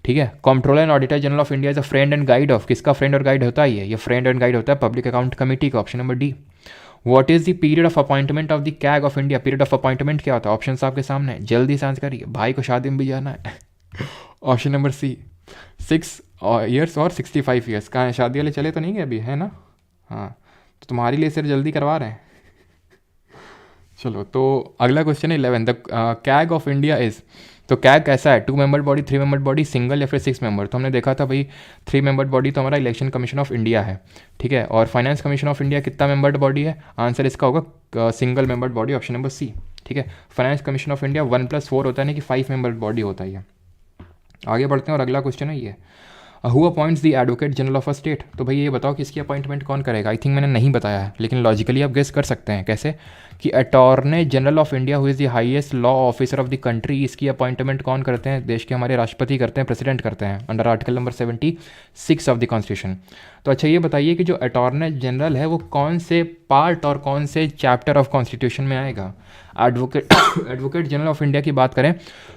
ठीक है। Controller and auditor general of India is a friend and guide of, किसका फ्रेंड और गाइड होता है ये फ्रेंड एंड गाइड होता है पब्लिक अकाउंट कमेटी का, option number D. What is the period of appointment of the CAG of India, period of appointment क्या होता है, ऑप्शन आपके सामने, जल्दी से आंसर करिए, भाई को शादी में भी जाना है। ऑप्शन नंबर सी 6 ईयर्स और 65 ईयर्स। कहाँ है, शादी वाले चले तो नहीं गए अभी, है ना, हाँ, तो तुम्हारे लिए सिर्फ जल्दी करवा रहे हैं। चलो, तो अगला क्वेश्चन है 11, the CAG of India is, तो कैग कैसा है, 2 member body, 3 member body, single या फिर 6 मेंबर। तो हमने देखा था भाई 3 मेंबर बॉडी तो हमारा इलेक्शन कमीशन ऑफ इंडिया है, ठीक है। और फाइनेंस कमीशन ऑफ इंडिया कितना मेंबर्ड बॉडी है, आंसर इसका होगा single membered body, option number C, ठीक है। फाइनेंस कमीशन ऑफ इंडिया 1+4 होता है, नहीं कि 5 मेंबर्ड बॉडी होता है। आगे बढ़ते हैं और अगला क्वेश्चन है ये, who appoints the advocate general of a state. तो भाई ये बताओ कि इसकी अपॉइंटमेंट कौन करेगा। आई थिंक मैंने नहीं बताया है, लेकिन लॉजिकली आप गेस कर सकते हैं कैसे, कि attorney general of India who is the highest law officer of the country, इसकी अपॉइंटमेंट कौन करते हैं, देश के हमारे राष्ट्रपति करते हैं, प्रेसिडेंट करते हैं, under article number 76 of the constitution. तो अच्छा ये बताइए कि जो अटॉर्नी जनरल है वो कौन से पार्ट और कौन से चैप्टर ऑफ कॉन्स्टिट्यूशन में आएगा। एडवोकेट जनरल ऑफ इंडिया की बात करें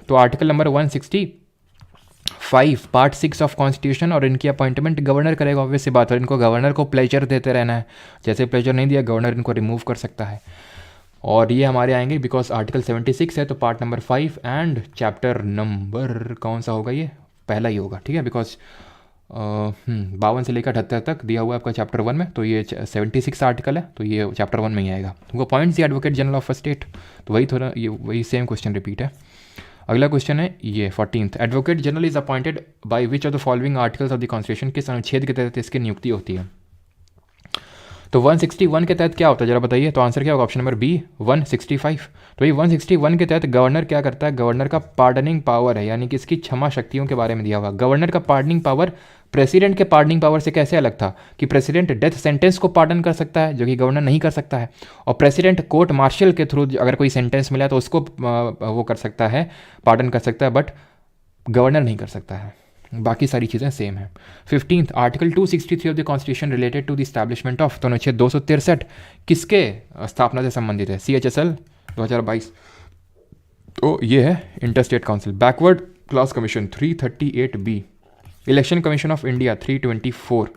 तो article number 165 part 6 of constitution, और इनकी अपॉइंटमेंट गवर्नर करेगा, ऑब्वियस सी बात है, इनको गवर्नर को प्लेजर देते रहना है, जैसे प्लेजर नहीं दिया गवर्नर इनको रिमूव कर सकता है। और ये हमारे आएंगे बिकॉज आर्टिकल 76 है, तो part number 5 and chapter number कौन सा होगा, ये पहला ही होगा, ठीक है, बिकॉज 52 से लेकर 78 तक दिया हुआ है आपका चैप्टर 1 में, तो ये 76 आर्टिकल है, तो ये चैप्टर 1 में ही आएगा। तुमको पॉइंट्स दिया advocate general of a state, तो वही थोड़ा ये वही सेम क्वेश्चन रिपीट है। अगला क्वेश्चन है ये 14th, advocate general is appointed by which of the following articles of the constitution, किस अनुच्छेद के तहत इसकी नियुक्ति होती है। तो 161 के तहत क्या होता है जरा बताइए। तो आंसर क्या होगा, ऑप्शन नंबर बी 165। तो ये 161 के तहत गवर्नर क्या करता है, गवर्नर का पार्डनिंग पावर है, यानी कि इसकी क्षमा शक्तियों के बारे में दिया हुआ। गवर्नर का पार्डनिंग पावर प्रेसिडेंट के पार्डनिंग पावर से कैसे अलग था कि प्रेसिडेंट डेथ सेंटेंस को पार्डन कर सकता है जो कि गवर्नर नहीं कर सकता है, और प्रेसिडेंट कोर्ट मार्शल के थ्रू अगर कोई सेंटेंस मिला तो उसको वो कर सकता है, पार्डन कर सकता है, बट गवर्नर नहीं कर सकता है। बाकी सारी चीज़ें सेम है। 15th article 263 of the constitution related to the establishment of, तो अनुच्छेद 263 किसके स्थापना से संबंधित है? CHSL 2022। तो ये है interstate council. Backward class commission 338B, election commission of India 324।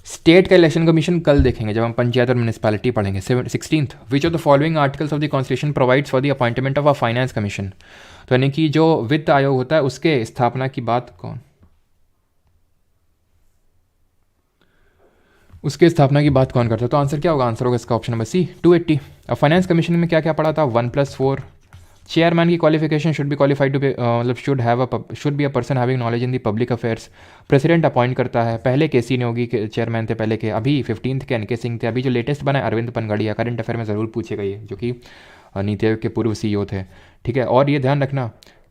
State का इलेक्शन कमीशन कल देखेंगे जब हम पंचायत और म्यूनिसपैलिटी पढ़ेंगे। 16th which of the following articles of the constitution provides for the appointment of a finance commission, तो यानी कि जो वित्त आयोग होता है उसके स्थापना की बात कौन करता है? तो आंसर क्या होगा? आंसर होगा इसका ऑप्शन नंबर सी 280। अब फाइनेंस कमीशन में क्या क्या पढ़ा था? 1+4 चेयरमैन की qualification should be qualified to मतलब should be a person having knowledge in the public affairs. President appoint करता है, पहले केसी नेगी के चेयरमैन थे पहले के, अभी 15th के NK सिंह थे, अभी जो लेटेस्ट बना है अरविंद पनगड़िया। करंट अफेयर में ज़रूर पूछेगा ये, जो कि नीति आयोग के पूर्व CEO थे, ठीक है। और ये ध्यान रखना,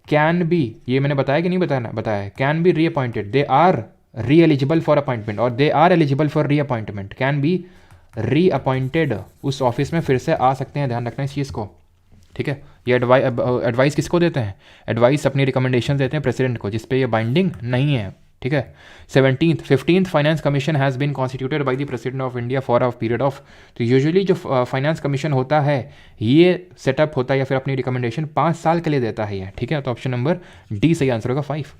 कैन बी, ये मैंने बताया कि नहीं बताया, can be reappointed, they are re eligible for appointment और they are eligible for reappointment, can be reappointed, उस ऑफिस में फिर से आ सकते हैं, ध्यान रखना इस चीज़ को, ठीक है। ये एडवाइस किसको देते हैं? एडवाइस अपनी रिकमेंडेशन देते हैं प्रेसिडेंट को, जिस पे ये बाइंडिंग नहीं है, ठीक है। 15th finance commission has been constituted by the president of India for a period of, तो यूजुअली जो फाइनेंस कमीशन होता है ये सेटअप होता है या फिर अपनी रिकमेंडेशन 5 साल के लिए देता है ये, ठीक है। तो ऑप्शन नंबर डी सही आंसर होगा 5।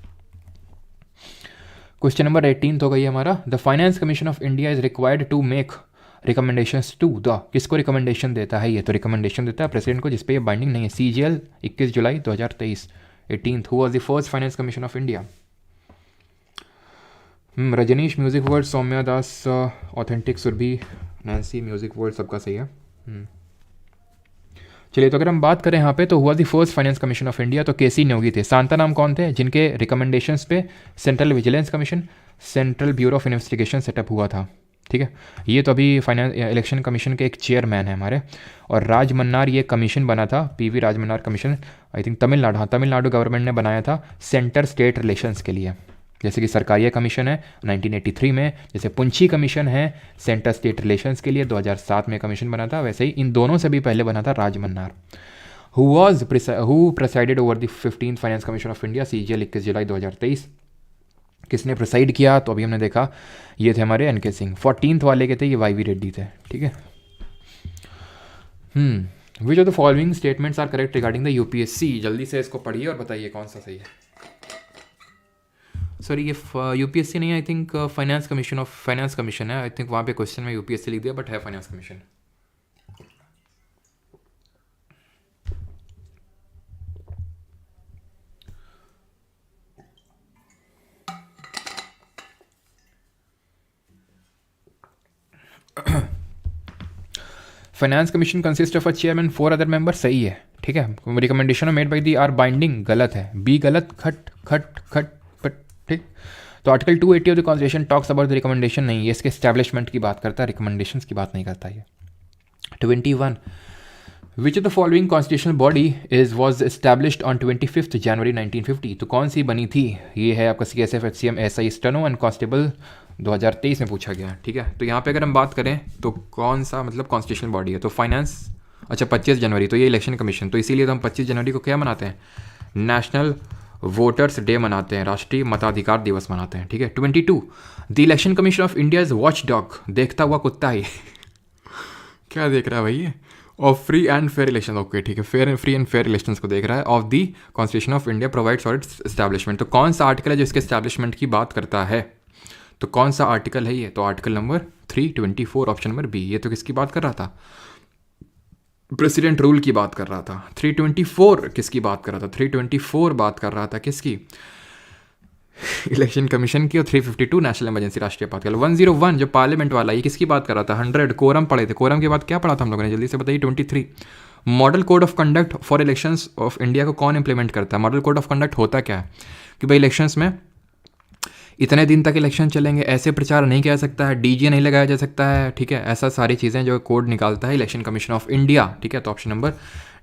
क्वेश्चन नंबर 18 हो गई है हमारा। The finance commission of India is required to make recommendations to the, किसको रिकमेंडेशन देता है ये? तो रिकमेंडेशन देता है प्रेसिडेंट को, जिसपे ये बाइंडिंग नहीं है। CGL 21 जुलाई 2023। 18th who was the first finance commission of India? Rajneesh music world, Saumya Das authentic, Surabhi, Nancy music world, सबका सही है। चलिए, तो अगर हम बात करें यहाँ पे तो हुआ the first finance commission of India, तो केसी नेगी थे। सांता नाम कौन थे जिनके रिकमेंडेशंस पे central vigilance commission, central bureau of investigation setup हुआ था, ठीक है। ये तो अभी फाइनेंस इलेक्शन कमीशन के एक चेयरमैन है हमारे। और राज मन्नार ये कमीशन बना था, PV Raj Mannar commission, I think Tamil Nadu, हाँ तमिलनाडु गवर्नमेंट ने बनाया था सेंटर स्टेट रिलेशंस के लिए। जैसे कि सरकारिया कमीशन है 1983 में, जैसे पुंछी कमीशन है सेंटर स्टेट रिलेशंस के लिए 2007 में कमीशन बना था, वैसे ही इन दोनों से भी पहले बना था Raj Mannar. Who presided over the 15th finance commission of India? CGL 21 जुलाई 2023। किसने प्रेसाइड किया? तो अभी हमने देखा ये थे हमारे NK सिंह। 14th वाले के थे ये YV रेड्डी थे, ठीक है। Which of the following statements are correct regarding the UPSC? जल्दी से इसको पढ़िए और बताइए कौन सा सही है। सॉरी, ये UPSC नहीं है, आई थिंक फाइनेंस कमीशन है, आई थिंक वहाँ पे क्वेश्चन में UPSC लिख दिया, बट है finance commission. Finance commission consist of a chairman 4 other member, सही है, ठीक है। Recommendation made by the are binding, गलत है, बी गलत, खट ठीक। तो article 280 of the constitution talks about the recommendation, नहीं, ये इसके एस्टैब्लिशमेंट की बात करता है, रिकमेंडेशंस की बात नहीं करता ये। 21 विच of the following constitutional body was established on 25 जनवरी 1950? तो कौन सी बनी थी? ये है आपका CSF HCM SI steno and constable 2023 में पूछा गया, ठीक है। तो यहाँ पे अगर हम बात करें तो कौन सा मतलब कॉन्स्टिट्यूशनल बॉडी है? तो फाइनेंस, अच्छा 25 जनवरी, तो ये इलेक्शन कमीशन, तो इसीलिए तो हम 25 जनवरी को क्या मनाते हैं? नेशनल वोटर्स डे मनाते हैं, राष्ट्रीय मताधिकार दिवस मनाते हैं, ठीक है। 22 the election commission of India is watch dog, देखता हुआ कुत्ता ही क्या देख रहा है भाई? Of free and fair election, okay ठीक है, फ्री एंड फेयर इलेक्शंस को देख रहा है। Of the constitution of India provides for its establishment, तो कौन सा आर्टिकल है जो इसके एस्टैब्लिशमेंट की बात करता है? तो कौन सा आर्टिकल है ये? तो article number 324, option number B. ये तो किसकी बात कर रहा था? प्रेसिडेंट रूल की बात कर रहा था। 324 किसकी बात कर रहा था? 324 बात कर रहा था किसकी? इलेक्शन कमीशन की। और 352 नेशनल इमरजेंसी, राष्ट्रीय आपातकाल। 101 जो पार्लियामेंट वाला, ये किसकी बात कर रहा था? 100 कोरम पढ़े थे। कोरम के बाद क्या पढ़ा था हम लोगों ने? जल्दी से बताइए। 23 model code of conduct for elections of India को कौन इंप्लीमेंट करता है? मॉडल कोड ऑफ कंडक्ट होता क्या है कि भाई इलेक्शंस में इतने दिन तक इलेक्शन चलेंगे, ऐसे प्रचार नहीं किया जा सकता है, डीजे नहीं लगाया जा सकता है, ठीक है, ऐसा सारी चीज़ें जो कोड निकालता है इलेक्शन कमीशन ऑफ इंडिया, ठीक है। तो ऑप्शन नंबर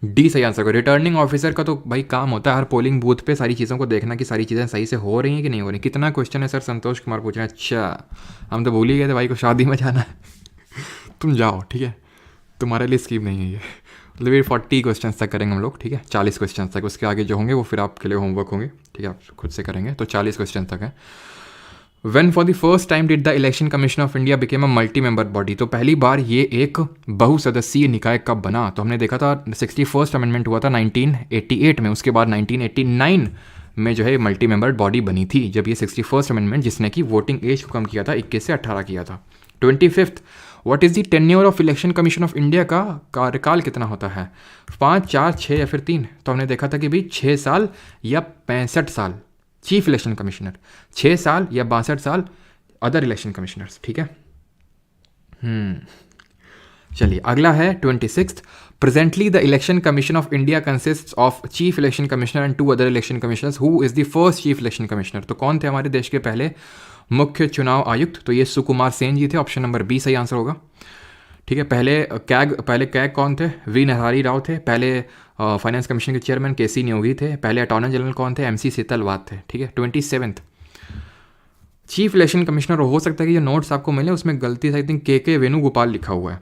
डी सही आंसर को। रिटर्निंग ऑफिसर का तो भाई काम होता है हर पोलिंग बूथ पे सारी चीज़ों को देखना कि सारी चीज़ें सही से हो रही हैं कि नहीं हो रही। कितना क्वेश्चन है सर? संतोष कुमार पूछ रहे हैं। अच्छा, हम तो भूल ही गए थे भाई को शादी में जाना है। तुम जाओ, ठीक है, तुम्हारे लिए स्कीम नहीं है ये। मतलब ये 40 क्वेश्चन तक करेंगे हम लोग, ठीक है, 40 क्वेश्चन तक। उसके आगे जो होंगे वो फिर आपके लिए होमवर्क होंगे, ठीक है, आप खुद से करेंगे। तो 40 क्वेश्चन तक है। When for the first time did the Election Commission of India became a multi-member body? तो पहली बार ये एक बहुसदस्यीय निकाय कब बना? तो हमने देखा था 61st अमेंडमेंट हुआ था 1988 में, उसके बाद 1989 में जो है मल्टी मेंबर बॉडी बनी थी, जब ये 61st अमेंडमेंट जिसने कि वोटिंग एज को कम किया था, 21 से 18 किया था। 25th, what is the tenure of election commission of India का कार्यकाल कितना होता है? 5, 4, 6 या फिर 3? तो हमने देखा था कि भाई 6 साल या 65 साल चीफ इलेक्शन कमिश्नर, 6 साल या 62 साल अदर इलेक्शन कमिश्नर्स, ठीक है। चलिए अगला है 26th। Presently the election commission of India consist of chief election commissioner and 2 other election commissioners. Who is the first chief election commissioner? तो कौन थे हमारे देश के पहले मुख्य चुनाव आयुक्त? तो ये सुकुमार सेन जी थे। ऑप्शन नंबर बी सही आंसर होगा, ठीक है। पहले कैग कौन थे? वी नरहरि राव थे। पहले फाइनेंस कमीशन के चेयरमैन केसी न्योगी थे। पहले अटॉर्नी जनरल कौन थे? एमसी सीतलवाद थे, ठीक है। 27th, चीफ इलेक्शन कमिश्नर हो सकता है कि ये नोट्स आपको मिले उसमें गलती से आई थिंक के वेणुगोपाल लिखा हुआ है,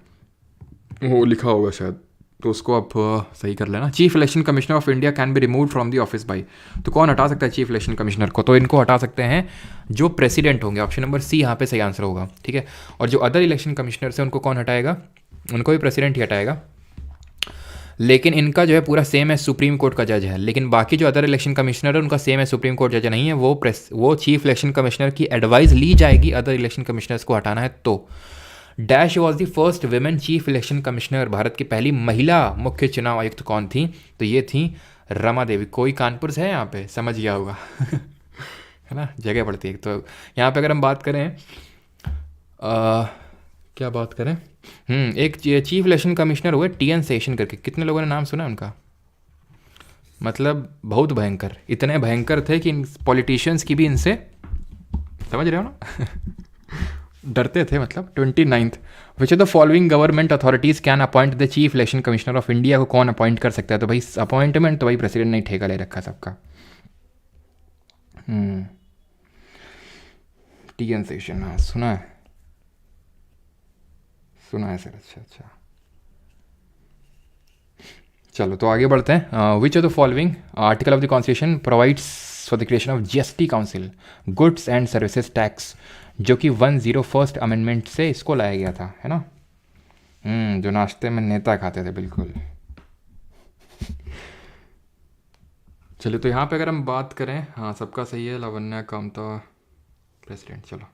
वो लिखा होगा शायद, तो उसको आप सही कर लेना। Chief election commissioner of India can be remove from the office by. तो कौन हटा सकता है चीफ इलेक्शन कमिश्नर को? तो इनको हटा सकते हैं जो प्रेसिडेंट होंगे। ऑप्शन नंबर सी यहाँ पे सही आंसर होगा, ठीक है। और जो अदर इलेक्शन कमिश्नर्स हैं उनको कौन हटाएगा? उनको भी प्रेसिडेंट ही हटाएगा, लेकिन इनका जो है पूरा सेम है, सुप्रीम कोर्ट का जज है। लेकिन बाकी जो अदर इलेक्शन कमिश्नर है उनका सेम है, सुप्रीम कोर्ट जज नहीं है। वो चीफ इलेक्शन कमिश्नर की एडवाइस ली जाएगी अदर इलेक्शन कमिश्नर्स को हटाना है तो। Dash was the first women chief election commissioner. Bharat की पहली महिला मुख्य चुनाव आयुक्त कौन थी? तो ये थी रमा देवी। कोई कानपुर से है यहाँ पे? समझ गया होगा है ना, जगह पड़ती है। तो यहाँ पे अगर हम बात करें क्या बात करें, एक चीफ इलेक्शन कमिश्नर हुए टीएन शेषन करके। कितने लोगों ने नाम सुना उनका? मतलब बहुत भयंकर, इतने भयंकर थे कि पॉलिटिशियंस की भी इनसे, समझ रहे हो ना डरते थे। मतलब 29th, which of the following government authorities can appoint the chief election commissioner of India? को कौन अपॉइंट कर सकता है? तो भाई अपॉइंटमेंट तो भाई प्रेसिडेंट ने ठेका ले रखा सबका। टीएन शेषन, हाँ सुना है सर। अच्छा, चलो तो आगे बढ़ते हैं। विच of the following article of the constitution provides for the creation of GST council, goods and services tax, जो कि 101st अमेंडमेंट से इसको लाया गया था, है ना। जो नाश्ते में नेता खाते थे, बिल्कुल। चलिए तो यहाँ पे अगर हम बात करें, हाँ सबका सही है, लावण्या कामता प्रेसिडेंट। चलो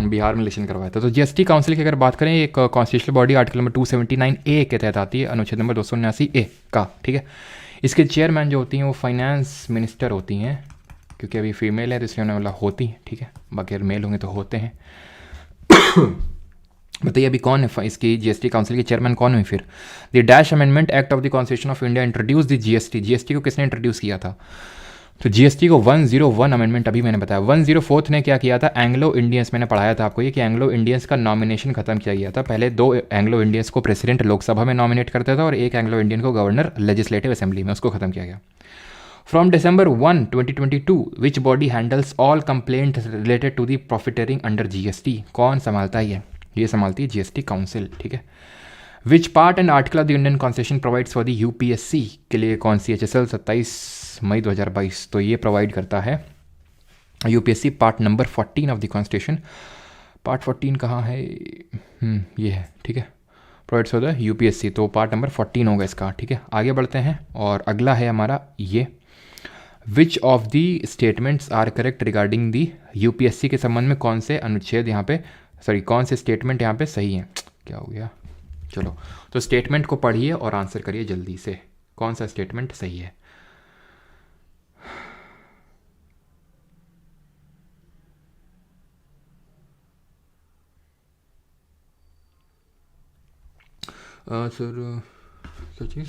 बिहार में इलेक्शन करवाया था। तो जीएसटी काउंसिल की अगर बात करें, एक constitutional body article number 279A के तहत आती है, अनुच्छेद नंबर 279A का, ठीक है। इसके चेयरमैन जो होती हैं वो फाइनेंस मिनिस्टर होती हैं, क्योंकि अभी फीमेल है तो इसलिए उन्हें बोला होती, ठीक है, बाकी अगर मेल होंगे तो होते हैं बताइए अभी कौन है इसकी जीएसटी काउंसिल के चेयरमैन कौन हुई फिर? The dash amendment act of the constitution of India introduce the GST को किसने इंट्रोड्यूस किया था? तो जीएसटी को 101 अमेंडमेंट अभी मैंने बताया। 104th ने क्या किया था? एंग्लो इंडियंस, मैंने पढ़ाया था आपको ये कि एंग्लो इंडियंस का नॉमिनेशन खत्म किया गया था। पहले 2 एंग्लो इंडियंस को प्रेसिडेंट लोकसभा में नॉमिनेट करता था और एक एंग्लो इंडियन को गवर्नर लेजिस्लेटिव असेंबली में, उसको खत्म किया गया। From December 1, 2022 which body handles all complaint related to the profiteering under GST? कौन संभालता है ये संभालती है जीएसटी काउंसिल, ठीक है। Which part and article of the Indian constitution provides for the UPSC के लिए कौन सी HSL 27 मई 2022? तो ये प्रोवाइड करता है UPSC part number 14 of the constitution. Part 14 कहाँ है? ये है, ठीक है, प्रोवाइड्स फॉर द यूपीएससी, तो पार्ट नंबर 14 होगा इसका, ठीक है। आगे बढ़ते हैं और अगला है हमारा ये, which of the statements are correct regarding the UPSC के संबंध में कौन से अनुच्छेद यहाँ पे, सॉरी कौन से स्टेटमेंट यहाँ पे सही हैं? क्या हो गया? चलो तो स्टेटमेंट को पढ़िए और आंसर करिए जल्दी से, कौन सा स्टेटमेंट सही है। सर चीज़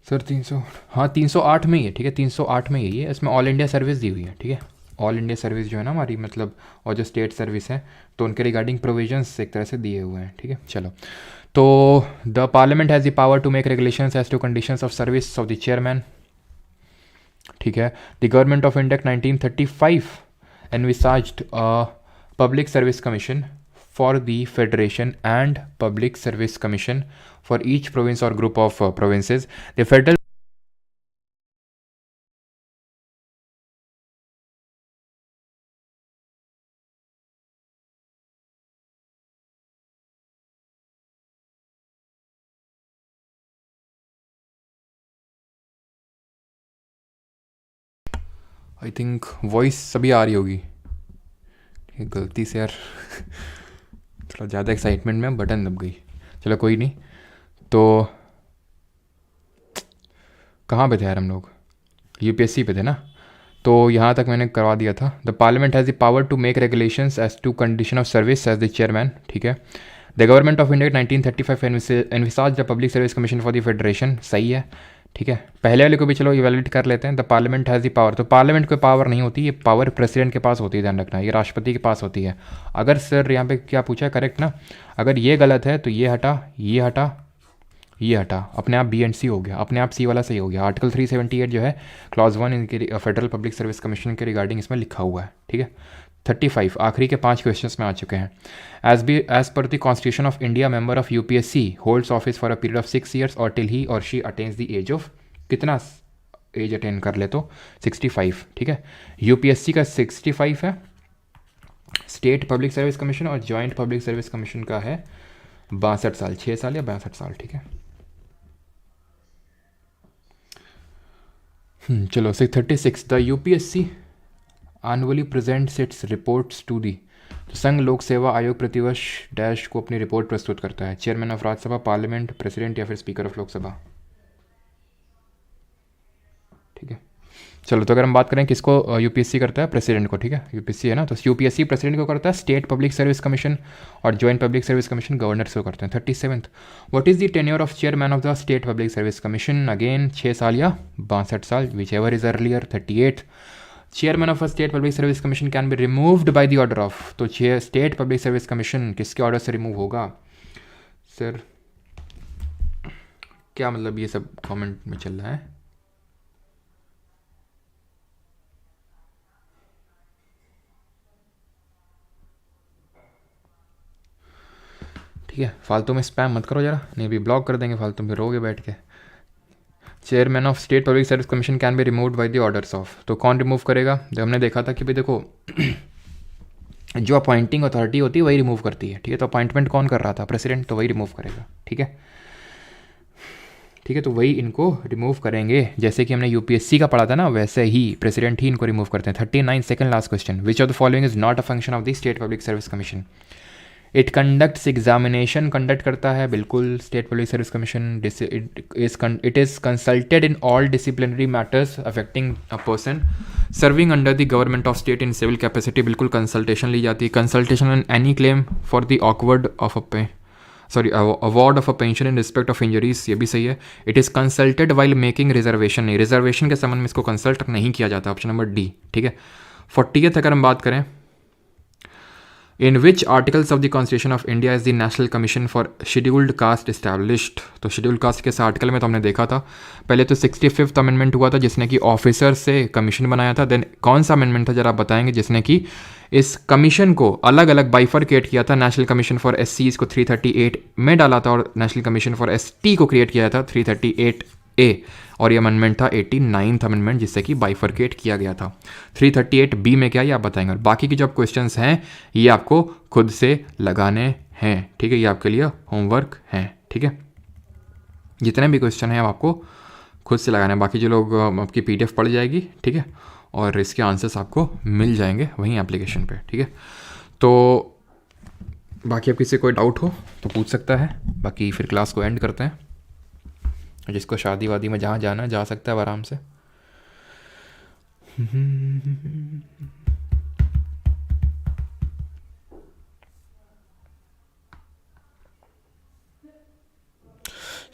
सर 300, हाँ 308 में ही है, ठीक है, 308 में ही है, इसमें ऑल इंडिया सर्विस दी हुई है, ठीक है, ऑल इंडिया सर्विस जो है ना हमारी, मतलब और जो स्टेट सर्विस है, तो उनके रिगार्डिंग प्रोविजंस एक तरह से दिए हुए हैं, ठीक है। चलो, तो the parliament has the power to make regulations as to conditions of service of the chairman, ठीक है। The government of India 1935 envisaged a public service commission for the federation and public service commission for each province or group of provinces. The federal I think voice सभी आ रही होगी, गलती से यार थोड़ा ज़्यादा एक्साइटमेंट में बटन दब गई। चलो कोई नहीं। तो कहाँ पे थे यार हम लोग? यूपीएससी पे थे ना। तो यहाँ तक मैंने करवा दिया था। The parliament has the power to make regulations as to condition of service as the chairman, ठीक है। The government of India 1935 envisages the public service commission for the federation, सही है, ठीक है। पहले वाले को भी चलो इवेल्युएट कर लेते हैं। The parliament has the power, तो पार्लियामेंट को पावर नहीं होती, ये पावर प्रेसिडेंट के पास होती है, ध्यान रखना, ये राष्ट्रपति के पास होती है। अगर सर यहाँ पे क्या पूछा है, करेक्ट ना, अगर ये गलत है तो ये हटा, ये हटा, ये हटा, अपने आप बी एंड सी हो गया, अपने आप सी वाला सही हो गया। आर्टिकल 378 जो है क्लॉज 1 इनके फेडरल पब्लिक सर्विस कमीशन के रिगार्डिंग इसमें लिखा हुआ है, ठीक है। 35 आखिरी के 5 क्वेश्चंस में आ चुके हैं। As per the constitution of India member of UPSC holds office for a period of 6 years or till he or she attains the age of, कितना एज अटेन कर ले तो 65, ठीक है। यूपीएससी का 65 है, स्टेट पब्लिक सर्विस कमीशन और joint public service commission का है 62 साल, 6 साल या 62 साल, ठीक है। चलो 636 the UPSC annually presents its reports to the, तो संघ लोक सेवा आयोग प्रतिवर्ष डैश को अपनी रिपोर्ट प्रस्तुत करता है। Chairman of Rajya Sabha, parliament, president या फिर स्पीकर ऑफ लोकसभा, ठीक है। चलो, तो अगर हम बात करें किसको यूपीएससी करता है, प्रेसिडेंट को, ठीक है। यूपीएससी है ना, तो यूपीएससी प्रेसिडेंट को करता है, स्टेट पब्लिक सर्विस कमीशन और joint public service commission governor को करते हैं। 37 what is the tenure of chairman of the state public service commission, again 6 साल या 62 साल, which ever is earlier. 38 chairman of a state public service commission can be removed by the order of, तो state public service commission किसके order से remove होगा? Sir क्या मतलब ये सब कमेंट में चल रहा है? ठीक है, फालतू में स्पैम मत करो जरा, नहीं भी ब्लॉक कर देंगे फालतू में, रोगे बैठ के। Chairman of state public service commission can be removed by the orders of, तो कौन रिमूव करेगा? जब हमने देखा था कि भाई देखो जो अपॉइंटिंग अथॉरिटी होती है वही रिमूव करती है, ठीक है। तो अपॉइंटमेंट कौन कर रहा था? प्रेसिडेंट, तो वही रिमूव करेगा, ठीक है। ठीक है, तो वही इनको रिमूव करेंगे, जैसे कि हमने यूपीएससी का पढ़ा था ना, वैसे ही प्रेसिडेंट ही इनको रिमूव करते हैं। 39 second last question, which of the following is not a function of the state public service commission? It conducts examination, conduct करता है बिल्कुल state public service commission. It is consulted in all disciplinary matters affecting a person serving under the government of state in civil capacity, बिल्कुल consultation ली जाती है। Consultation on any claim for the award of a pension in respect of injuries, ये भी सही है। It is consulted while making reservation, नहीं, reservation के संबंध में इसको कंसल्ट नहीं किया जाता, ऑप्शन नंबर डी, ठीक है। 40th अगर हम बात करें, in which articles of the constitution of India is the national commission for scheduled caste established, तो शेड्यूल्ड कास्ट के आर्टिकल में तो हमने देखा था पहले, तो 65th अमेंडमेंट हुआ था जिसने कि ऑफिसर से कमीशन बनाया था। देन कौन सा अमेंडमेंट था जरा आप बताएंगे, जिसने कि इस कमीशन को अलग अलग बाइफरकेट किया था? नेशनल कमीशन फॉर एससीज को 338 में डाला था और नेशनल कमीशन फॉर एसटी को क्रिएट किया था 338A, और ये अमेंडमेंट था 89th अमेंडमेंट जिससे कि बाइफरकेट किया गया था। 338B में क्या, ये आप बताएंगे। और बाकी के जो क्वेश्चंस हैं ये आपको खुद से लगाने हैं, ठीक है, ये आपके लिए होमवर्क हैं, ठीक है। जितने भी क्वेश्चन हैं आपको खुद से लगाना है, बाकी जो लोग आपकी PDF पड़ जाएगी, ठीक है, और इसके आंसर्स आपको मिल जाएंगे वहीं एप्लीकेशन पे, ठीक है। तो बाकी अब किसी कोई डाउट हो तो पूछ सकता है, बाकी फिर क्लास को एंड करते हैं। जिसको शादी वादी में जहाँ जाना जा सकता है आराम से।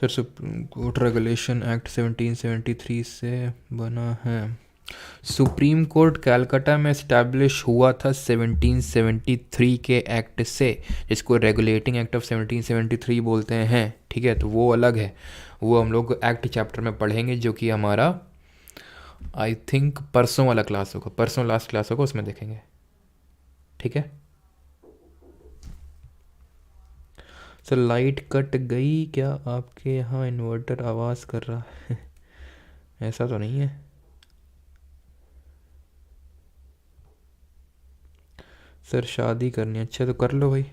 Sir supreme court regulation act 1773 से बना है, सुप्रीम कोर्ट कलकत्ता में इस्टेब्लिश हुआ था 1773 के एक्ट से, जिसको रेगुलेटिंग एक्ट ऑफ 1773 बोलते हैं, ठीक है। तो वो अलग है, वो हम लोग एक्ट चैप्टर में पढ़ेंगे, जो कि हमारा आई थिंक परसों वाला क्लास होगा, परसों लास्ट क्लास होगा, उसमें देखेंगे, ठीक है। सर लाइट कट गई क्या आपके यहाँ? इन्वर्टर आवाज़ कर रहा है ऐसा तो नहीं है। सर शादी करनी, अच्छा तो कर लो भाई।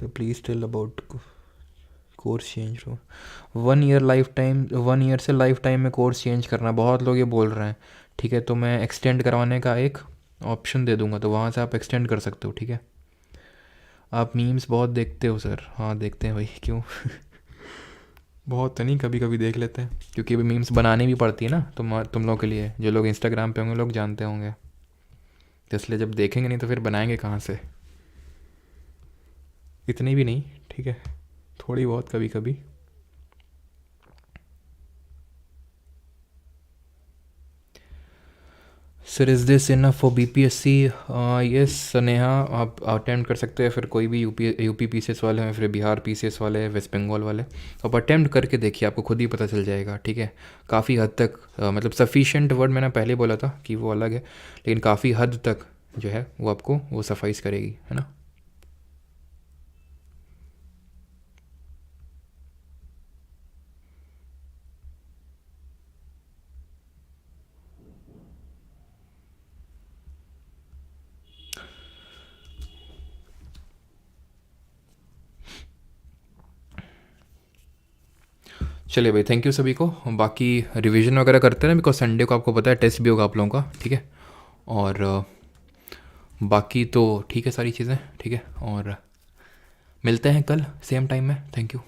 तो please tell about course change हो। 1 ईयर लाइफ टाइम, 1 ईयर से लाइफ टाइम में कोर्स चेंज करना, बहुत लोग ये बोल रहे हैं, ठीक है। तो मैं एक्सटेंड करवाने का एक ऑप्शन दे दूंगा, तो वहाँ से आप एक्सटेंड कर सकते हो, ठीक है। आप मीम्स बहुत देखते हो सर? हाँ देखते हैं भाई, क्यों बहुत तो नहीं, कभी कभी देख लेते हैं, क्योंकि अभी मीम्स बनानी भी पड़ती है ना तुम लोग के लिए, जो लोग इंस्टाग्राम पे होंगे लोग जानते होंगे, तो इसलिए जब देखेंगे नहीं तो फिर बनाएंगे कहाँ से। इतनी भी नहीं, ठीक है, थोड़ी बहुत कभी कभी। Sir is this enough for BPSC? Yes Sneha, आप अटेम्प्ट कर सकते हैं, फिर कोई भी यूपी पीसीएस वाले हैं, फिर बिहार पीसीएस वाले हैं, वेस्ट बंगाल वाले, आप अटेम्प्ट करके देखिए, आपको खुद ही पता चल जाएगा, ठीक है। काफ़ी हद तक मतलब सफिशेंट वर्ड मैंने पहले बोला था कि वो अलग है, लेकिन काफ़ी हद तक जो है वो आपको वो सफाइस करेगी, है ना। चलिए भाई, थैंक यू सभी को। बाकी रिवीजन वगैरह करते हैं, बिकॉज संडे को आपको पता है टेस्ट भी होगा आप लोगों का, ठीक है। और बाकी तो ठीक है सारी चीज़ें, ठीक है, और मिलते हैं कल सेम टाइम में। Thank you.